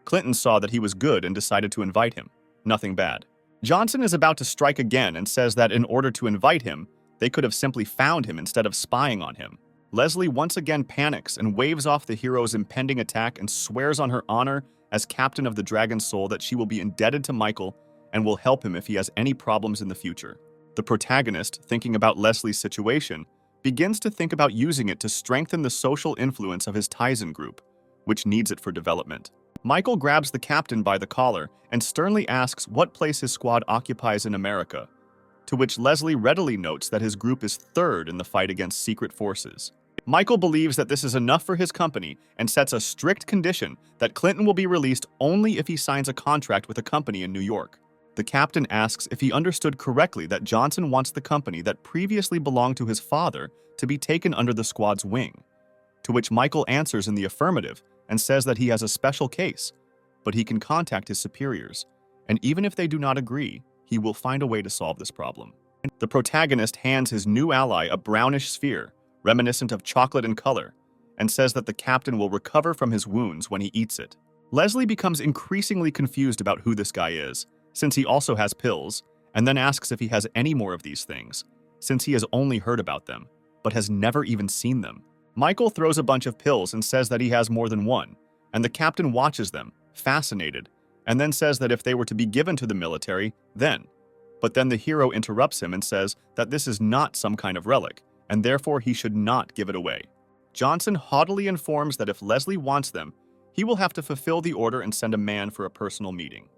Clinton saw that he was good and decided to invite him. Nothing bad. Johnson is about to strike again and says that in order to invite him, they could have simply found him instead of spying on him. Leslie once again panics and waves off the hero's impending attack and swears on her honor as captain of the Dragon Soul that she will be indebted to Michael and will help him if he has any problems in the future. The protagonist, thinking about Leslie's situation, begins to think about using it to strengthen the social influence of his Tizen group, which needs it for development. Michael grabs the captain by the collar and sternly asks what place his squad occupies in America, to which Leslie readily notes that his group is third in the fight against secret forces. Michael believes that this is enough for his company and sets a strict condition that Clinton will be released only if he signs a contract with a company in New York. The captain asks if he understood correctly that Johnson wants the company that previously belonged to his father to be taken under the squad's wing, to which Michael answers in the affirmative and says that he has a special case, but he can contact his superiors, and even if they do not agree, he will find a way to solve this problem. The protagonist hands his new ally a brownish sphere, reminiscent of chocolate in color, and says that the captain will recover from his wounds when he eats it. Leslie becomes increasingly confused about who this guy is, since he also has pills, and then asks if he has any more of these things, since he has only heard about them, but has never even seen them. Michael throws a bunch of pills and says that he has more than one, and the captain watches them, fascinated, and then says that if they were to be given to the military, then. But then the hero interrupts him and says that this is not some kind of relic, and therefore he should not give it away. Johnson haughtily informs that if Leslie wants them, he will have to fulfill the order and send a man for a personal meeting.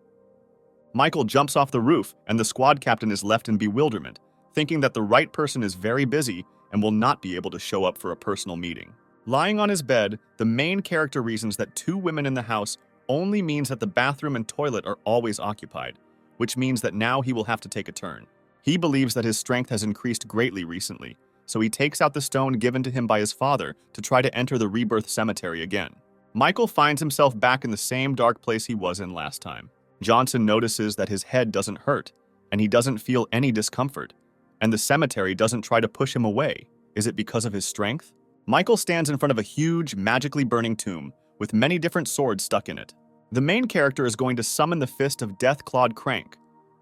Michael jumps off the roof, and the squad captain is left in bewilderment, thinking that the right person is very busy and will not be able to show up for a personal meeting. Lying on his bed, the main character reasons that 2 women in the house only means that the bathroom and toilet are always occupied, which means that now he will have to take a turn. He believes that his strength has increased greatly recently, so he takes out the stone given to him by his father to try to enter the rebirth cemetery again. Michael finds himself back in the same dark place he was in last time. Johnson notices that his head doesn't hurt, and he doesn't feel any discomfort, and the cemetery doesn't try to push him away. Is it because of his strength? Michael stands in front of a huge, magically burning tomb with many different swords stuck in it. The main character is going to summon the fist of Death-Clawed Crank,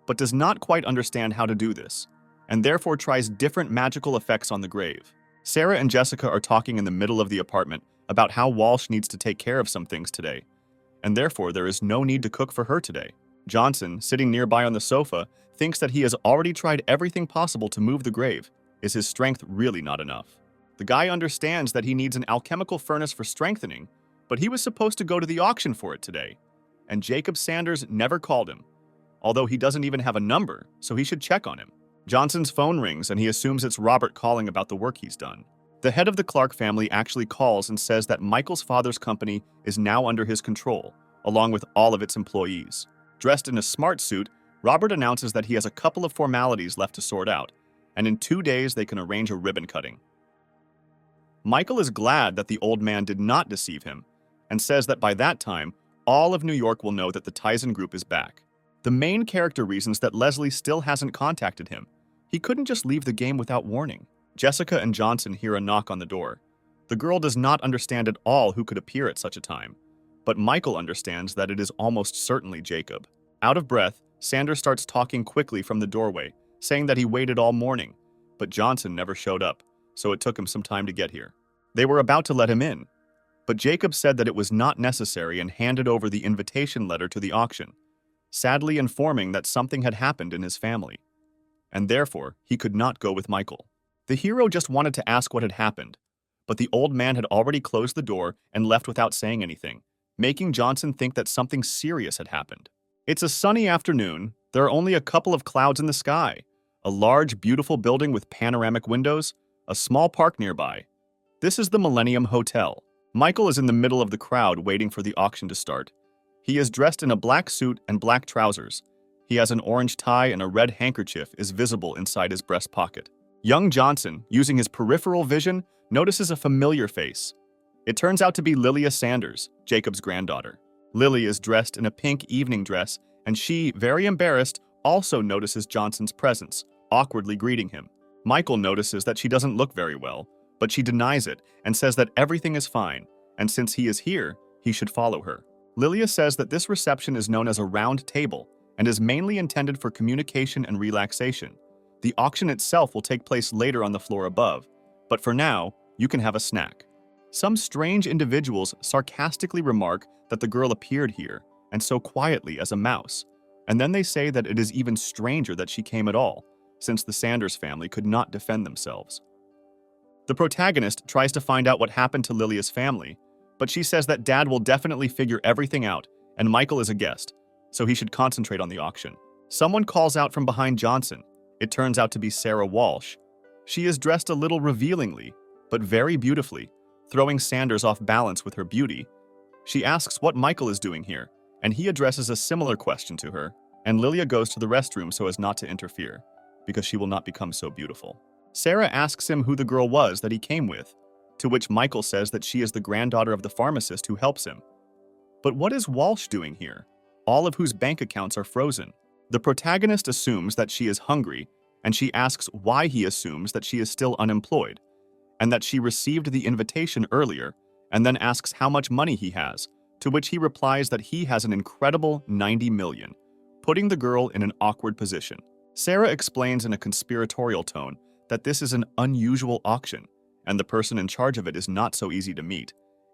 but does not quite understand how to do this, and therefore tries different magical effects on the grave. Sarah and Jessica are talking in the middle of the apartment about how Walsh needs to take care of some things today, and therefore there is no need to cook for her today. Johnson, sitting nearby on the sofa, thinks that he has already tried everything possible to move the grave. Is his strength really not enough? The guy understands that he needs an alchemical furnace for strengthening, but he was supposed to go to the auction for it today, and Jacob Sanders never called him, although he doesn't even have a number, so he should check on him. Johnson's phone rings and he assumes it's Robert calling about the work he's done. The head of the Clark family actually calls and says that Michael's father's company is now under his control, along with all of its employees. Dressed in a smart suit, Robert announces that he has a couple of formalities left to sort out, and in 2 days they can arrange a ribbon cutting. Michael is glad that the old man did not deceive him, and says that by that time, all of New York will know that the Tizen Group is back. The main character reasons that Leslie still hasn't contacted him. He couldn't just leave the game without warning. Jessica and Johnson hear a knock on the door. The girl does not understand at all who could appear at such a time, but Michael understands that it is almost certainly Jacob. Out of breath, Sanders starts talking quickly from the doorway, saying that he waited all morning, but Johnson never showed up, so it took him some time to get here. They were about to let him in, but Jacob said that it was not necessary and handed over the invitation letter to the auction, sadly informing that something had happened in his family, and therefore he could not go with Michael. The hero just wanted to ask what had happened, but the old man had already closed the door and left without saying anything, making Johnson think that something serious had happened. It's a sunny afternoon. There are only a couple of clouds in the sky, a large, beautiful building with panoramic windows, a small park nearby. This is the Millennium Hotel. Michael is in the middle of the crowd waiting for the auction to start. He is dressed in a black suit and black trousers. He has an orange tie and a red handkerchief is visible inside his breast pocket. Young Johnson, using his peripheral vision, notices a familiar face. It turns out to be Lilia Sanders, Jacob's granddaughter. Lily is dressed in a pink evening dress, and she, very embarrassed, also notices Johnson's presence, awkwardly greeting him. Michael notices that she doesn't look very well, but she denies it and says that everything is fine, and since he is here, he should follow her. Lilia says that this reception is known as a round table and is mainly intended for communication and relaxation. The auction itself will take place later on the floor above, but for now, you can have a snack. Some strange individuals sarcastically remark that the girl appeared here, and so quietly as a mouse, and then they say that it is even stranger that she came at all, since the Sanders family could not defend themselves. The protagonist tries to find out what happened to Lilia's family, but she says that Dad will definitely figure everything out, and Michael is a guest, so he should concentrate on the auction. Someone calls out from behind Johnson. It turns out to be Sarah Walsh. She is dressed a little revealingly, but very beautifully, throwing Sanders off balance with her beauty. She asks what Michael is doing here, and he addresses a similar question to her, and Lilia goes to the restroom so as not to interfere, because she will not become so beautiful. Sarah asks him who the girl was that he came with, to which Michael says that she is the granddaughter of the pharmacist who helps him. But what is Walsh doing here, all of whose bank accounts are frozen? The protagonist assumes that she is hungry, and she asks why he assumes that she is still unemployed, and that she received the invitation earlier, and then asks how much money he has, to which he replies that he has an incredible 90 million, putting the girl in an awkward position. Sarah explains in a conspiratorial tone that this is an unusual auction, and the person in charge of it is not so easy to meet,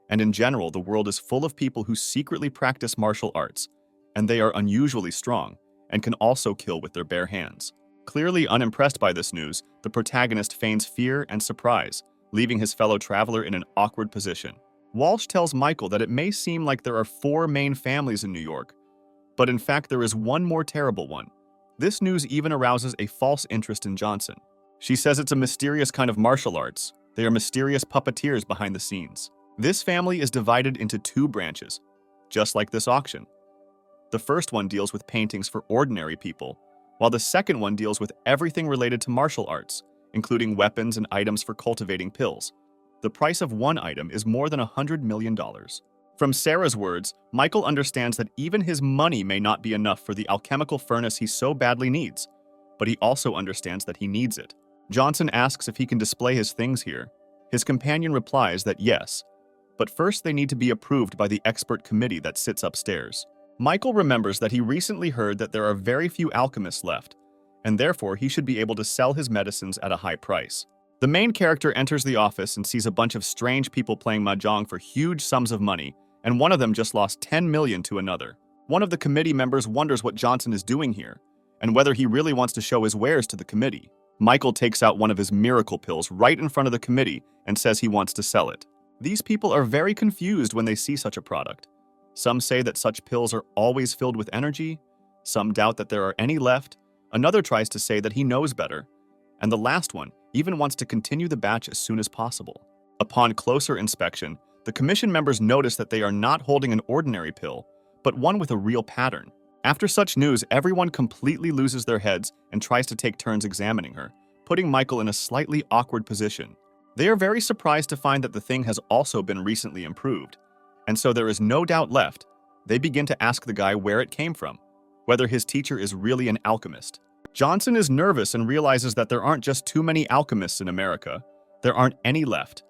and in general the world is full of people who secretly practice martial arts, and they are unusually strong, and can also kill with their bare hands. Clearly unimpressed by this news, the protagonist feigns fear and surprise, leaving his fellow traveler in an awkward position. Walsh tells Michael that it may seem like there are 4 main families in New York, but in fact there is one more terrible one. This news even arouses a false interest in Johnson. She says it's a mysterious kind of martial arts. They are mysterious puppeteers behind the scenes. This family is divided into 2 branches, just like this auction. The first one deals with paintings for ordinary people, while the second one deals with everything related to martial arts, including weapons and items for cultivating pills. The price of one item is more than $100 million. From Sarah's words, Michael understands that even his money may not be enough for the alchemical furnace he so badly needs, but he also understands that he needs it. Johnson asks if he can display his things here. His companion replies that yes, but first they need to be approved by the expert committee that sits upstairs. Michael remembers that he recently heard that there are very few alchemists left, and therefore he should be able to sell his medicines at a high price. The main character enters the office and sees a bunch of strange people playing mahjong for huge sums of money, and one of them just lost 10 million to another. One of the committee members wonders what Johnson is doing here, and whether he really wants to show his wares to the committee. Michael takes out one of his miracle pills right in front of the committee and says he wants to sell it. These people are very confused when they see such a product. Some say that such pills are always filled with energy. Some doubt that there are any left, another tries to say that he knows better, and the last one even wants to continue the batch as soon as possible. Upon closer inspection, the commission members notice that they are not holding an ordinary pill, but one with a real pattern. After such news, everyone completely loses their heads and tries to take turns examining her, putting Michael in a slightly awkward position. They are very surprised to find that the thing has also been recently improved, and so there is no doubt left. They begin to ask the guy where it came from, whether his teacher is really an alchemist. Johnson is nervous and realizes that there aren't just too many alchemists in America, there aren't any left,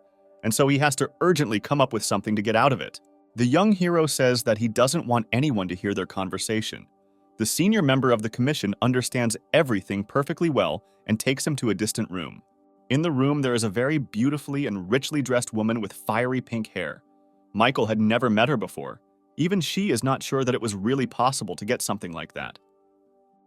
and so he has to urgently come up with something to get out of it. The young hero says that he doesn't want anyone to hear their conversation. The senior member of the commission understands everything perfectly well and takes him to a distant room. In the room, there is a very beautifully and richly dressed woman with fiery pink hair. Michael had never met her before. Even she is not sure that it was really possible to get something like that.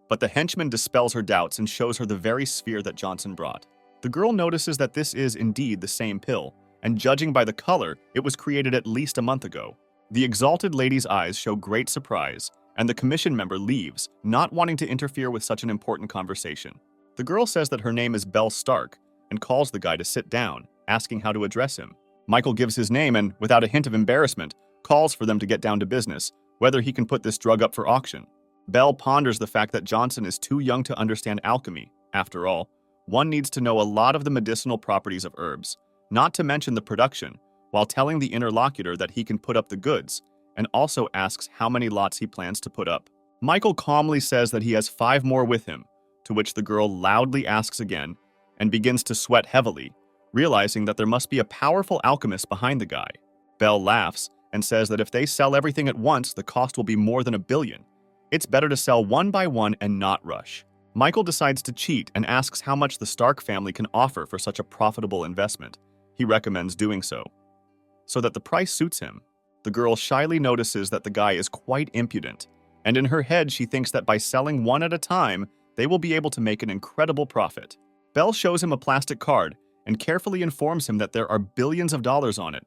But the henchman dispels her doubts and shows her the very sphere that Johnson brought. The girl notices that this is indeed the same pill, and judging by the color, it was created at least a month ago. The exalted lady's eyes show great surprise, and the commission member leaves, not wanting to interfere with such an important conversation. The girl says that her name is Belle Stark, and calls the guy to sit down, asking how to address him. Michael gives his name and, without a hint of embarrassment, calls for them to get down to business, whether he can put this drug up for auction. Belle ponders the fact that Johnson is too young to understand alchemy. After all, one needs to know a lot of the medicinal properties of herbs, not to mention the production, while telling the interlocutor that he can put up the goods, and also asks how many lots he plans to put up. Michael calmly says that he has 5 more with him, to which the girl loudly asks again, and begins to sweat heavily, realizing that there must be a powerful alchemist behind the guy. Belle laughs and says that if they sell everything at once, the cost will be more than $1 billion. It's better to sell one by one and not rush. Michael decides to cheat and asks how much the Stark family can offer for such a profitable investment. He recommends doing so that the price suits him. The girl shyly notices that the guy is quite impudent, and in her head she thinks that by selling one at a time, they will be able to make an incredible profit. Belle shows him a plastic card and carefully informs him that there are billions of dollars on it.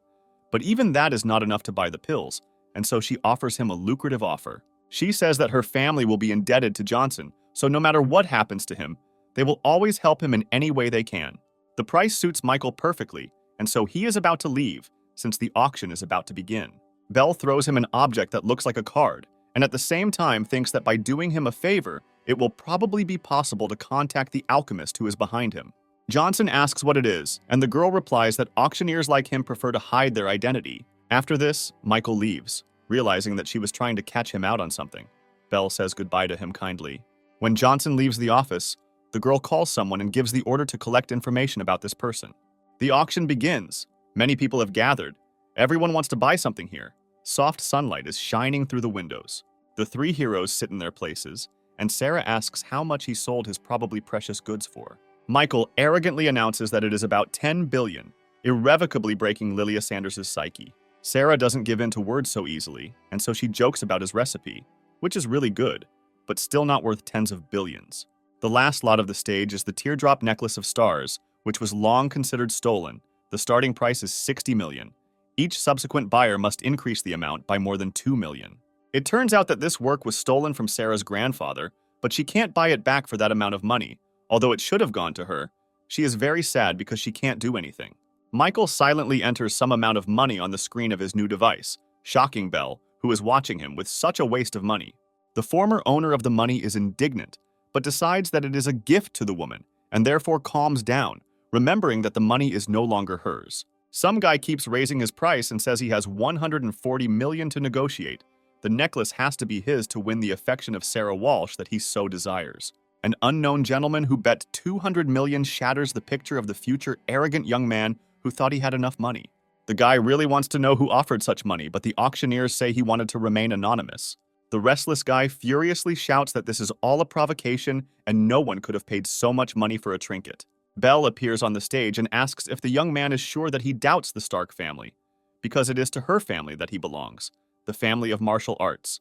But even that is not enough to buy the pills, and so she offers him a lucrative offer. She says that her family will be indebted to Johnson, so no matter what happens to him, they will always help him in any way they can. The price suits Michael perfectly, and so he is about to leave, since the auction is about to begin. Belle throws him an object that looks like a card, and at the same time thinks that by doing him a favor, it will probably be possible to contact the alchemist who is behind him. Johnson asks what it is, and the girl replies that auctioneers like him prefer to hide their identity. After this, Michael leaves, realizing that she was trying to catch him out on something. Belle says goodbye to him kindly. When Johnson leaves the office, the girl calls someone and gives the order to collect information about this person. The auction begins. Many people have gathered. Everyone wants to buy something here. Soft sunlight is shining through the windows. The 3 heroes sit in their places, and Sarah asks how much he sold his probably precious goods for. Michael arrogantly announces that it is about $10 billion, irrevocably breaking Lilia Sanders' psyche. Sarah doesn't give in to words so easily, and so she jokes about his recipe, which is really good, but still not worth tens of billions. The last lot of the stage is the teardrop necklace of stars, which was long considered stolen. The starting price is $60 million. Each subsequent buyer must increase the amount by more than $2 million. It turns out that this work was stolen from Sarah's grandfather, but she can't buy it back for that amount of money. Although it should have gone to her, she is very sad because she can't do anything. Michael silently enters some amount of money on the screen of his new device, shocking Belle, who is watching him with such a waste of money. The former owner of the money is indignant, but decides that it is a gift to the woman, and therefore calms down, remembering that the money is no longer hers. Some guy keeps raising his price and says he has $140 million to negotiate. The necklace has to be his to win the affection of Sarah Walsh that he so desires. An unknown gentleman who bet $200 million shatters the picture of the future arrogant young man who thought he had enough money. The guy really wants to know who offered such money, but the auctioneers say he wanted to remain anonymous. The restless guy furiously shouts that this is all a provocation and no one could have paid so much money for a trinket. Belle appears on the stage and asks if the young man is sure that he doubts the Stark family, because it is to her family that he belongs, the family of martial arts,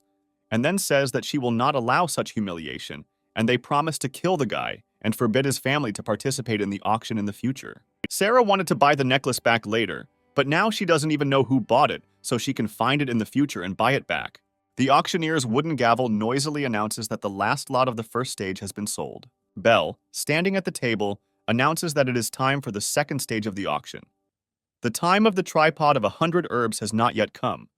and then says that she will not allow such humiliation, and they promise to kill the guy and forbid his family to participate in the auction in the future. Sarah wanted to buy the necklace back later, but now she doesn't even know who bought it, so she can find it in the future and buy it back. The auctioneer's wooden gavel noisily announces that the last lot of the first stage has been sold. Belle, standing at the table, announces that it is time for the second stage of the auction. The time of the tripod of 100 herbs has not yet come,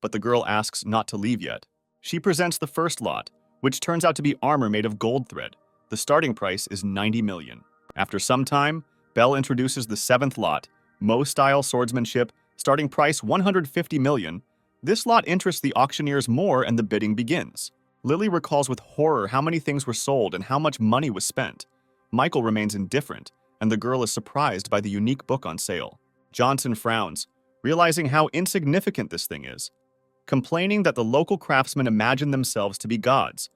but the girl asks not to leave yet. She presents the first lot, which turns out to be armor made of gold thread. The starting price is 90 million. After some time, Belle introduces the seventh lot, Mo-style swordsmanship, starting price 150 million. This lot interests the auctioneers more and the bidding begins. Lily recalls with horror how many things were sold and how much money was spent. Michael remains indifferent, and the girl is surprised by the unique book on sale. Johnson frowns, realizing how insignificant this thing is, complaining that the local craftsmen imagine themselves to be gods,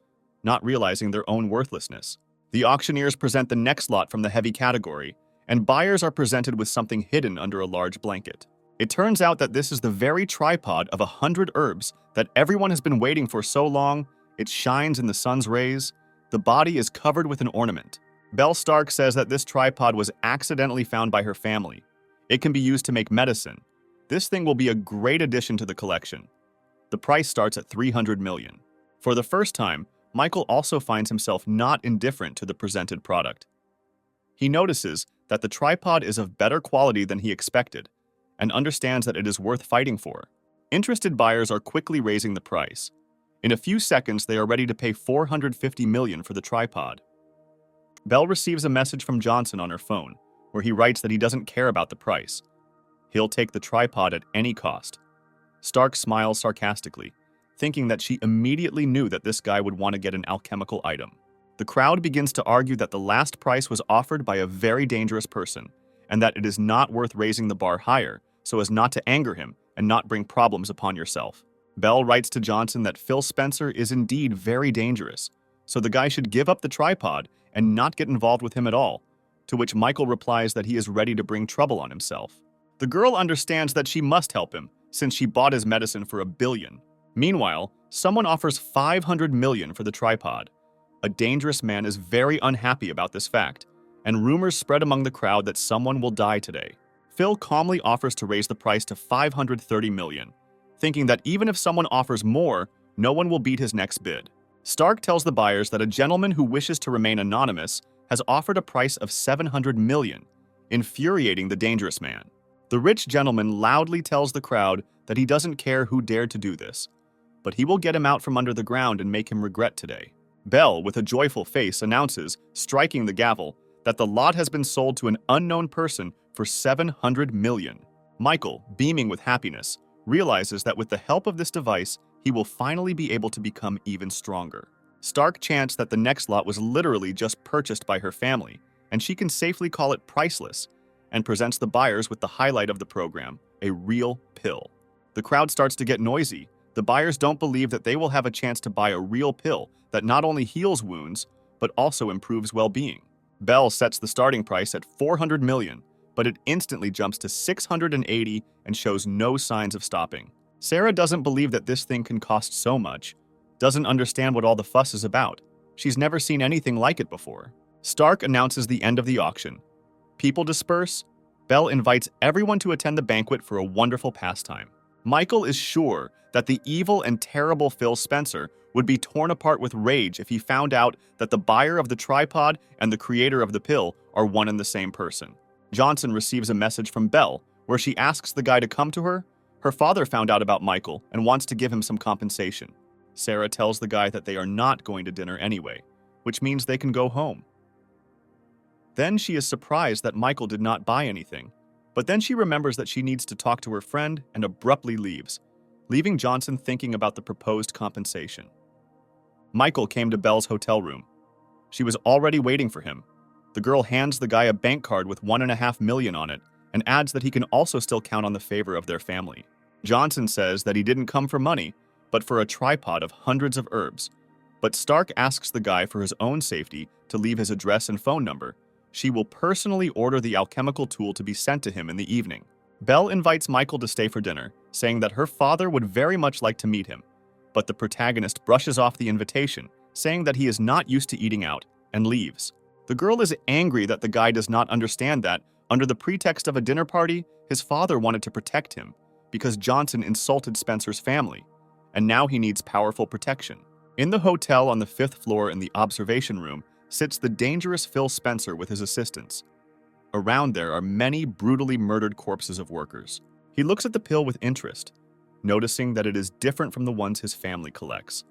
not realizing their own worthlessness. The auctioneers present the next lot from the heavy category, and buyers are presented with something hidden under a large blanket. It turns out that this is the very tripod of 100 herbs that everyone has been waiting for so long. It shines in the sun's rays. The body is covered with an ornament. Belle Stark says that this tripod was accidentally found by her family. It can be used to make medicine. This thing will be a great addition to the collection. The price starts at 300 million. For the first time, Michael also finds himself not indifferent to the presented product. He notices that the tripod is of better quality than he expected, and understands that it is worth fighting for. Interested buyers are quickly raising the price. In a few seconds, they are ready to pay 450 million for the tripod. Belle receives a message from Johnson on her phone, where he writes that he doesn't care about the price. He'll take the tripod at any cost. Stark smiles sarcastically, thinking that she immediately knew that this guy would want to get an alchemical item. The crowd begins to argue that the last price was offered by a very dangerous person, and that it is not worth raising the bar higher, so as not to anger him and not bring problems upon yourself. Belle writes to Johnson that Phil Spencer is indeed very dangerous, so the guy should give up the tripod and not get involved with him at all, to which Michael replies that he is ready to bring trouble on himself. The girl understands that she must help him, since she bought his medicine for $1 billion. Meanwhile, someone offers 500 million for the tripod. A dangerous man is very unhappy about this fact, and rumors spread among the crowd that someone will die today. Phil calmly offers to raise the price to 530 million, thinking that even if someone offers more, no one will beat his next bid. Stark tells the buyers that a gentleman who wishes to remain anonymous has offered a price of 700 million, infuriating the dangerous man. The rich gentleman loudly tells the crowd that he doesn't care who dared to do this, but he will get him out from under the ground and make him regret today. Belle, with a joyful face, announces, striking the gavel, that the lot has been sold to an unknown person for 700 million. Michael, beaming with happiness, realizes that with the help of this device, he will finally be able to become even stronger. Stark chants that the next lot was literally just purchased by her family, and she can safely call it priceless, and presents the buyers with the highlight of the program, a real pill. The crowd starts to get noisy. The buyers don't believe that they will have a chance to buy a real pill that not only heals wounds, but also improves well-being. Belle sets the starting price at 400 million, but it instantly jumps to 680 and shows no signs of stopping. Sarah doesn't believe that this thing can cost so much, doesn't understand what all the fuss is about. She's never seen anything like it before. Stark announces the end of the auction. People disperse. Belle invites everyone to attend the banquet for a wonderful pastime. Michael is sure that the evil and terrible Phil Spencer would be torn apart with rage if he found out that the buyer of the tripod and the creator of the pill are one and the same person. Johnson receives a message from Belle where she asks the guy to come to her. Her father found out about Michael and wants to give him some compensation. Sarah tells the guy that they are not going to dinner anyway, which means they can go home. Then she is surprised that Michael did not buy anything, but then she remembers that she needs to talk to her friend and abruptly leaves, leaving Johnson thinking about the proposed compensation. Michael came to Belle's hotel room. She was already waiting for him. The girl hands the guy a bank card with 1.5 million on it and adds that he can also still count on the favor of their family. Johnson says that he didn't come for money, but for a tripod of hundreds of herbs. But Stark asks the guy for his own safety to leave his address and phone number. She will personally order the alchemical tool to be sent to him in the evening. Belle invites Michael to stay for dinner, saying that her father would very much like to meet him, but the protagonist brushes off the invitation, saying that he is not used to eating out, and leaves. The girl is angry that the guy does not understand that, under the pretext of a dinner party, his father wanted to protect him, because Johnson insulted Spencer's family, and now he needs powerful protection. In the hotel on the 5th floor in the observation room sits the dangerous Phil Spencer with his assistants. Around there are many brutally murdered corpses of workers. He looks at the pill with interest, noticing that it is different from the ones his family collects.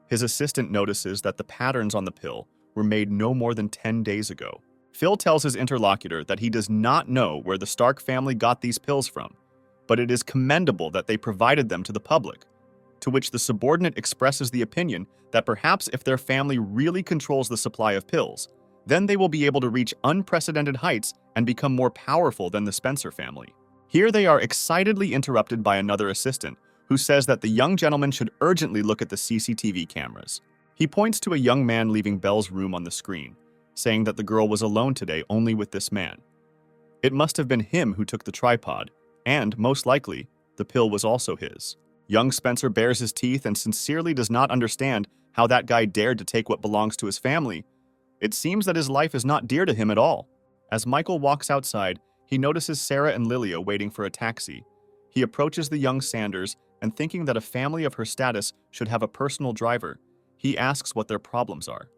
His assistant notices that the patterns on the pill were made no more than 10 days ago. Phil tells his interlocutor that he does not know where the Stark family got these pills from, but it is commendable that they provided them to the public, to which the subordinate expresses the opinion that perhaps if their family really controls the supply of pills, then they will be able to reach unprecedented heights and become more powerful than the Spencer family. Here they are excitedly interrupted by another assistant, who says that the young gentleman should urgently look at the CCTV cameras. He points to a young man leaving Belle's room on the screen, saying that the girl was alone today only with this man. It must have been him who took the tripod, and, most likely, the pill was also his. Young Spencer bares his teeth and sincerely does not understand how that guy dared to take what belongs to his family. It seems that his life is not dear to him at all. As Michael walks outside, he notices Sarah and Lilia waiting for a taxi. He approaches the young Sanders, and thinking that a family of her status should have a personal driver, he asks what their problems are.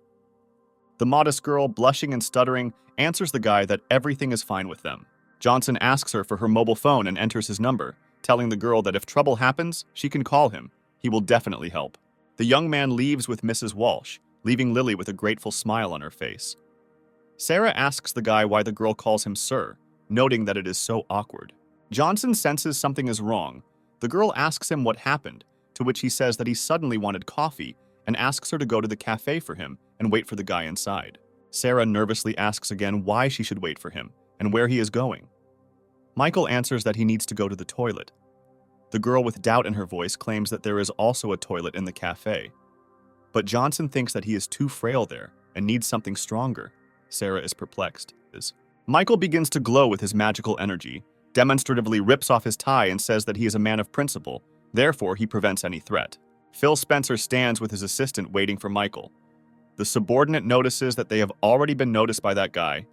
The modest girl, blushing and stuttering, answers the guy that everything is fine with them. Johnson asks her for her mobile phone and enters his number, telling the girl that if trouble happens, she can call him. He will definitely help. The young man leaves with Mrs. Walsh, leaving Lily with a grateful smile on her face. Sarah asks the guy why the girl calls him sir, noting that it is so awkward. Johnson senses something is wrong. The girl asks him what happened, to which he says that he suddenly wanted coffee and asks her to go to the cafe for him and wait for the guy inside. Sarah nervously asks again why she should wait for him and where he is going. Michael answers that he needs to go to the toilet. The girl with doubt in her voice claims that there is also a toilet in the cafe. But Johnson thinks that he is too frail there and needs something stronger. Sarah is perplexed. Michael begins to glow with his magical energy, demonstratively rips off his tie and says that he is a man of principle, therefore he prevents any threat. Phil Spencer stands with his assistant waiting for Michael. The subordinate notices that they have already been noticed by that guy,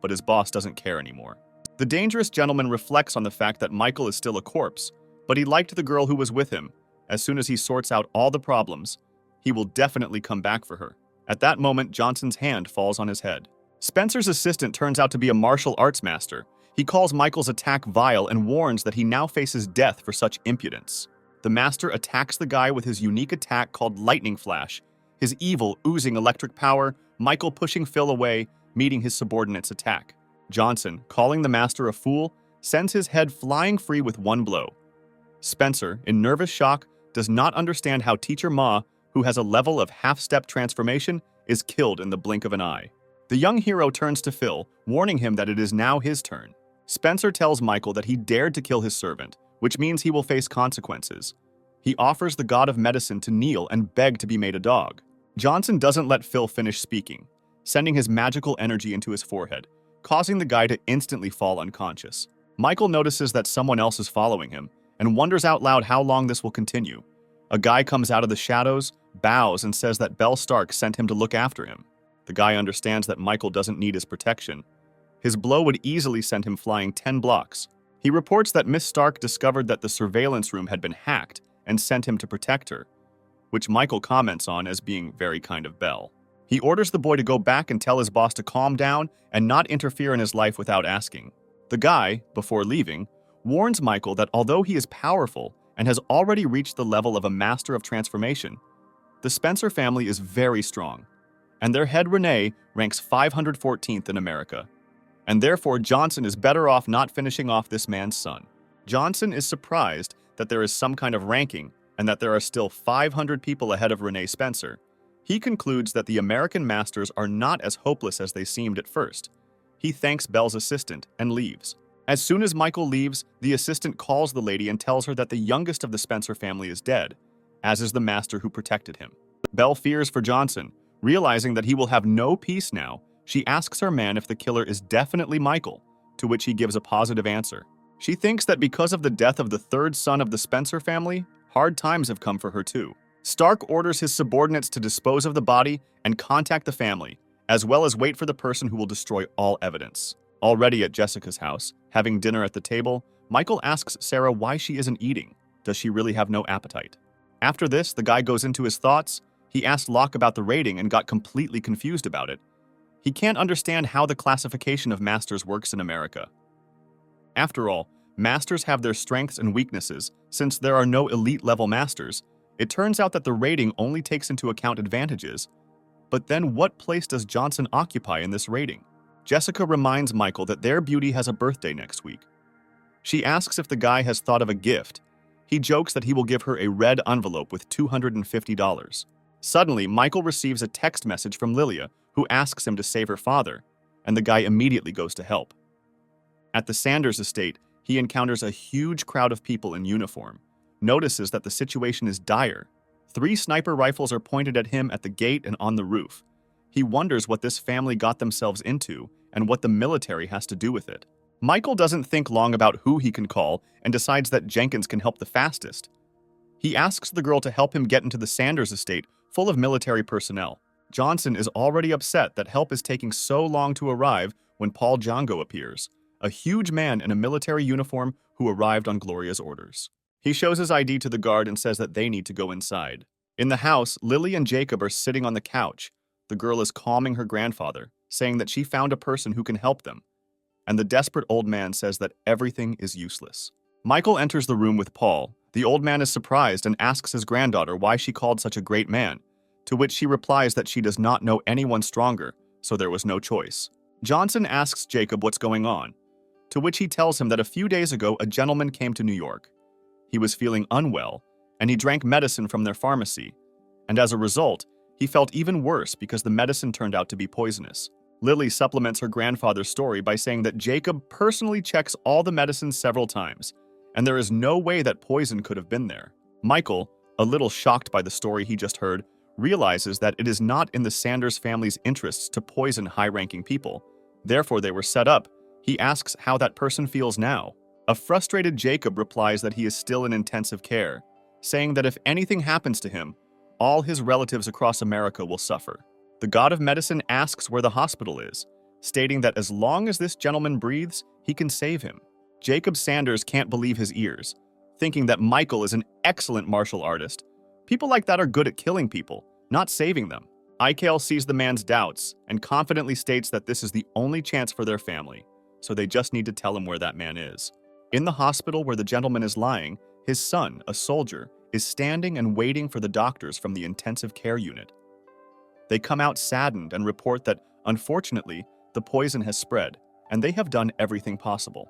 but his boss doesn't care anymore. The dangerous gentleman reflects on the fact that Michael is still a corpse, but he liked the girl who was with him. As soon as he sorts out all the problems, he will definitely come back for her. At that moment, Johnson's hand falls on his head. Spencer's assistant turns out to be a martial arts master. He calls Michael's attack vile and warns that he now faces death for such impudence. The master attacks the guy with his unique attack called Lightning Flash, his evil, oozing electric power, Michael pushing Phil away, meeting his subordinate's attack. Johnson, calling the master a fool, sends his head flying free with one blow. Spencer, in nervous shock, does not understand how Teacher Ma, who has a level of half-step transformation, is killed in the blink of an eye. The young hero turns to Phil, warning him that it is now his turn. Spencer tells Michael that he dared to kill his servant, which means he will face consequences. He offers the god of medicine to kneel and beg to be made a dog. Johnson doesn't let Phil finish speaking, sending his magical energy into his forehead, causing the guy to instantly fall unconscious. Michael notices that someone else is following him and wonders out loud how long this will continue. A guy comes out of the shadows, bows, and says that Belle Stark sent him to look after him. The guy understands that Michael doesn't need his protection. His blow would easily send him flying 10 blocks. He reports that Miss Stark discovered that the surveillance room had been hacked and sent him to protect her, which Michael comments on as being very kind of Belle. He orders the boy to go back and tell his boss to calm down and not interfere in his life without asking. The guy, before leaving, warns Michael that although he is powerful and has already reached the level of a master of transformation, the Spencer family is very strong, and their head Renee ranks 514th in America. And therefore Johnson is better off not finishing off this man's son. Johnson is surprised that there is some kind of ranking and that there are still 500 people ahead of Renee Spencer. He concludes that the American masters are not as hopeless as they seemed at first. He thanks Belle's assistant and leaves. As soon as Michael leaves, the assistant calls the lady and tells her that the youngest of the Spencer family is dead, as is the master who protected him. Belle fears for Johnson. Realizing that he will have no peace now, she asks her man if the killer is definitely Michael, to which he gives a positive answer. She thinks that because of the death of the third son of the Spencer family, hard times have come for her too. Stark orders his subordinates to dispose of the body and contact the family, as well as wait for the person who will destroy all evidence. Already at Jessica's house, having dinner at the table, Michael asks Sarah why she isn't eating. Does she really have no appetite? After this, the guy goes into his thoughts. He asked Locke about the rating and got completely confused about it. He can't understand how the classification of masters works in America. After all, masters have their strengths and weaknesses. Since there are no elite-level masters, it turns out that the rating only takes into account advantages. But then what place does Johnson occupy in this rating? Jessica reminds Michael that their beauty has a birthday next week. She asks if the guy has thought of a gift. He jokes that he will give her a red envelope with $250. Suddenly, Michael receives a text message from Lilia, who asks him to save her father, and the guy immediately goes to help. At the Sanders estate, he encounters a huge crowd of people in uniform, notices that the situation is dire. 3 sniper rifles are pointed at him at the gate and on the roof. He wonders what this family got themselves into and what the military has to do with it. Michael doesn't think long about who he can call and decides that Jenkins can help the fastest. He asks the girl to help him get into the Sanders estate full of military personnel. Johnson is already upset that help is taking so long to arrive when Paul Django appears, a huge man in a military uniform who arrived on Gloria's orders. He shows his ID to the guard and says that they need to go inside. In the house, Lily and Jacob are sitting on the couch. The girl is calming her grandfather, saying that she found a person who can help them. And the desperate old man says that everything is useless. Michael enters the room with Paul. The old man is surprised and asks his granddaughter why she called such a great man, to which she replies that she does not know anyone stronger, so there was no choice. Johnson asks Jacob what's going on, to which he tells him that a few days ago a gentleman came to New York. He was feeling unwell, and he drank medicine from their pharmacy, and as a result, he felt even worse because the medicine turned out to be poisonous. Lily supplements her grandfather's story by saying that Jacob personally checks all the medicines several times, and there is no way that poison could have been there. Michael, a little shocked by the story he just heard, realizes that it is not in the Sanders family's interests to poison high-ranking people. Therefore, they were set up. He asks how that person feels now. A frustrated Jacob replies that he is still in intensive care, saying that if anything happens to him, all his relatives across America will suffer. The god of medicine asks where the hospital is, stating that as long as this gentleman breathes, he can save him. Jacob Sanders can't believe his ears, thinking that Michael is an excellent martial artist. People like that are good at killing people, not saving them. Ikael sees the man's doubts and confidently states that this is the only chance for their family, so they just need to tell him where that man is. In the hospital where the gentleman is lying, his son, a soldier, is standing and waiting for the doctors from the intensive care unit. They come out saddened and report that, unfortunately, the poison has spread, and they have done everything possible.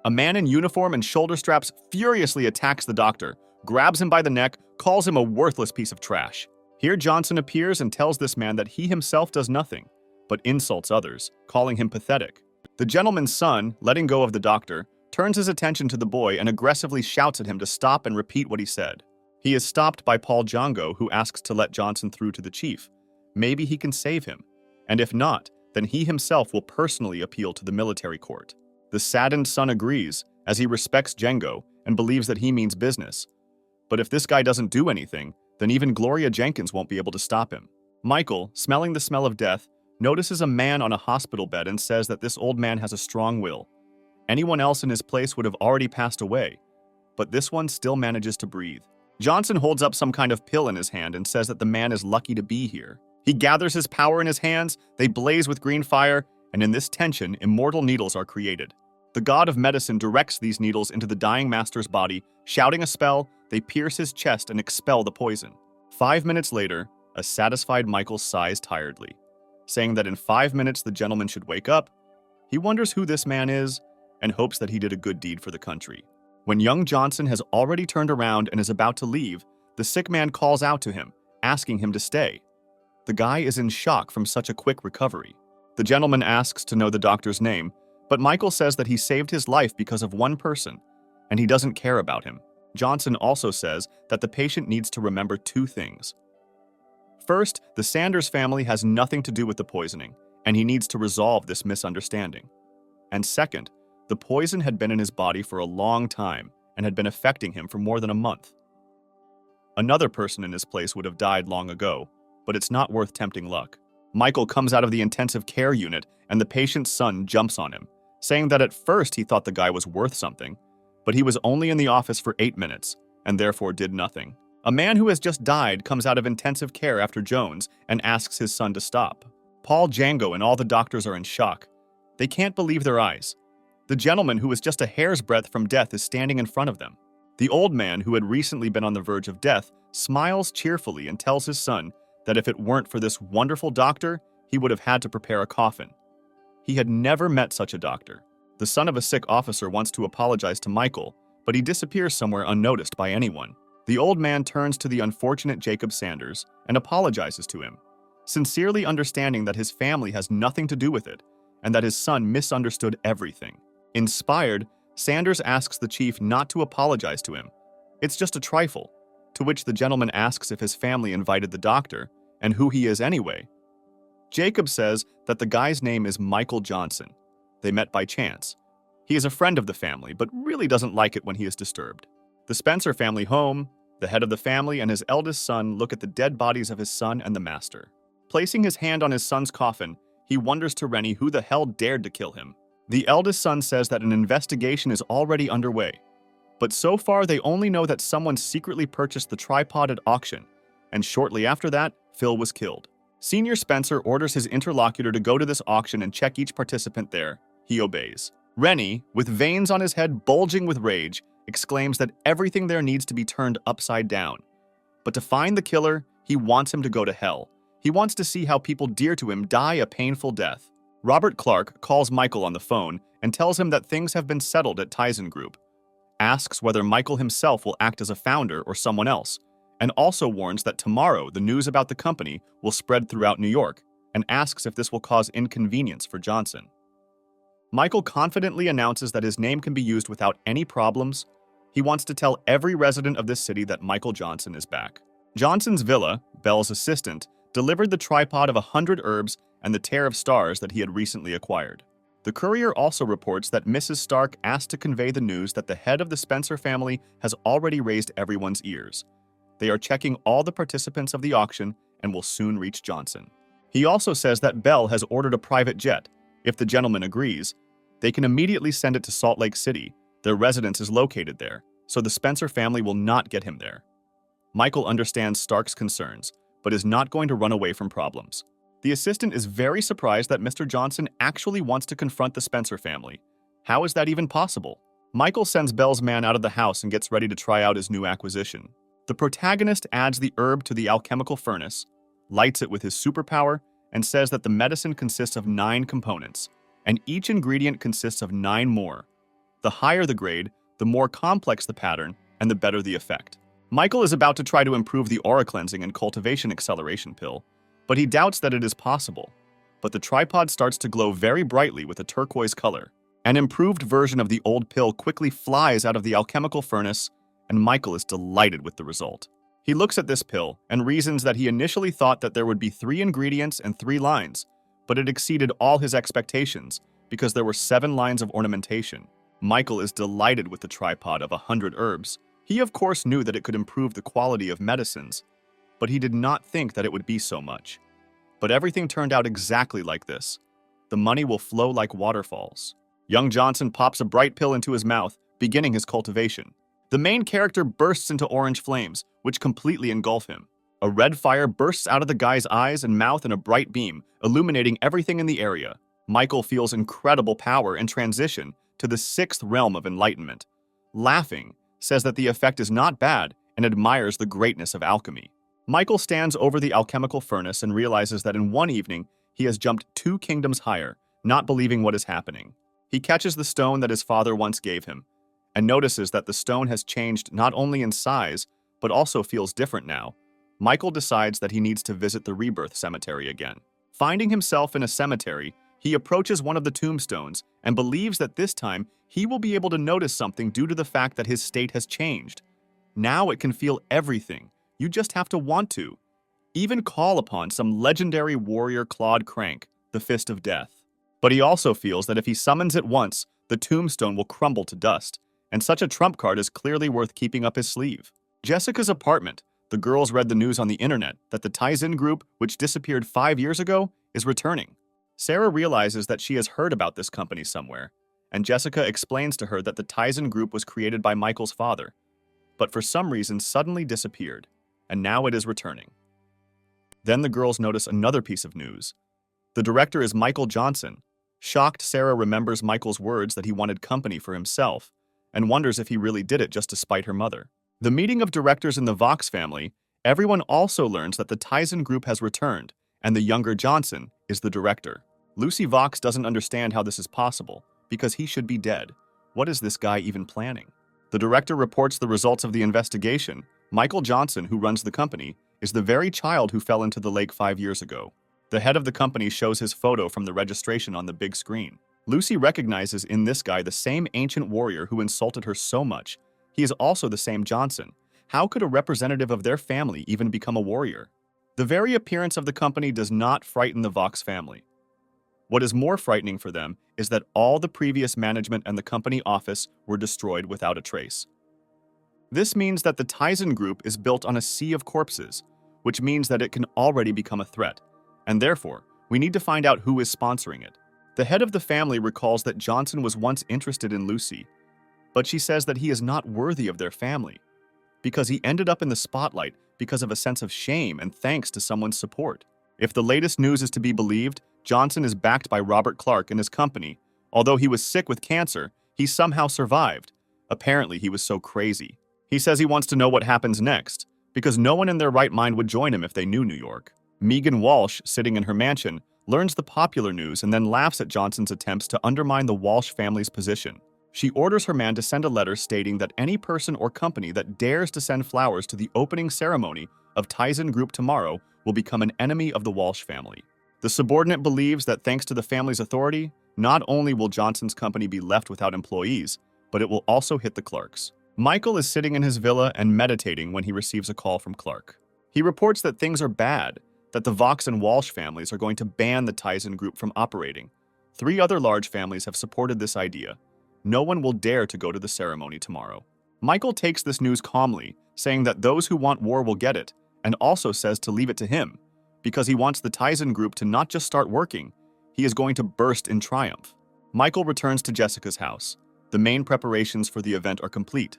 A man in uniform and shoulder straps furiously attacks the doctor, grabs him by the neck, calls him a worthless piece of trash. Here Johnson appears and tells this man that he himself does nothing, but insults others, calling him pathetic. The gentleman's son, letting go of the doctor, turns his attention to the boy and aggressively shouts at him to stop and repeat what he said. He is stopped by Paul Django, who asks to let Johnson through to the chief. Maybe he can save him, and if not, then he himself will personally appeal to the military court. The saddened son agrees, as he respects Django and believes that he means business. But if this guy doesn't do anything, then even Gloria Jenkins won't be able to stop him. Michael, smelling the smell of death, notices a man on a hospital bed and says that this old man has a strong will. Anyone else in his place would have already passed away, but this one still manages to breathe. Johnson holds up some kind of pill in his hand and says that the man is lucky to be here. He gathers his power in his hands, they blaze with green fire, and in this tension, immortal needles are created. The god of medicine directs these needles into the dying master's body. Shouting a spell, they pierce his chest and expel the poison. 5 minutes later, a satisfied Michael sighs tiredly, saying that in 5 minutes the gentleman should wake up. He wonders who this man is and hopes that he did a good deed for the country. When young Johnson has already turned around and is about to leave, the sick man calls out to him, asking him to stay. The guy is in shock from such a quick recovery. The gentleman asks to know the doctor's name, but Michael says that he saved his life because of one person, and he doesn't care about him. Johnson also says that the patient needs to remember 2 things. First, the Sanders family has nothing to do with the poisoning, and he needs to resolve this misunderstanding. And second, the poison had been in his body for a long time and had been affecting him for more than a month. Another person in his place would have died long ago, but it's not worth tempting luck. Michael comes out of the intensive care unit and the patient's son jumps on him, saying that at first he thought the guy was worth something, but he was only in the office for 8 minutes and therefore did nothing. A man who has just died comes out of intensive care after Jones and asks his son to stop. Paul, Django, and all the doctors are in shock. They can't believe their eyes. The gentleman who was just a hair's breadth from death is standing in front of them. The old man, who had recently been on the verge of death, smiles cheerfully and tells his son that if it weren't for this wonderful doctor, he would have had to prepare a coffin. He had never met such a doctor. The son of a sick officer wants to apologize to Michael, but he disappears somewhere unnoticed by anyone. The old man turns to the unfortunate Jacob Sanders and apologizes to him, sincerely understanding that his family has nothing to do with it and that his son misunderstood everything. Inspired, Sanders asks the chief not to apologize to him. It's just a trifle, to which the gentleman asks if his family invited the doctor and who he is anyway. Jacob says that the guy's name is Michael Johnson. They met by chance. He is a friend of the family, but really doesn't like it when he is disturbed. The Spencer family home, the head of the family and his eldest son look at the dead bodies of his son and the master. Placing his hand on his son's coffin, he wonders to Rennie who the hell dared to kill him. The eldest son says that an investigation is already underway, but so far they only know that someone secretly purchased the tripod at auction, and shortly after that, Phil was killed. Senior Spencer orders his interlocutor to go to this auction and check each participant there. He obeys. Rennie, with veins on his head bulging with rage, exclaims that everything there needs to be turned upside down. But to find the killer, he wants him to go to hell. He wants to see how people dear to him die a painful death. Robert Clark calls Michael on the phone and tells him that things have been settled at Tizen Group, asks whether Michael himself will act as a founder or someone else, and also warns that tomorrow the news about the company will spread throughout New York, and asks if this will cause inconvenience for Johnson. Michael confidently announces that his name can be used without any problems. He wants to tell every resident of this city that Michael Johnson is back. Johnson's villa, Belle's assistant, delivered the tripod of 100 herbs and the tear of stars that he had recently acquired. The courier also reports that Mrs. Stark asked to convey the news that the head of the Spencer family has already raised everyone's ears. They are checking all the participants of the auction and will soon reach Johnson. He also says that Belle has ordered a private jet. If the gentleman agrees, they can immediately send it to Salt Lake City. Their residence is located there, so the Spencer family will not get him there. Michael understands Stark's concerns, but is not going to run away from problems. The assistant is very surprised that Mr. Johnson actually wants to confront the Spencer family. How is that even possible? Michael sends Belle's man out of the house and gets ready to try out his new acquisition. The protagonist adds the herb to the alchemical furnace, lights it with his superpower, and says that the medicine consists of 9 components, and each ingredient consists of 9 more. The higher the grade, the more complex the pattern, and the better the effect. Michael is about to try to improve the aura cleansing and cultivation acceleration pill, but he doubts that it is possible. But the tripod starts to glow very brightly with a turquoise color. An improved version of the old pill quickly flies out of the alchemical furnace, and Michael is delighted with the result. He looks at this pill and reasons that he initially thought that there would be 3 ingredients and 3 lines, but it exceeded all his expectations because there were 7 lines of ornamentation. Michael is delighted with the tripod of 100 herbs. He of course knew that it could improve the quality of medicines, but he did not think that it would be so much. But everything turned out exactly like this. The money will flow like waterfalls. Young Johnson pops a bright pill into his mouth, beginning his cultivation. The main character bursts into orange flames, which completely engulf him. A red fire bursts out of the guy's eyes and mouth in a bright beam, illuminating everything in the area. Michael feels incredible power and transition to the 6th realm of enlightenment. Laughing, says that the effect is not bad and admires the greatness of alchemy. Michael stands over the alchemical furnace and realizes that in one evening, he has jumped 2 kingdoms higher, not believing what is happening. He catches the stone that his father once gave him, and notices that the stone has changed not only in size, but also feels different now. Michael decides that he needs to visit the Rebirth Cemetery again. Finding himself in a cemetery, he approaches one of the tombstones and believes that this time he will be able to notice something due to the fact that his state has changed. Now it can feel everything. You just have to want to. Even call upon some legendary warrior Claude Crank, the Fist of Death. But he also feels that if he summons it once, the tombstone will crumble to dust, and such a trump card is clearly worth keeping up his sleeve. Jessica's apartment. The girls read the news on the internet that the Tizen Group, which disappeared 5 years ago, is returning. Sarah realizes that she has heard about this company somewhere, and Jessica explains to her that the Tizen Group was created by Michael's father, but for some reason suddenly disappeared. and now it is returning. Then the girls notice another piece of news. The director is Michael Johnson. Shocked, Sarah remembers Michael's words that he wanted company for himself and wonders if he really did it just to spite her mother. The meeting of directors in the Vox family, everyone also learns that the Tizen group has returned, and the younger Johnson is the director. Lucy Vox doesn't understand how this is possible, because he should be dead. What is this guy even planning? The director reports the results of the investigation. Michael Johnson, who runs the company, is the very child who fell into the lake 5 years ago. The head of the company shows his photo from the registration on the big screen. Lucy recognizes in this guy the same ancient warrior who insulted her so much. He is also the same Johnson. How could a representative of their family even become a warrior? The very appearance of the company does not frighten the Vox family. What is more frightening for them is that all the previous management and the company office were destroyed without a trace. This means that the Tizen group is built on a sea of corpses, which means that it can already become a threat, and therefore, we need to find out who is sponsoring it. The head of the family recalls that Johnson was once interested in Lucy, but she says that he is not worthy of their family, because he ended up in the spotlight because of a sense of shame and thanks to someone's support. If the latest news is to be believed, Johnson is backed by Robert Clark and his company. Although he was sick with cancer, he somehow survived. Apparently, he was so crazy. He says he wants to know what happens next, because no one in their right mind would join him if they knew New York. Megan Walsh, sitting in her mansion, learns the popular news and then laughs at Johnson's attempts to undermine the Walsh family's position. She orders her man to send a letter stating that any person or company that dares to send flowers to the opening ceremony of Tizen Group tomorrow will become an enemy of the Walsh family. The subordinate believes that thanks to the family's authority, not only will Johnson's company be left without employees, but it will also hit the Clarks. Michael is sitting in his villa and meditating when he receives a call from Clark. He reports that things are bad, that the Vox and Walsh families are going to ban the Tizen Group from operating. 3 other large families have supported this idea. No one will dare to go to the ceremony tomorrow. Michael takes this news calmly, saying that those who want war will get it, and also says to leave it to him, because he wants the Tizen Group to not just start working, he is going to burst in triumph. Michael returns to Jessica's house. The main preparations for the event are complete.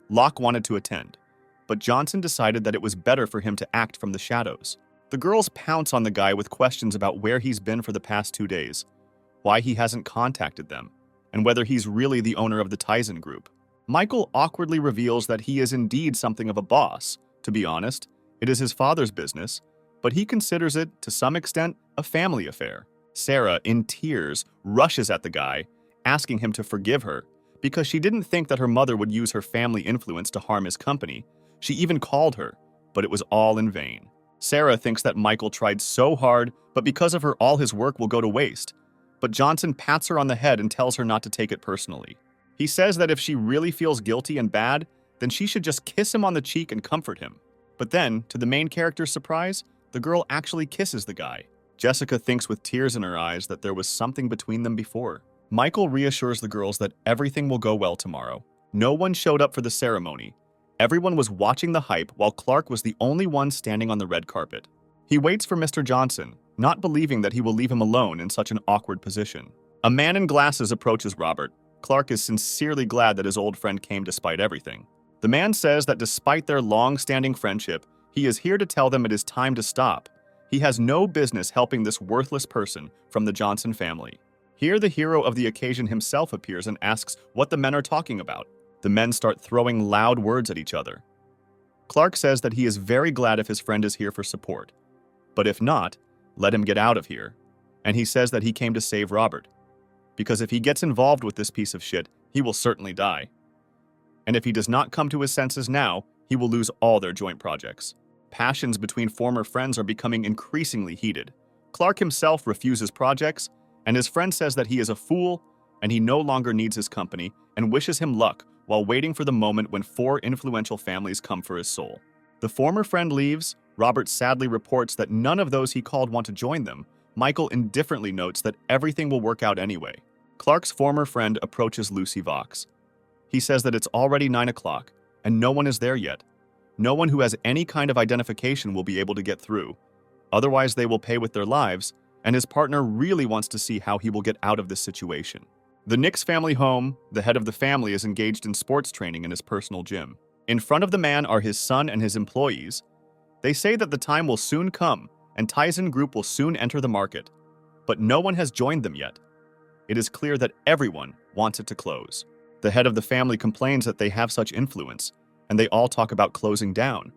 Locke wanted to attend, but Johnson decided that it was better for him to act from the shadows. The girls pounce on the guy with questions about where he's been for the past 2 days, why he hasn't contacted them, and whether he's really the owner of the Tizen Group. Michael awkwardly reveals that he is indeed something of a boss. To be honest, it is his father's business, but he considers it, to some extent, a family affair. Sarah, in tears, rushes at the guy, asking him to forgive her, because she didn't think that her mother would use her family influence to harm his company. She even called her, but it was all in vain. Sarah thinks that Michael tried so hard, but because of her all his work will go to waste. But Johnson pats her on the head and tells her not to take it personally. He says that if she really feels guilty and bad, then she should just kiss him on the cheek and comfort him. But then, to the main character's surprise, the girl actually kisses the guy. Jessica thinks with tears in her eyes that there was something between them before. Michael reassures the girls that everything will go well tomorrow. No one showed up for the ceremony. Everyone was watching the hype while Clark was the only one standing on the red carpet. He waits for Mr. Johnson, not believing that he will leave him alone in such an awkward position. A man in glasses approaches Robert. Clark is sincerely glad that his old friend came despite everything. The man says that despite their long-standing friendship, he is here to tell them it is time to stop. He has no business helping this worthless person from the Johnson family. Here, the hero of the occasion himself appears and asks what the men are talking about. The men start throwing loud words at each other. Clark says that he is very glad if his friend is here for support. But if not, let him get out of here. And he says that he came to save Robert. Because if he gets involved with this piece of shit, he will certainly die. And if he does not come to his senses now, he will lose all their joint projects. Passions between former friends are becoming increasingly heated. Clark himself refuses projects, and his friend says that he is a fool and he no longer needs his company and wishes him luck while waiting for the moment when 4 influential families come for his soul. The former friend leaves. Robert sadly reports that none of those he called want to join them. Michael indifferently notes that everything will work out anyway. Clark's former friend approaches Lucy Vox. He says that it's already 9 o'clock and no one is there yet. No one who has any kind of identification will be able to get through. Otherwise, they will pay with their lives, and his partner really wants to see how he will get out of this situation. The Nix family home, the head of the family is engaged in sports training in his personal gym. In front of the man are his son and his employees. They say that the time will soon come and Tizen Group will soon enter the market, but no one has joined them yet. It is clear that everyone wants it to close. The head of the family complains that they have such influence, and they all talk about closing down.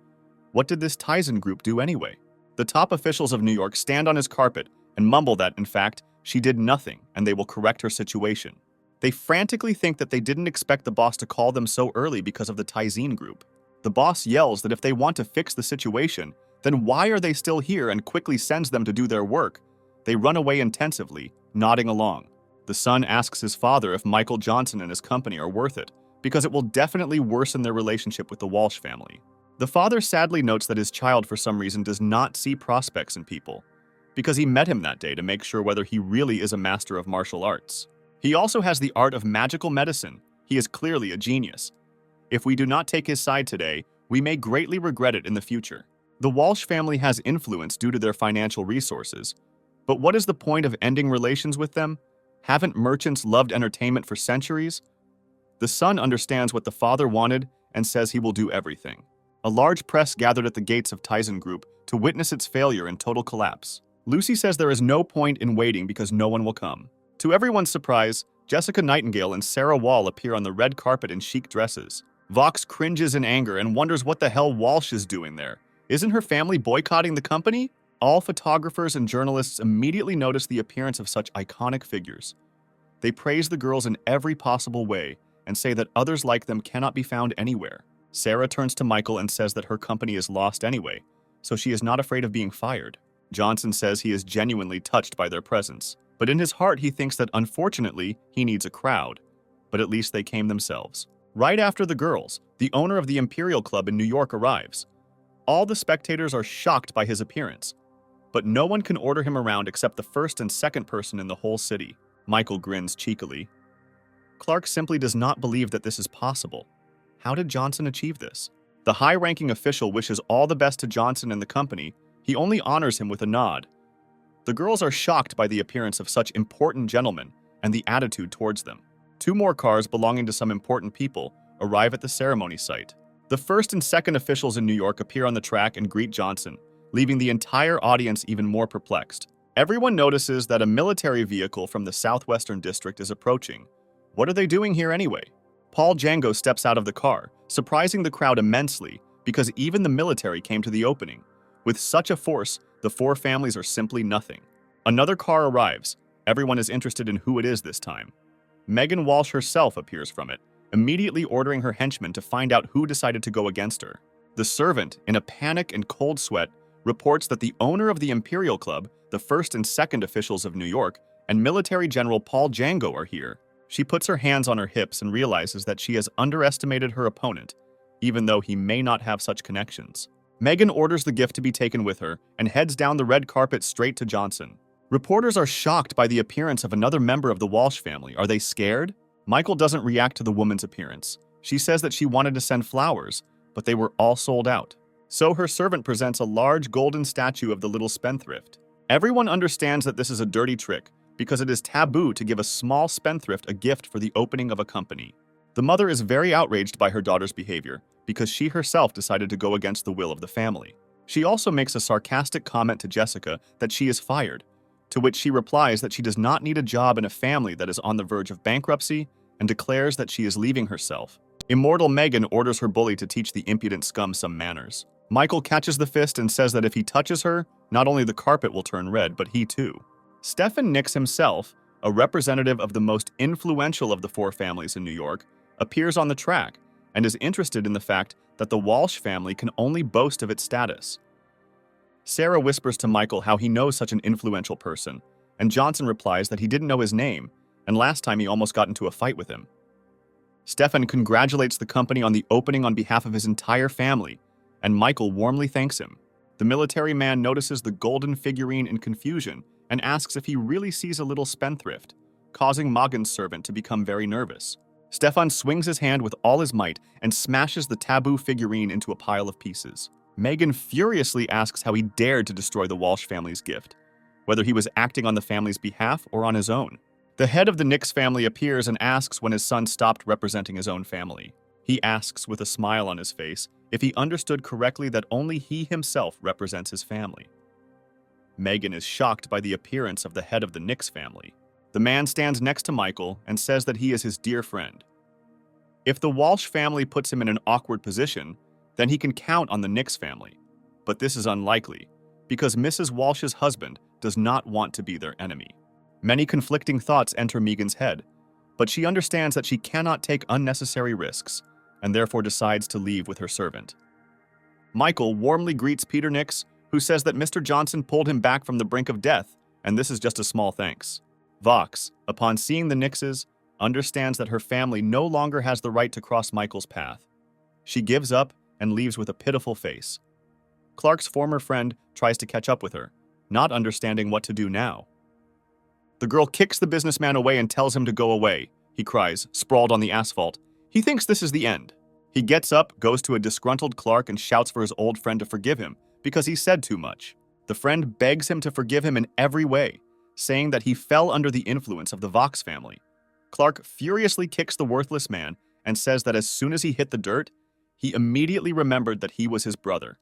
What did this Tizen Group do anyway? The top officials of New York stand on his carpet and mumble that, in fact, she did nothing and they will correct her situation. They frantically think that they didn't expect the boss to call them so early because of the Tizen Group. The boss yells that if they want to fix the situation, then why are they still here, and quickly sends them to do their work. They run away intensively, nodding along. The son asks his father if Michael Johnson and his company are worth it, because it will definitely worsen their relationship with the Walsh family. The father sadly notes that his child for some reason does not see prospects in people, because he met him that day to make sure whether he really is a master of martial arts. He also has the art of magical medicine. He is clearly a genius. If we do not take his side today, we may greatly regret it in the future. The Walsh family has influence due to their financial resources, but what is the point of ending relations with them? Haven't merchants loved entertainment for centuries? The son understands what the father wanted and says he will do everything. A large press gathered at the gates of Tizen Group to witness its failure and total collapse. Lucy says there is no point in waiting because no one will come. To everyone's surprise, Jessica Nightingale and Sarah Wall appear on the red carpet in chic dresses. Vox cringes in anger and wonders what the hell Walsh is doing there. Isn't her family boycotting the company? All photographers and journalists immediately notice the appearance of such iconic figures. They praise the girls in every possible way and say that others like them cannot be found anywhere. Sarah turns to Michael and says that her company is lost anyway, so she is not afraid of being fired. Johnson says he is genuinely touched by their presence, but in his heart he thinks that unfortunately he needs a crowd, but at least they came themselves. Right after the girls, the owner of the Imperial Club in New York arrives. All the spectators are shocked by his appearance, but no one can order him around except the first and second person in the whole city. Michael grins cheekily. Clark simply does not believe that this is possible. How did Johnson achieve this? The high-ranking official wishes all the best to Johnson and the company. He only honors him with a nod. The girls are shocked by the appearance of such important gentlemen and the attitude towards them. Two more cars belonging to some important people arrive at the ceremony site. The first and second officials in New York appear on the track and greet Johnson, leaving the entire audience even more perplexed. Everyone notices that a military vehicle from the Southwestern District is approaching. What are they doing here anyway? Paul Django steps out of the car, surprising the crowd immensely because even the military came to the opening. With such a force, the four families are simply nothing. Another car arrives. Everyone is interested in who it is this time. Megan Walsh herself appears from it, immediately ordering her henchmen to find out who decided to go against her. The servant, in a panic and cold sweat, reports that the owner of the Imperial Club, the first and second officials of New York, and military general Paul Django are here. She puts her hands on her hips and realizes that she has underestimated her opponent, even though he may not have such connections. Megan orders the gift to be taken with her and heads down the red carpet straight to Johnson. Reporters are shocked by the appearance of another member of the Walsh family. Are they scared? Michael doesn't react to the woman's appearance. She says that she wanted to send flowers, but they were all sold out. So her servant presents a large golden statue of the little spendthrift. Everyone understands that this is a dirty trick because it is taboo to give a small spendthrift a gift for the opening of a company. The mother is very outraged by her daughter's behavior because she herself decided to go against the will of the family. She also makes a sarcastic comment to Jessica that she is fired, to which she replies that she does not need a job in a family that is on the verge of bankruptcy and declares that she is leaving herself. Immortal Megan orders her bully to teach the impudent scum some manners. Michael catches the fist and says that if he touches her, not only the carpet will turn red, but he too. Stephen Nix himself, a representative of the most influential of the four families in New York, appears on the track and is interested in the fact that the Walsh family can only boast of its status. Sarah whispers to Michael how he knows such an influential person, and Johnson replies that he didn't know his name, and last time he almost got into a fight with him. Stefan congratulates the company on the opening on behalf of his entire family, and Michael warmly thanks him. The military man notices the golden figurine in confusion and asks if he really sees a little spendthrift, causing Magen's servant to become very nervous. Stefan swings his hand with all his might and smashes the taboo figurine into a pile of pieces. Megan furiously asks how he dared to destroy the Walsh family's gift, whether he was acting on the family's behalf or on his own. The head of the Nix family appears and asks when his son stopped representing his own family. He asks with a smile on his face if he understood correctly that only he himself represents his family. Megan is shocked by the appearance of the head of the Nix family. The man stands next to Michael and says that he is his dear friend. If the Walsh family puts him in an awkward position, then he can count on the Nix family. But this is unlikely, because Mrs. Walsh's husband does not want to be their enemy. Many conflicting thoughts enter Megan's head, but she understands that she cannot take unnecessary risks, and therefore decides to leave with her servant. Michael warmly greets Peter Nix, who says that Mr. Johnson pulled him back from the brink of death, and this is just a small thanks. Vox, upon seeing the Nixes, understands that her family no longer has the right to cross Michael's path. She gives up and leaves with a pitiful face. Clark's former friend tries to catch up with her, not understanding what to do now. The girl kicks the businessman away and tells him to go away. He cries, sprawled on the asphalt. He thinks this is the end. He gets up, goes to a disgruntled Clark, and shouts for his old friend to forgive him because he said too much. The friend begs him to forgive him in every way, saying that he fell under the influence of the Vox family. Clark furiously kicks the worthless man and says that as soon as he hit the dirt, he immediately remembered that he was his brother.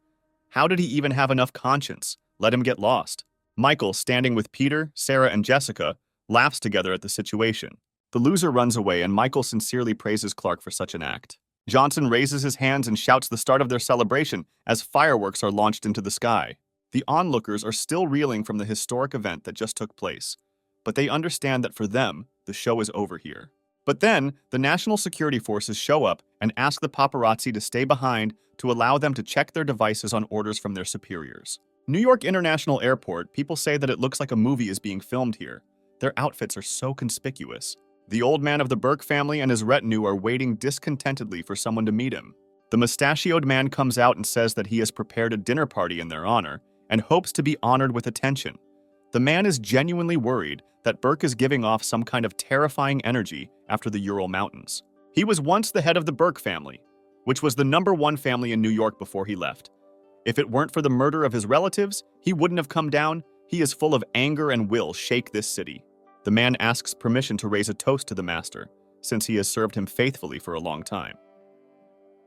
How did he even have enough conscience? Let him get lost. Michael, standing with Peter, Sarah, and Jessica, laughs together at the situation. The loser runs away, and Michael sincerely praises Clark for such an act. Johnson raises his hands and shouts the start of their celebration as fireworks are launched into the sky. The onlookers are still reeling from the historic event that just took place, but they understand that for them, the show is over here. But then, the national security forces show up and ask the paparazzi to stay behind to allow them to check their devices on orders from their superiors. New York International Airport, people say that it looks like a movie is being filmed here. Their outfits are so conspicuous. The old man of the Burke family and his retinue are waiting discontentedly for someone to meet him. The mustachioed man comes out and says that he has prepared a dinner party in their honor and hopes to be honored with attention. The man is genuinely worried that Burke is giving off some kind of terrifying energy after the Ural Mountains. He was once the head of the Burke family, which was the #1 family in New York before he left. If it weren't for the murder of his relatives, he wouldn't have come down. He is full of anger and will shake this city. The man asks permission to raise a toast to the master, since he has served him faithfully for a long time.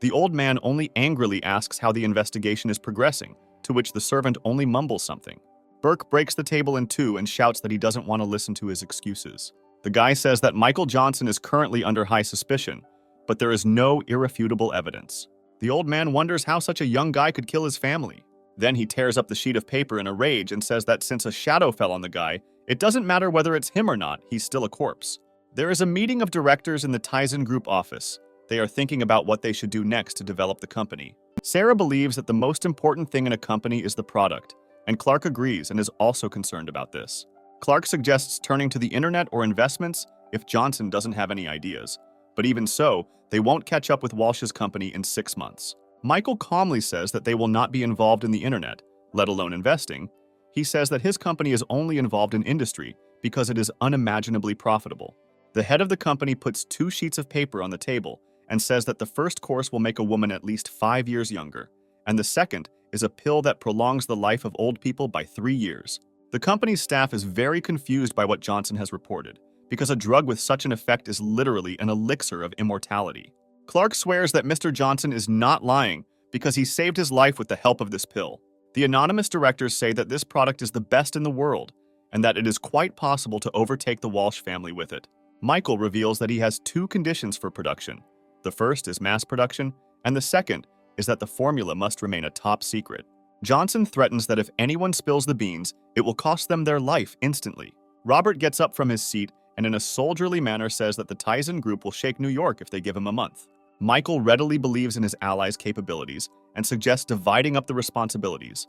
The old man only angrily asks how the investigation is progressing, to which the servant only mumbles something. Burke breaks the table in two and shouts that he doesn't want to listen to his excuses. The guy says that Michael Johnson is currently under high suspicion, but there is no irrefutable evidence. The old man wonders how such a young guy could kill his family. Then he tears up the sheet of paper in a rage and says that since a shadow fell on the guy, it doesn't matter whether it's him or not, he's still a corpse. There is a meeting of directors in the Tizen Group office. They are thinking about what they should do next to develop the company. Sarah believes that the most important thing in a company is the product, and Clark agrees and is also concerned about this. Clark suggests turning to the internet or investments if Johnson doesn't have any ideas. But even so, they won't catch up with Walsh's company in 6 months. Michael calmly says that they will not be involved in the internet, let alone investing. He says that his company is only involved in industry because it is unimaginably profitable. The head of the company puts 2 sheets of paper on the table and says that the first course will make a woman at least 5 years younger, and the second is a pill that prolongs the life of old people by 3 years. The company's staff is very confused by what Johnson has reported, because a drug with such an effect is literally an elixir of immortality. Clark swears that Mr. Johnson is not lying because he saved his life with the help of this pill. The anonymous directors say that this product is the best in the world and that it is quite possible to overtake the Walsh family with it. Michael reveals that he has 2 conditions for production. The first is mass production, and the second is that the formula must remain a top secret. Johnson threatens that if anyone spills the beans, it will cost them their life instantly. Robert gets up from his seat and in a soldierly manner says that the Tizen Group will shake New York if they give him a month. Michael readily believes in his allies' capabilities and suggests dividing up the responsibilities.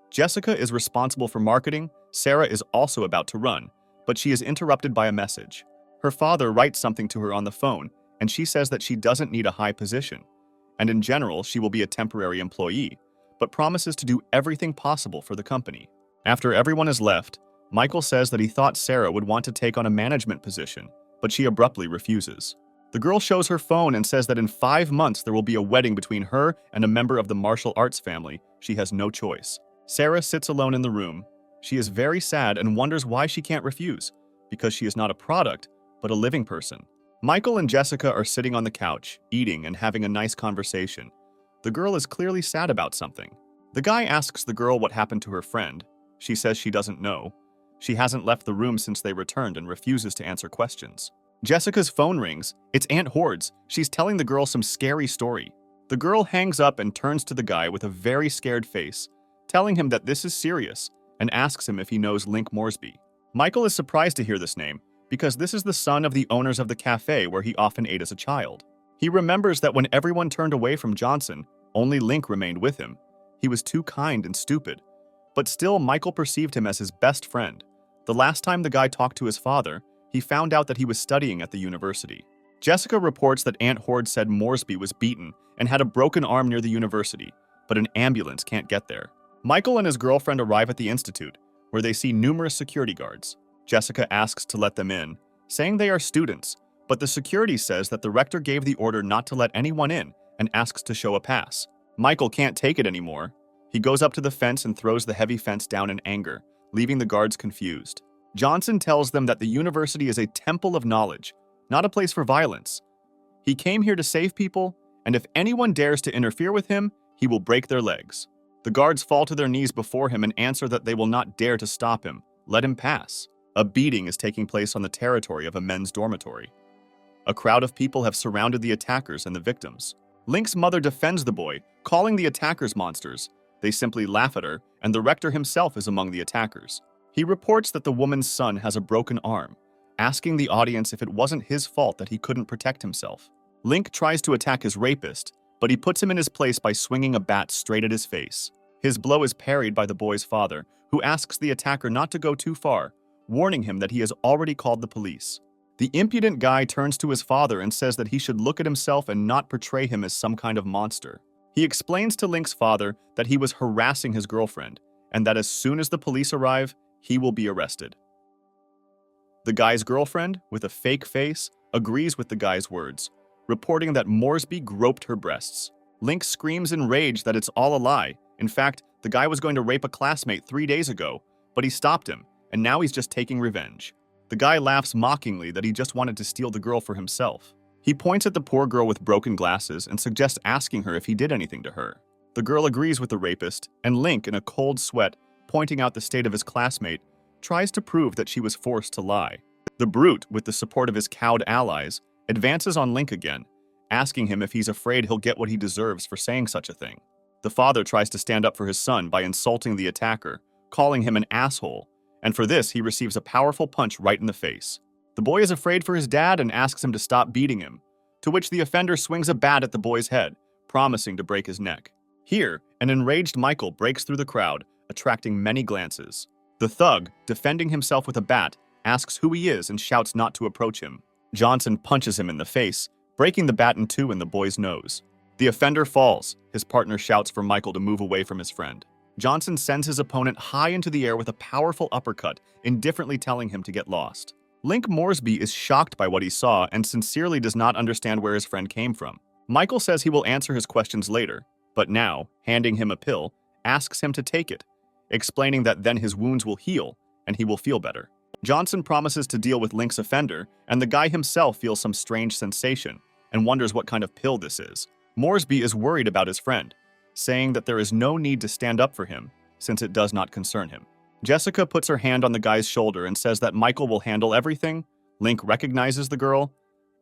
Jessica is responsible for marketing. Sarah is also about to run, but she is interrupted by a message. Her father writes something to her on the phone, and she says that she doesn't need a high position, and in general, she will be a temporary employee, but promises to do everything possible for the company. After everyone has left, Michael says that he thought Sarah would want to take on a management position, but she abruptly refuses. The girl shows her phone and says that in 5 months there will be a wedding between her and a member of the martial arts family. She has no choice. Sarah sits alone in the room. She is very sad and wonders why she can't refuse, because she is not a product, but a living person. Michael and Jessica are sitting on the couch, eating and having a nice conversation, The girl is clearly sad about something. The guy asks the girl what happened to her friend. She says she doesn't know. She hasn't left the room since they returned and refuses to answer questions. Jessica's phone rings. It's Aunt Hordes. She's telling the girl some scary story. The girl hangs up and turns to the guy with a very scared face, telling him that this is serious, and asks him if he knows Link Moresby. Michael is surprised to hear this name, because this is the son of the owners of the cafe where he often ate as a child. He remembers that when everyone turned away from Johnson, only Link remained with him. He was too kind and stupid. But still, Michael perceived him as his best friend. The last time the guy talked to his father, he found out that he was studying at the university. Jessica reports that Aunt Horde said Moresby was beaten and had a broken arm near the university, but an ambulance can't get there. Michael and his girlfriend arrive at the institute, where they see numerous security guards. Jessica asks to let them in, saying they are students, but the security says that the rector gave the order not to let anyone in and asks to show a pass. Michael can't take it anymore. He goes up to the fence and throws the heavy fence down in anger, leaving the guards confused. Johnson tells them that the university is a temple of knowledge, not a place for violence. He came here to save people, and if anyone dares to interfere with him, he will break their legs. The guards fall to their knees before him and answer that they will not dare to stop him. Let him pass. A beating is taking place on the territory of a men's dormitory. A crowd of people have surrounded the attackers and the victims. Link's mother defends the boy, calling the attackers monsters. They simply laugh at her, and the rector himself is among the attackers. He reports that the woman's son has a broken arm, asking the audience if it wasn't his fault that he couldn't protect himself. Link tries to attack his rapist, but he puts him in his place by swinging a bat straight at his face. His blow is parried by the boy's father, who asks the attacker not to go too far, warning him that he has already called the police. The impudent guy turns to his father and says that he should look at himself and not portray him as some kind of monster. He explains to Link's father that he was harassing his girlfriend, and that as soon as the police arrive, he will be arrested. The guy's girlfriend, with a fake face, agrees with the guy's words, reporting that Moresby groped her breasts. Link screams in rage that it's all a lie. In fact, the guy was going to rape a classmate 3 days ago, but he stopped him, and now he's just taking revenge. The guy laughs mockingly that he just wanted to steal the girl for himself. He points at the poor girl with broken glasses and suggests asking her if he did anything to her. The girl agrees with the rapist, and Link, in a cold sweat, pointing out the state of his classmate, tries to prove that she was forced to lie. The brute, with the support of his cowed allies, advances on Link again, asking him if he's afraid he'll get what he deserves for saying such a thing. The father tries to stand up for his son by insulting the attacker, calling him an asshole, and for this he receives a powerful punch right in the face. The boy is afraid for his dad and asks him to stop beating him, to which the offender swings a bat at the boy's head, promising to break his neck. Here, an enraged Michael breaks through the crowd, attracting many glances. The thug, defending himself with a bat, asks who he is and shouts not to approach him. Johnson punches him in the face, breaking the bat in two in the boy's nose. The offender falls. His partner shouts for Michael to move away from his friend. Johnson sends his opponent high into the air with a powerful uppercut, indifferently telling him to get lost. Link Moresby is shocked by what he saw and sincerely does not understand where his friend came from. Michael says he will answer his questions later, but now, handing him a pill, asks him to take it, explaining that then his wounds will heal and he will feel better. Johnson promises to deal with Link's offender, and the guy himself feels some strange sensation and wonders what kind of pill this is. Moresby is worried about his friend, saying that there is no need to stand up for him, since it does not concern him. Jessica puts her hand on the guy's shoulder and says that Michael will handle everything. Link recognizes the girl,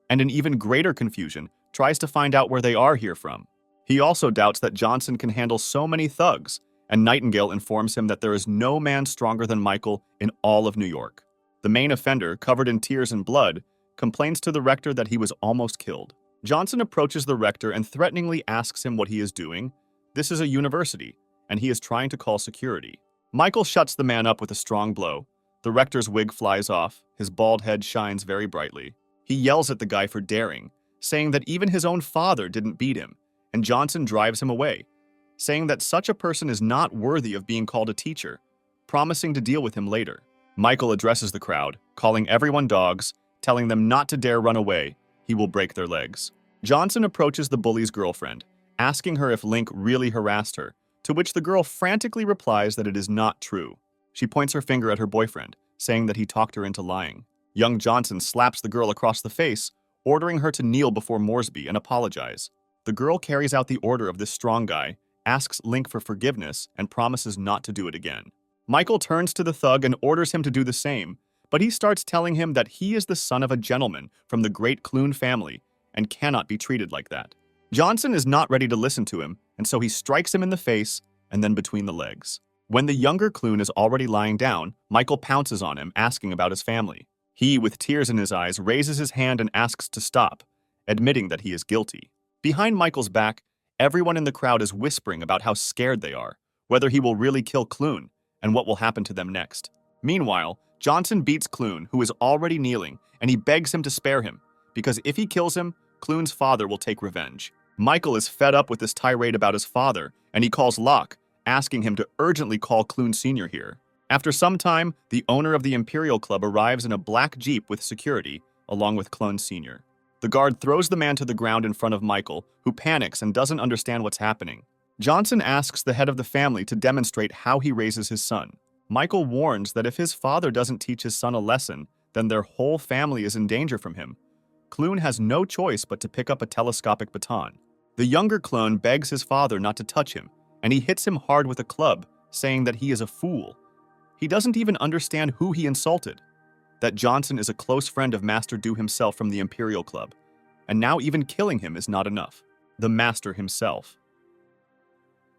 and in even greater confusion, tries to find out where they are here from. He also doubts that Johnson can handle so many thugs, and Nightingale informs him that there is no man stronger than Michael in all of New York. The main offender, covered in tears and blood, complains to the rector that he was almost killed. Johnson approaches the rector and threateningly asks him what he is doing. This is a university, and he is trying to call security. Michael shuts the man up with a strong blow. The rector's wig flies off. His bald head shines very brightly. He yells at the guy for daring, saying that even his own father didn't beat him, and Johnson drives him away, saying that such a person is not worthy of being called a teacher, promising to deal with him later. Michael addresses the crowd, calling everyone dogs, telling them not to dare run away. He will break their legs. Johnson approaches the bully's girlfriend, asking her if Link really harassed her, to which the girl frantically replies that it is not true. She points her finger at her boyfriend, saying that he talked her into lying. Young Johnson slaps the girl across the face, ordering her to kneel before Moresby and apologize. The girl carries out the order of this strong guy, asks Link for forgiveness, and promises not to do it again. Michael turns to the thug and orders him to do the same, but he starts telling him that he is the son of a gentleman from the great Clune family and cannot be treated like that. Johnson is not ready to listen to him, and so he strikes him in the face and then between the legs. When the younger Clune is already lying down, Michael pounces on him, asking about his family. He, with tears in his eyes, raises his hand and asks to stop, admitting that he is guilty. Behind Michael's back, everyone in the crowd is whispering about how scared they are, whether he will really kill Clune, and what will happen to them next. Meanwhile, Johnson beats Clune, who is already kneeling, and he begs him to spare him, because if he kills him, Clune's father will take revenge. Michael is fed up with this tirade about his father, and he calls Locke, asking him to urgently call Clune Sr. here. After some time, the owner of the Imperial Club arrives in a black Jeep with security, along with Clune Sr. The guard throws the man to the ground in front of Michael, who panics and doesn't understand what's happening. Johnson asks the head of the family to demonstrate how he raises his son. Michael warns that if his father doesn't teach his son a lesson, then their whole family is in danger from him. Clune has no choice but to pick up a telescopic baton. The younger Clune begs his father not to touch him, and he hits him hard with a club, saying that he is a fool. He doesn't even understand who he insulted, that Johnson is a close friend of Master Do himself from the Imperial Club, and now even killing him is not enough. The Master himself.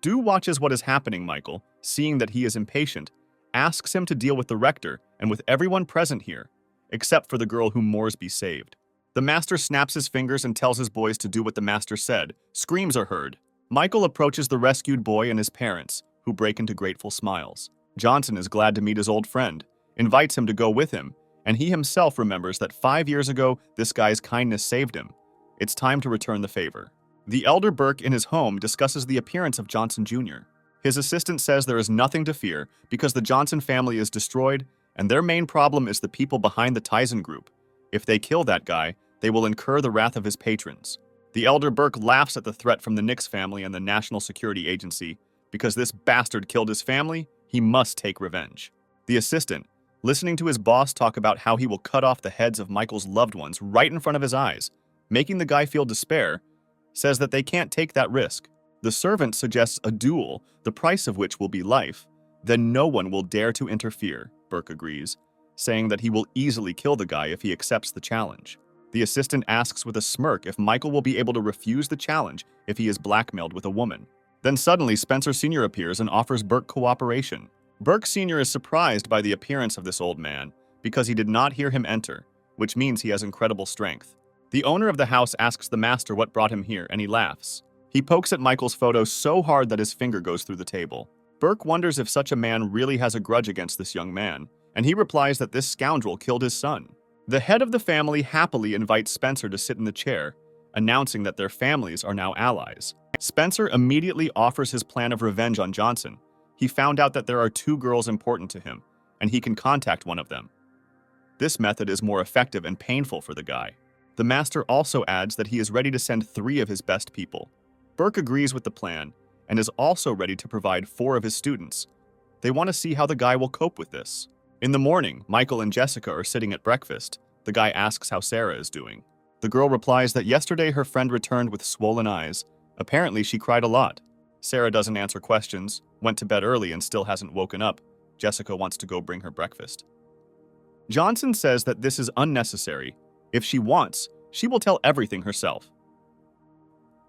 Do watches what is happening. Michael, seeing that he is impatient, asks him to deal with the rector and with everyone present here, except for the girl whom Moresby saved. The Master snaps his fingers and tells his boys to do what the Master said. Screams are heard. Michael approaches the rescued boy and his parents, who break into grateful smiles. Johnson is glad to meet his old friend, invites him to go with him, and he himself remembers that 5 years ago this guy's kindness saved him. It's time to return the favor. The elder Burke in his home discusses the appearance of Johnson Jr. His assistant says there is nothing to fear because the Johnson family is destroyed, and their main problem is the people behind the Tizen group. If they kill that guy, they will incur the wrath of his patrons. The elder Burke laughs at the threat from the Nix family and the National Security Agency. Because this bastard killed his family, he must take revenge. The assistant, listening to his boss talk about how he will cut off the heads of Michael's loved ones right in front of his eyes, making the guy feel despair, says that they can't take that risk. The servant suggests a duel, the price of which will be life. Then no one will dare to interfere, Burke agrees, saying that he will easily kill the guy if he accepts the challenge. The assistant asks with a smirk if Michael will be able to refuse the challenge if he is blackmailed with a woman. Then suddenly Spencer Sr. appears and offers Burke cooperation. Burke Sr. is surprised by the appearance of this old man because he did not hear him enter, which means he has incredible strength. The owner of the house asks the Master what brought him here, and he laughs. He pokes at Michael's photo so hard that his finger goes through the table. Burke wonders if such a man really has a grudge against this young man, and he replies that this scoundrel killed his son. The head of the family happily invites Spencer to sit in the chair, announcing that their families are now allies. Spencer immediately offers his plan of revenge on Johnson. He found out that there are 2 girls important to him, and he can contact one of them. This method is more effective and painful for the guy. The Master also adds that he is ready to send 3 of his best people. Burke agrees with the plan, and is also ready to provide 4 of his students. They want to see how the guy will cope with this. In the morning, Michael and Jessica are sitting at breakfast. The guy asks how Sarah is doing. The girl replies that yesterday her friend returned with swollen eyes. Apparently, she cried a lot. Sarah doesn't answer questions, went to bed early and still hasn't woken up. Jessica wants to go bring her breakfast. Johnson says that this is unnecessary. If she wants, she will tell everything herself.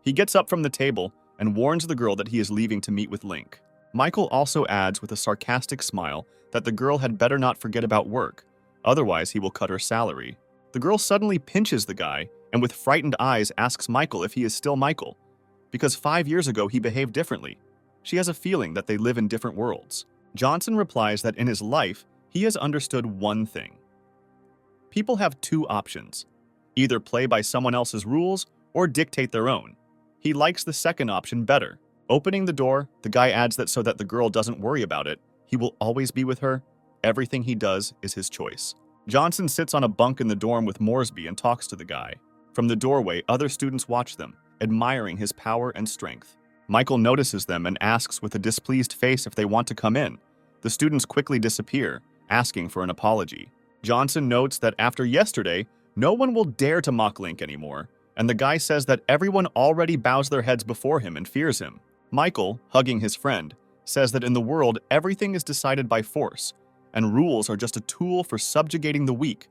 He gets up from the table and warns the girl that he is leaving to meet with Link. Michael also adds with a sarcastic smile that the girl had better not forget about work, otherwise he will cut her salary. The girl suddenly pinches the guy and with frightened eyes asks Michael if he is still Michael, because 5 years ago he behaved differently. She has a feeling that they live in different worlds. Johnson replies that in his life, he has understood one thing. People have 2 options, either play by someone else's rules or dictate their own. He likes the second option better. Opening the door, the guy adds that so that the girl doesn't worry about it, he will always be with her. Everything he does is his choice. Johnson sits on a bunk in the dorm with Moresby and talks to the guy. From the doorway, other students watch them, admiring his power and strength. Michael notices them and asks with a displeased face if they want to come in. The students quickly disappear, asking for an apology. Johnson notes that after yesterday, no one will dare to mock Link anymore, and the guy says that everyone already bows their heads before him and fears him. Michael, hugging his friend, says that in the world everything is decided by force, and rules are just a tool for subjugating the weak.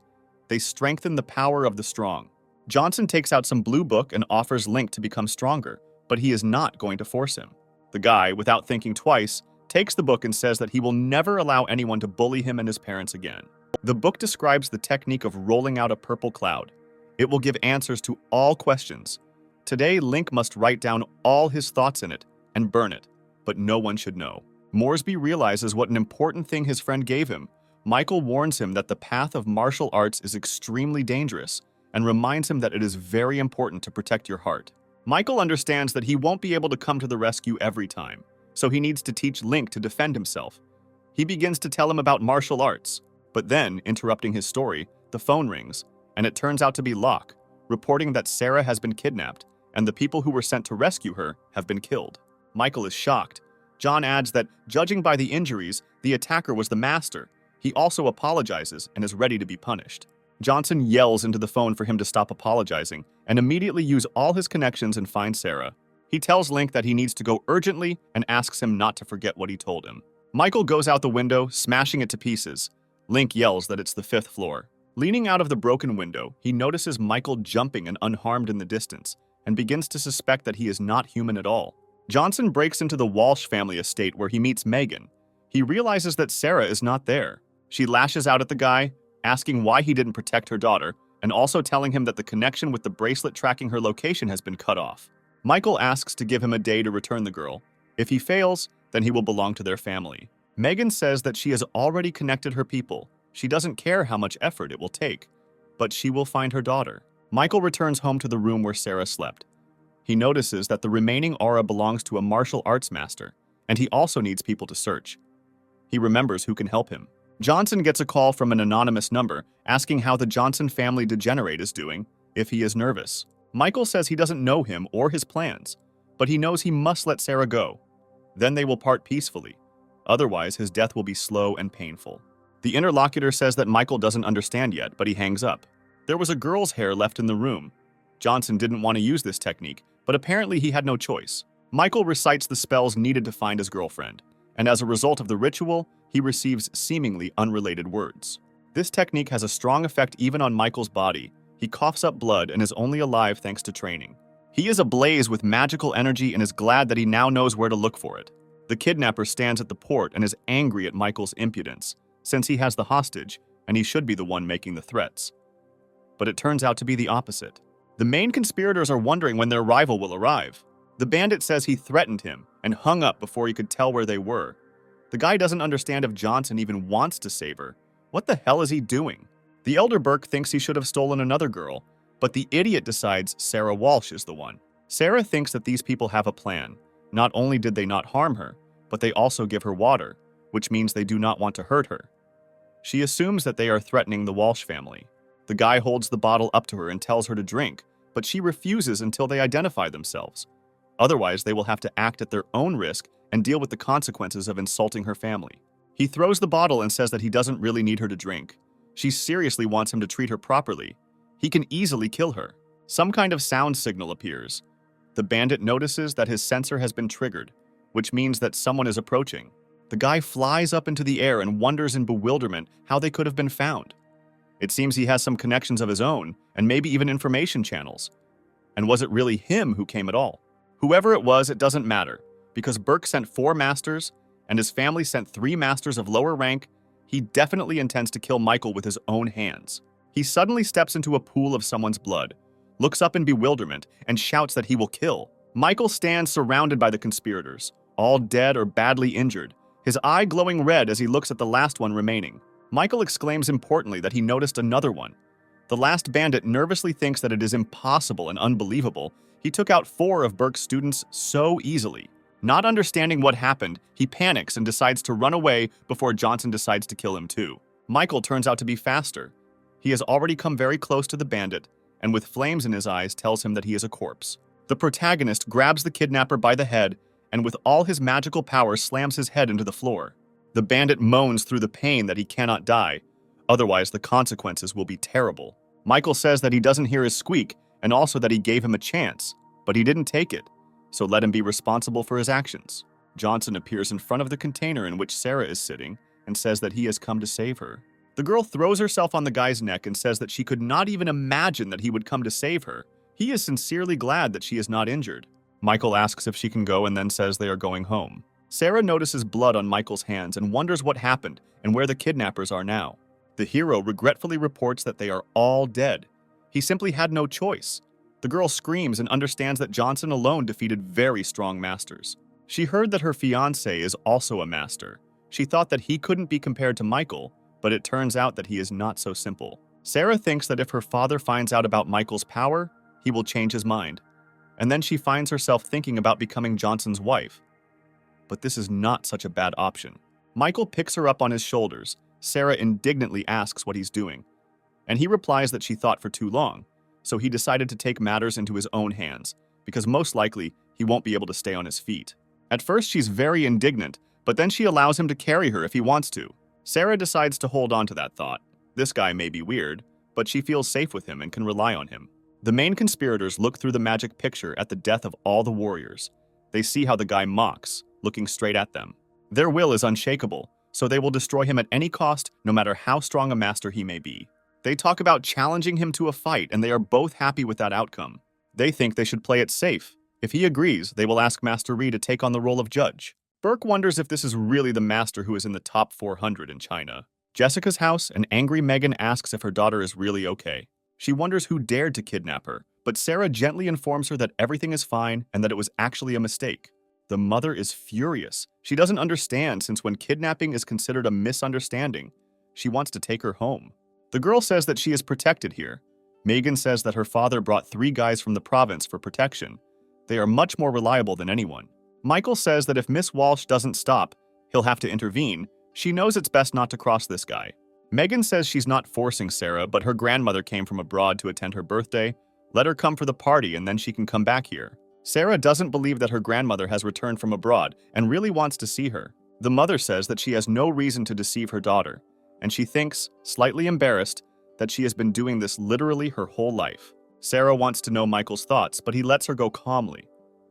They strengthen the power of the strong. Johnson takes out some blue book and offers Link to become stronger, but he is not going to force him. The guy, without thinking twice, takes the book and says that he will never allow anyone to bully him and his parents again. The book describes the technique of rolling out a purple cloud. It will give answers to all questions. Today, Link must write down all his thoughts in it and burn it, but no one should know. Moresby realizes what an important thing his friend gave him. Michael warns him that the path of martial arts is extremely dangerous and reminds him that it is very important to protect your heart. Michael understands that he won't be able to come to the rescue every time, so he needs to teach Link to defend himself. He begins to tell him about martial arts, but then, interrupting his story, the phone rings, and it turns out to be Locke, reporting that Sarah has been kidnapped and the people who were sent to rescue her have been killed. Michael is shocked. John adds that, judging by the injuries, the attacker was the master. He also apologizes and is ready to be punished. Johnson yells into the phone for him to stop apologizing and immediately use all his connections and find Sarah. He tells Link that he needs to go urgently and asks him not to forget what he told him. Michael goes out the window, smashing it to pieces. Link yells that it's the 5th floor. Leaning out of the broken window, he notices Michael jumping and unharmed in the distance and begins to suspect that he is not human at all. Johnson breaks into the Walsh family estate where he meets Megan. He realizes that Sarah is not there. She lashes out at the guy, asking why he didn't protect her daughter, and also telling him that the connection with the bracelet tracking her location has been cut off. Michael asks to give him a day to return the girl. If he fails, then he will belong to their family. Megan says that she has already connected her people. She doesn't care how much effort it will take, but she will find her daughter. Michael returns home to the room where Sarah slept. He notices that the remaining aura belongs to a martial arts master, and he also needs people to search. He remembers who can help him. Johnson gets a call from an anonymous number asking how the Johnson family degenerate is doing, if he is nervous. Michael says he doesn't know him or his plans, but he knows he must let Sarah go. Then they will part peacefully. Otherwise, his death will be slow and painful. The interlocutor says that Michael doesn't understand yet, but he hangs up. There was a girl's hair left in the room. Johnson didn't want to use this technique, but apparently he had no choice. Michael recites the spells needed to find his girlfriend, and as a result of the ritual, he receives seemingly unrelated words. This technique has a strong effect even on Michael's body. He coughs up blood and is only alive thanks to training. He is ablaze with magical energy and is glad that he now knows where to look for it. The kidnapper stands at the port and is angry at Michael's impudence, since he has the hostage, and he should be the one making the threats. But it turns out to be the opposite. The main conspirators are wondering when their rival will arrive. The bandit says he threatened him and hung up before he could tell where they were. The guy doesn't understand if Johnson even wants to save her. What the hell is he doing? The elder Burke thinks he should have stolen another girl, but the idiot decides Sarah Walsh is the one. Sarah thinks that these people have a plan. Not only did they not harm her, but they also give her water, which means they do not want to hurt her. She assumes that they are threatening the Walsh family. The guy holds the bottle up to her and tells her to drink, but she refuses until they identify themselves. Otherwise, they will have to act at their own risk and deal with the consequences of insulting her family. He throws the bottle and says that he doesn't really need her to drink. She seriously wants him to treat her properly. He can easily kill her. Some kind of sound signal appears. The bandit notices that his sensor has been triggered, which means that someone is approaching. The guy flies up into the air and wonders in bewilderment how they could have been found. It seems he has some connections of his own, and maybe even information channels. And was it really him who came at all? Whoever it was, it doesn't matter. Because Burke sent 4 masters, and his family sent 3 masters of lower rank, he definitely intends to kill Michael with his own hands. He suddenly steps into a pool of someone's blood, looks up in bewilderment, and shouts that he will kill. Michael stands surrounded by the conspirators, all dead or badly injured, his eye glowing red as he looks at the last one remaining. Michael exclaims importantly that he noticed another one. The last bandit nervously thinks that it is impossible and unbelievable. He took out 4 of Burke's students so easily. Not understanding what happened, he panics and decides to run away before Johnson decides to kill him too. Michael turns out to be faster. He has already come very close to the bandit, and with flames in his eyes tells him that he is a corpse. The protagonist grabs the kidnapper by the head and with all his magical power slams his head into the floor. The bandit moans through the pain that he cannot die, otherwise the consequences will be terrible. Michael says that he doesn't hear his squeak and also that he gave him a chance, but he didn't take it, so let him be responsible for his actions. Johnson appears in front of the container in which Sarah is sitting and says that he has come to save her. The girl throws herself on the guy's neck and says that she could not even imagine that he would come to save her. He is sincerely glad that she is not injured. Michael asks if she can go and then says they are going home. Sarah notices blood on Michael's hands and wonders what happened and where the kidnappers are now. The hero regretfully reports that they are all dead. He simply had no choice. The girl screams and understands that Johnson alone defeated very strong masters. She heard that her fiancé is also a master. She thought that he couldn't be compared to Michael, but it turns out that he is not so simple. Sarah thinks that if her father finds out about Michael's power, he will change his mind. And then she finds herself thinking about becoming Johnson's wife. But this is not such a bad option. Michael picks her up on his shoulders. Sarah indignantly asks what he's doing, and he replies that she thought for too long, so he decided to take matters into his own hands, because most likely he won't be able to stay on his feet. At first, she's very indignant, but then she allows him to carry her if he wants to. Sarah decides to hold on to that thought. This guy may be weird, but she feels safe with him and can rely on him. The main conspirators look through the magic picture at the death of all the warriors. They see how the guy mocks, looking straight at them. Their will is unshakable, so they will destroy him at any cost, no matter how strong a master he may be. They talk about challenging him to a fight, and they are both happy with that outcome. They think they should play it safe. If he agrees, they will ask Master Ree to take on the role of judge. Burke wonders if this is really the master who is in the top 400 in China. Jessica's house, and angry Megan asks if her daughter is really okay. She wonders who dared to kidnap her, but Sarah gently informs her that everything is fine and that it was actually a mistake. The mother is furious. She doesn't understand since when kidnapping is considered a misunderstanding, she wants to take her home. The girl says that she is protected here. Megan says that her father brought 3 guys from the province for protection. They are much more reliable than anyone. Michael says that if Miss Walsh doesn't stop, he'll have to intervene. She knows it's best not to cross this guy. Megan says she's not forcing Sarah, but her grandmother came from abroad to attend her birthday. Let her come for the party and then she can come back here. Sarah doesn't believe that her grandmother has returned from abroad and really wants to see her. The mother says that she has no reason to deceive her daughter, and she thinks, slightly embarrassed, that she has been doing this literally her whole life. Sarah wants to know Michael's thoughts, but he lets her go calmly.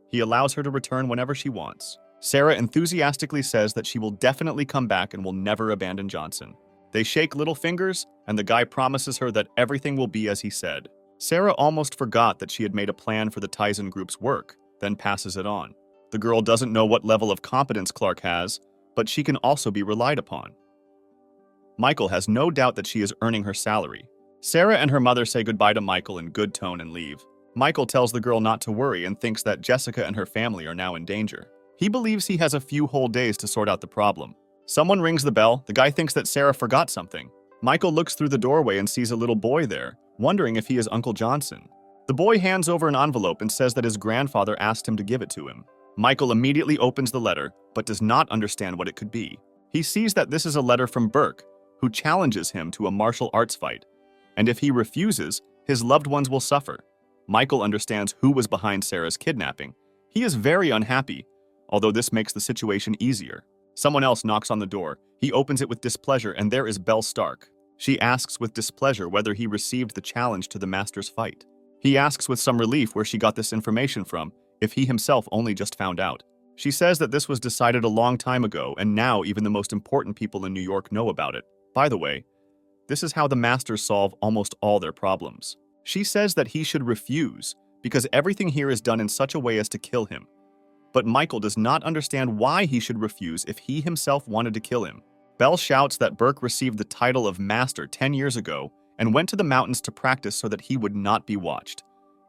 He allows her to return whenever she wants. Sarah enthusiastically says that she will definitely come back and will never abandon Johnson. They shake little fingers, and the guy promises her that everything will be as he said. Sarah almost forgot that she had made a plan for the Tizen group's work, then passes it on. The girl doesn't know what level of competence Clark has, but she can also be relied upon. Michael has no doubt that she is earning her salary. Sarah and her mother say goodbye to Michael in good tone and leave. Michael tells the girl not to worry and thinks that Jessica and her family are now in danger. He believes he has a few whole days to sort out the problem. Someone rings the bell. The guy thinks that Sarah forgot something. Michael looks through the doorway and sees a little boy there, wondering if he is Uncle Johnson. The boy hands over an envelope and says that his grandfather asked him to give it to him. Michael immediately opens the letter, but does not understand what it could be. He sees that this is a letter from Burke, who challenges him to a martial arts fight. And if he refuses, his loved ones will suffer. Michael understands who was behind Sarah's kidnapping. He is very unhappy, although this makes the situation easier. Someone else knocks on the door. He opens it with displeasure, and there is Belle Stark. She asks with displeasure whether he received the challenge to the Master's fight. He asks with some relief where she got this information from, if he himself only just found out. She says that this was decided a long time ago, and now even the most important people in New York know about it. By the way, this is how the Masters solve almost all their problems. She says that he should refuse, because everything here is done in such a way as to kill him. But Michael does not understand why he should refuse if he himself wanted to kill him. Belle shouts that Burke received the title of Master 10 years ago and went to the mountains to practice so that he would not be watched.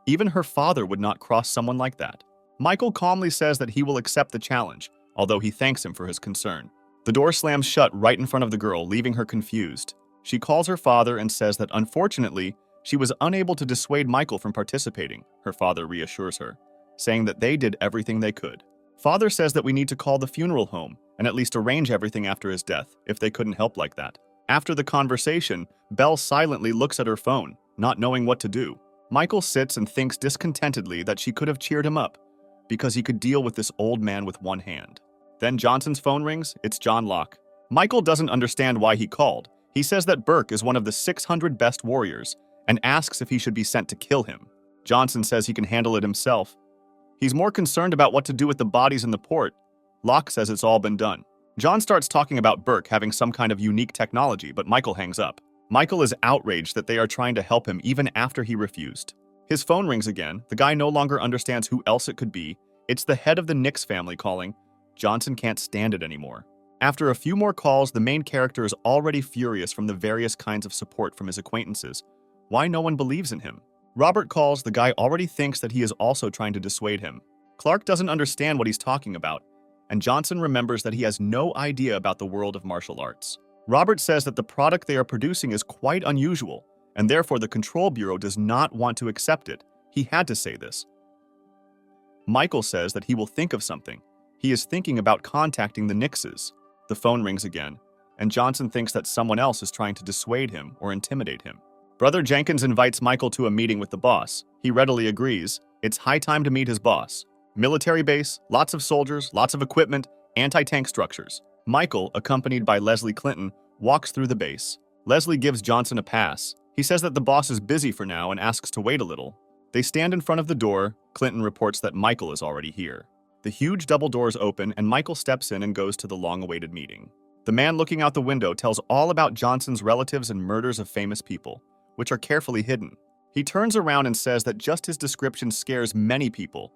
Even her father would not cross someone like that. Michael calmly says that he will accept the challenge, although he thanks him for his concern. The door slams shut right in front of the girl, leaving her confused. She calls her father and says that unfortunately, she was unable to dissuade Michael from participating. Her father reassures her, saying that they did everything they could. Father says that we need to call the funeral home and at least arrange everything after his death, if they couldn't help like that. After the conversation, Belle silently looks at her phone, not knowing what to do. Michael sits and thinks discontentedly that she could have cheered him up, because he could deal with this old man with one hand. Then Johnson's phone rings. It's John Locke. Michael doesn't understand why he called. He says that Burke is one of the 600 best warriors and asks if he should be sent to kill him. Johnson says he can handle it himself. He's more concerned about what to do with the bodies in the port. Locke says it's all been done. John starts talking about Burke having some kind of unique technology, but Michael hangs up. Michael is outraged that they are trying to help him even after he refused. His phone rings again. The guy no longer understands who else it could be. It's the head of the Nix family calling. Johnson can't stand it anymore. After a few more calls, the main character is already furious from the various kinds of support from his acquaintances. Why no one believes in him? Robert calls. The guy already thinks that he is also trying to dissuade him. Clark doesn't understand what he's talking about, and Johnson remembers that he has no idea about the world of martial arts. Robert says that the product they are producing is quite unusual, and therefore the Control Bureau does not want to accept it. He had to say this. Michael says that he will think of something. He is thinking about contacting the Nixes. The phone rings again, and Johnson thinks that someone else is trying to dissuade him or intimidate him. Brother Jenkins invites Michael to a meeting with the boss. He readily agrees. It's high time to meet his boss. Military base, lots of soldiers, lots of equipment, anti-tank structures. Michael, accompanied by Leslie Clinton, walks through the base. Leslie gives Johnson a pass. He says that the boss is busy for now and asks to wait a little. They stand in front of the door. Clinton reports that Michael is already here. The huge double doors open and Michael steps in and goes to the long-awaited meeting. The man looking out the window tells all about Johnson's relatives and murders of famous people, which are carefully hidden. He turns around and says that just his description scares many people.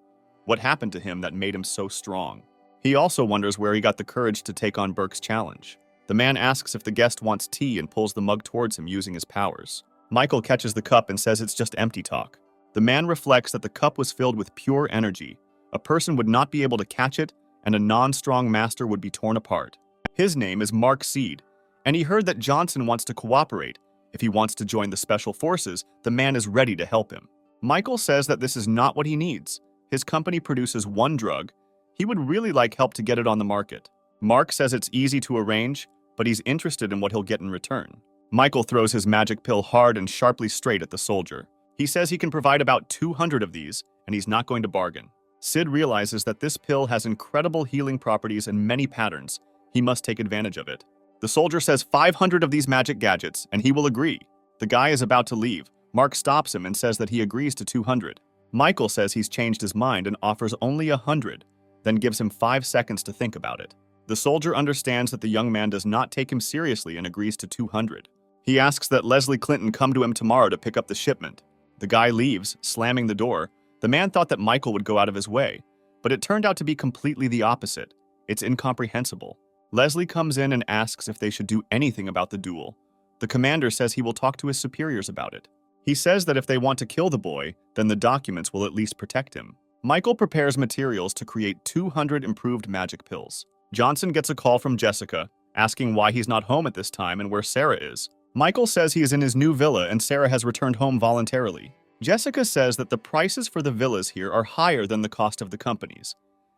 What happened to him that made him so strong? He also wonders where he got the courage to take on Burke's challenge. The man asks if the guest wants tea and pulls the mug towards him using his powers. Michael catches the cup and says it's just empty talk. The man reflects that the cup was filled with pure energy. A person would not be able to catch it, and a non-strong master would be torn apart. His name is Mark Seed, and he heard that Johnson wants to cooperate. If he wants to join the special forces, the man is ready to help him. Michael says that this is not what he needs. His company produces one drug. He would really like help to get it on the market. Mark says it's easy to arrange, but he's interested in what he'll get in return. Michael throws his magic pill hard and sharply straight at the soldier. He says he can provide about 200 of these, and he's not going to bargain. Sid realizes that this pill has incredible healing properties and many patterns. He must take advantage of it. The soldier says 500 of these magic gadgets, and he will agree. The guy is about to leave. Mark stops him and says that he agrees to 200. Michael says he's changed his mind and offers only 100, then gives him 5 seconds to think about it. The soldier understands that the young man does not take him seriously and agrees to 200. He asks that Leslie Clinton come to him tomorrow to pick up the shipment. The guy leaves, slamming the door. The man thought that Michael would go out of his way, but it turned out to be completely the opposite. It's incomprehensible. Leslie comes in and asks if they should do anything about the duel. The commander says he will talk to his superiors about it. He says that if they want to kill the boy, then the documents will at least protect him. Michael prepares materials to create 200 improved magic pills. Johnson gets a call from Jessica, asking why he's not home at this time and where Sarah is. Michael says he is in his new villa and Sarah has returned home voluntarily. Jessica says that the prices for the villas here are higher than the cost of the companies.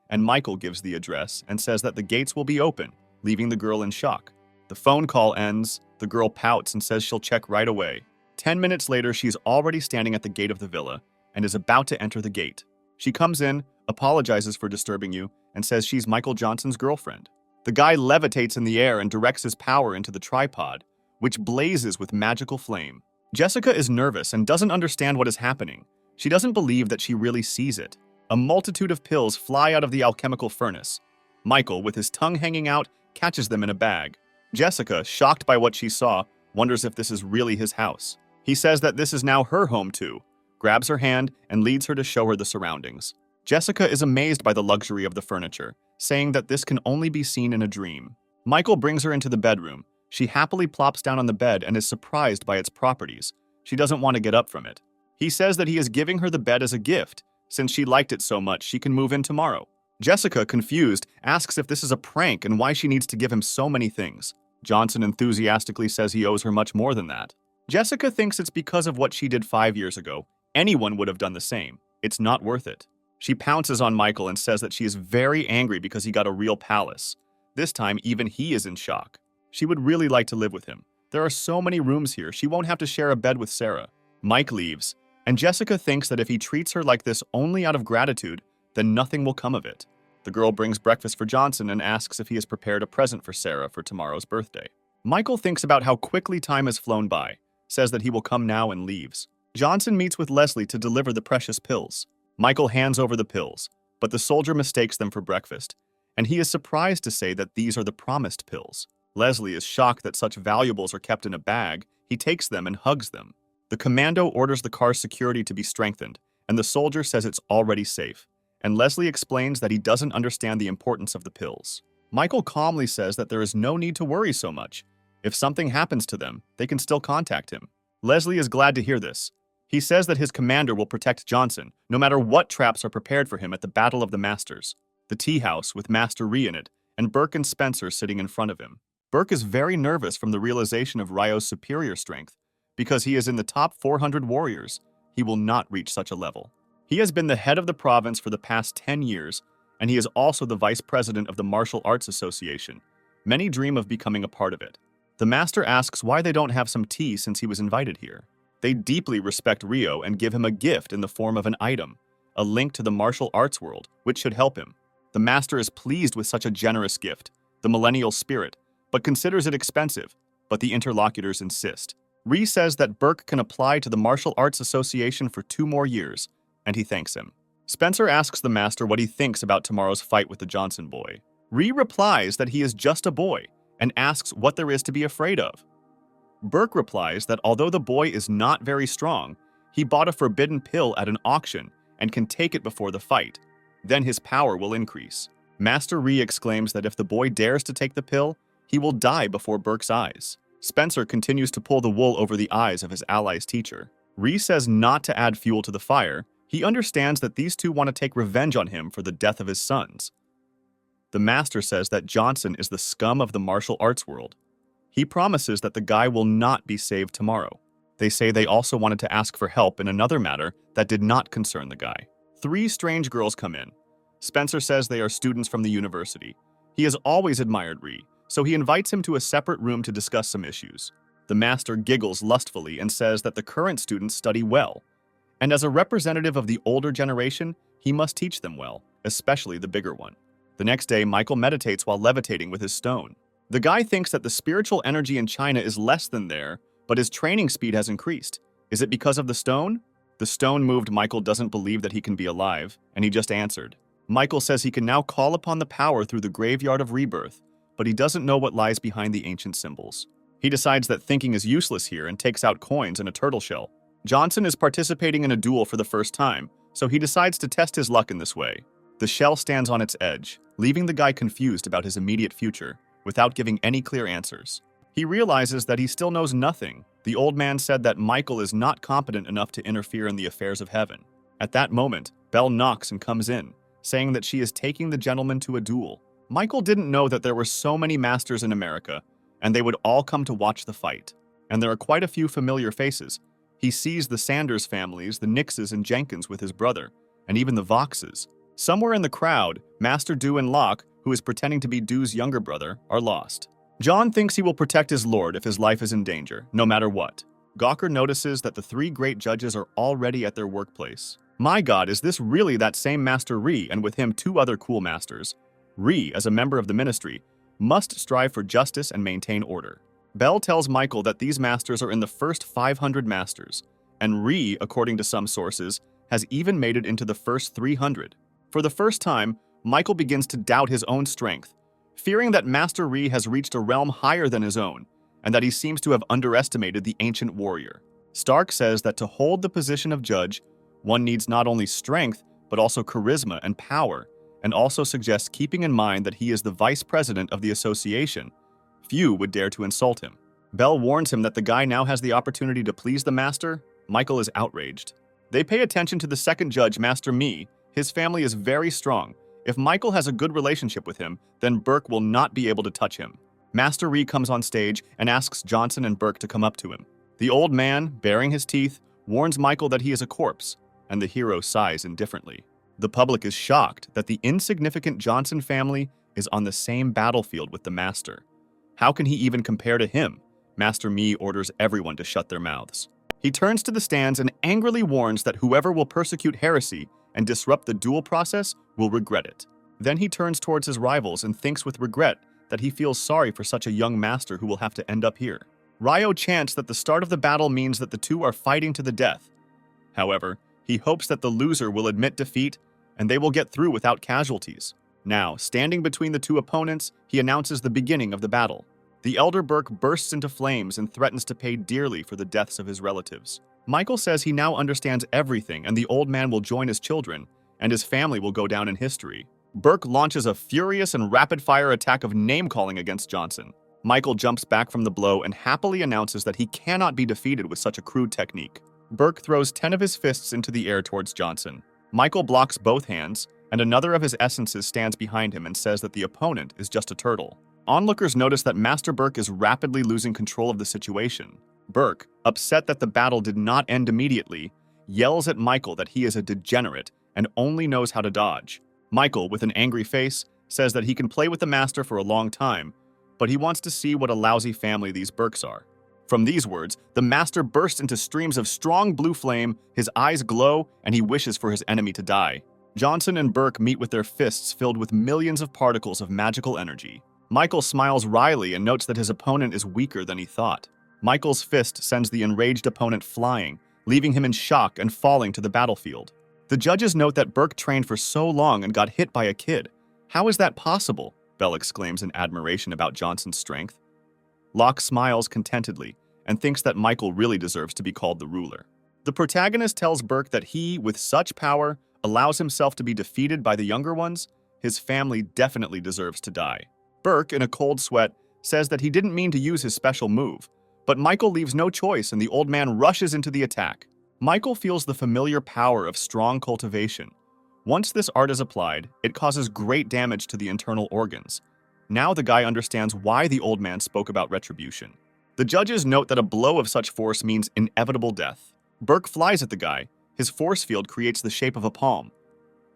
And Michael gives the address and says that the gates will be open, leaving the girl in shock. The phone call ends. The girl pouts and says she'll check right away. 10 minutes later, she's already standing at the gate of the villa and is about to enter the gate. She comes in, apologizes for disturbing you, and says she's Michael Johnson's girlfriend. The guy levitates in the air and directs his power into the tripod, which blazes with magical flame. Jessica is nervous and doesn't understand what is happening. She doesn't believe that she really sees it. A multitude of pills fly out of the alchemical furnace. Michael, with his tongue hanging out, catches them in a bag. Jessica, shocked by what she saw, wonders if this is really his house. He says that this is now her home too, grabs her hand, and leads her to show her the surroundings. Jessica is amazed by the luxury of the furniture, saying that this can only be seen in a dream. Michael brings her into the bedroom. She happily plops down on the bed and is surprised by its properties. She doesn't want to get up from it. He says that he is giving her the bed as a gift. Since she liked it so much, she can move in tomorrow. Jessica, confused, asks if this is a prank and why she needs to give him so many things. Johnson enthusiastically says he owes her much more than that. Jessica thinks it's because of what she did 5 years ago. Anyone would have done the same. It's not worth it. She pounces on Michael and says that she is very angry because he got a real palace. This time, even he is in shock. She would really like to live with him. There are so many rooms here, she won't have to share a bed with Sarah. Mike leaves, and Jessica thinks that if he treats her like this only out of gratitude, then nothing will come of it. The girl brings breakfast for Johnson and asks if he has prepared a present for Sarah for tomorrow's birthday. Michael thinks about how quickly time has flown by, says that he will come now and leaves. Johnson meets with Leslie to deliver the precious pills. Michael hands over the pills, but the soldier mistakes them for breakfast, and he is surprised to say that these are the promised pills. Leslie is shocked that such valuables are kept in a bag. He takes them and hugs them. The commando orders the car's security to be strengthened, and the soldier says it's already safe, and Leslie explains that he doesn't understand the importance of the pills. Michael calmly says that there is no need to worry so much. If something happens to them, they can still contact him. Leslie is glad to hear this. He says that his commander will protect Johnson, no matter what traps are prepared for him at the Battle of the Masters. The tea house with Master Ree in it, and Burke and Spencer sitting in front of him. Burke is very nervous from the realization of Ryo's superior strength. Because he is in the top 400 warriors, he will not reach such a level. He has been the head of the province for the past 10 years, and he is also the vice president of the Martial Arts Association. Many dream of becoming a part of it. The master asks why they don't have some tea since he was invited here. They deeply respect Ryo and give him a gift in the form of an item, a link to the martial arts world, which should help him. The master is pleased with such a generous gift, the millennial spirit, but considers it expensive, but the interlocutors insist. Ree says that Burke can apply to the Martial Arts Association for 2 more years, and he thanks him. Spencer asks the master what he thinks about tomorrow's fight with the Johnson boy. Ree replies that he is just a boy, and asks what there is to be afraid of. Burke replies that although the boy is not very strong, he bought a forbidden pill at an auction and can take it before the fight. Then his power will increase. Master Ree exclaims that if the boy dares to take the pill, he will die before Burke's eyes. Spencer continues to pull the wool over the eyes of his ally's teacher. Ree says not to add fuel to the fire. He understands that these two want to take revenge on him for the death of his sons. The master says that Johnson is the scum of the martial arts world. He promises that the guy will not be saved tomorrow. They say they also wanted to ask for help in another matter that did not concern the guy. 3 strange girls come in. Spencer says they are students from the university. He has always admired Ree, so he invites him to a separate room to discuss some issues. The master giggles lustfully and says that the current students study well, and as a representative of the older generation, he must teach them well, especially the bigger one. The next day, Michael meditates while levitating with his stone. The guy thinks that the spiritual energy in China is less than there, but his training speed has increased. Is it because of the stone? The stone moved Michael doesn't believe that he can be alive, and he just answered. Michael says he can now call upon the power through the graveyard of rebirth, but he doesn't know what lies behind the ancient symbols. He decides that thinking is useless here and takes out coins and a turtle shell. Johnson is participating in a duel for the first time, so he decides to test his luck in this way. The shell stands on its edge, leaving the guy confused about his immediate future, without giving any clear answers. He realizes that he still knows nothing. The old man said that Michael is not competent enough to interfere in the affairs of heaven. At that moment, Belle knocks and comes in, saying that she is taking the gentleman to a duel. Michael didn't know that there were so many masters in America, and they would all come to watch the fight. And there are quite a few familiar faces. He sees the Sanders families, the Nixes and Jenkins with his brother, and even the Voxes. Somewhere in the crowd, Master Du and Locke, who is pretending to be Du's younger brother, are lost. John thinks he will protect his lord if his life is in danger, no matter what. Gawker notices that the 3 great judges are already at their workplace. My god, is this really that same Master Ree, and with him 2 other cool masters? Ree, as a member of the ministry, must strive for justice and maintain order. Belle tells Michael that these masters are in the first 500 masters, and Ree, according to some sources, has even made it into the first 300. For the first time, Michael begins to doubt his own strength, fearing that Master Ree has reached a realm higher than his own, and that he seems to have underestimated the ancient warrior. Stark says that to hold the position of judge, one needs not only strength, but also charisma and power, and also suggests keeping in mind that he is the vice president of the association. Few would dare to insult him. Belle warns him that the guy now has the opportunity to please the master. Michael is outraged. They pay attention to the second judge, Master Me. His family is very strong. If Michael has a good relationship with him, then Burke will not be able to touch him. Master Ree comes on stage and asks Johnson and Burke to come up to him. The old man, baring his teeth, warns Michael that he is a corpse, and the hero sighs indifferently. The public is shocked that the insignificant Johnson family is on the same battlefield with the master. How can he even compare to him? Master Me orders everyone to shut their mouths. He turns to the stands and angrily warns that whoever will persecute heresy and disrupt the duel process will regret it. Then he turns towards his rivals and thinks with regret that he feels sorry for such a young master who will have to end up here. Ryo chants that the start of the battle means that the two are fighting to the death, However, he hopes that the loser will admit defeat and they will get through without casualties. Now, standing between the two opponents, he announces the beginning of the battle. The elder Burke bursts into flames and threatens to pay dearly for the deaths of his relatives. Michael says he now understands everything and the old man will join his children, and his family will go down in history. Burke launches a furious and rapid-fire attack of name-calling against Johnson. Michael jumps back from the blow and happily announces that he cannot be defeated with such a crude technique. Burke throws 10 of his fists into the air towards Johnson. Michael blocks both hands, and another of his essences stands behind him and says that the opponent is just a turtle. Onlookers notice that Master Burke is rapidly losing control of the situation. Burke, upset that the battle did not end immediately, yells at Michael that he is a degenerate and only knows how to dodge. Michael, with an angry face, says that he can play with the Master for a long time, but he wants to see what a lousy family these Burkes are. From these words, the Master bursts into streams of strong blue flame, his eyes glow, and he wishes for his enemy to die. Johnson and Burke meet with their fists filled with millions of particles of magical energy. Michael smiles wryly and notes that his opponent is weaker than he thought. Michael's fist sends the enraged opponent flying, leaving him in shock and falling to the battlefield. The judges note that Burke trained for so long and got hit by a kid. How is that possible? Bell exclaims in admiration about Johnson's strength. Locke smiles contentedly and thinks that Michael really deserves to be called the ruler. The protagonist tells Burke that he, with such power, allows himself to be defeated by the younger ones. His family definitely deserves to die. Burke, in a cold sweat, says that he didn't mean to use his special move, but Michael leaves no choice and the old man rushes into the attack. Michael feels the familiar power of strong cultivation. Once this art is applied, it causes great damage to the internal organs. Now the guy understands why the old man spoke about retribution. The judges note that a blow of such force means inevitable death. Burke flies at the guy. His force field creates the shape of a palm.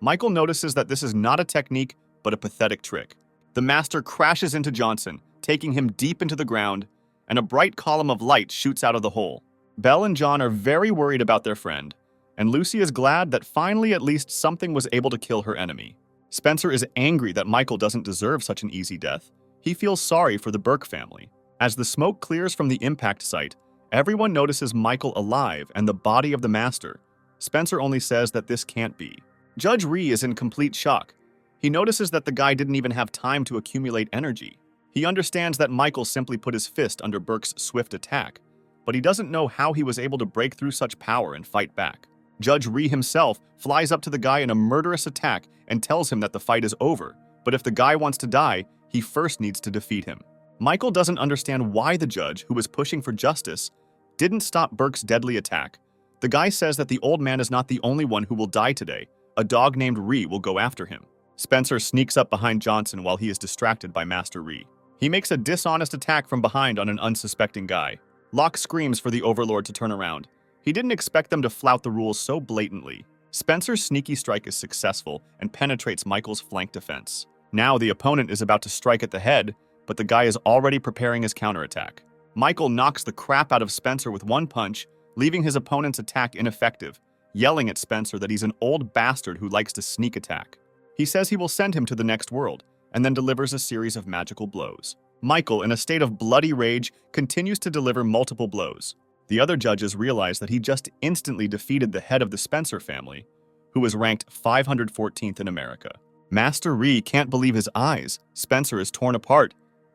Michael notices that this is not a technique, but a pathetic trick. The Master crashes into Johnson, taking him deep into the ground, and a bright column of light shoots out of the hole. Belle and John are very worried about their friend, and Lucy is glad that finally at least something was able to kill her enemy. Spencer is angry that Michael doesn't deserve such an easy death. He feels sorry for the Burke family. As the smoke clears from the impact site, everyone notices Michael alive and the body of the Master. Spencer only says that this can't be. Judge Ree is in complete shock. He notices that the guy didn't even have time to accumulate energy. He understands that Michael simply put his fist under Burke's swift attack, but he doesn't know how he was able to break through such power and fight back. Judge Ree himself flies up to the guy in a murderous attack and tells him that the fight is over, but if the guy wants to die, he first needs to defeat him. Michael doesn't understand why the judge, who was pushing for justice, didn't stop Burke's deadly attack. The guy says that the old man is not the only one who will die today. A dog named Ree will go after him. Spencer sneaks up behind Johnson while he is distracted by Master Ree. He makes a dishonest attack from behind on an unsuspecting guy. Locke screams for the Overlord to turn around. He didn't expect them to flout the rules so blatantly. Spencer's sneaky strike is successful and penetrates Michael's flank defense. Now the opponent is about to strike at the head, but the guy is already preparing his counterattack. Michael knocks the crap out of Spencer with one punch, leaving his opponent's attack ineffective, yelling at Spencer that he's an old bastard who likes to sneak attack. He says he will send him to the next world, and then delivers a series of magical blows. Michael, in a state of bloody rage, continues to deliver multiple blows. The other judges realize that he just instantly defeated the head of the Spencer family, who was ranked 514th in America. Master Ree can't believe his eyes. Spencer is torn apart.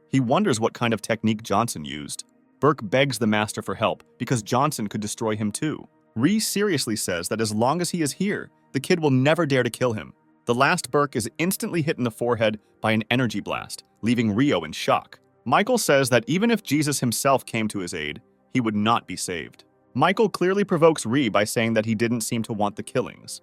He wonders what kind of technique Johnson used. Burke begs the Master for help because Johnson could destroy him too. Ree seriously says that as long as he is here, the kid will never dare to kill him. The last Burke is instantly hit in the forehead by an energy blast, leaving Rio in shock. Michael says that even if Jesus himself came to his aid, he would not be saved. Michael clearly provokes Ree by saying that he didn't seem to want the killings.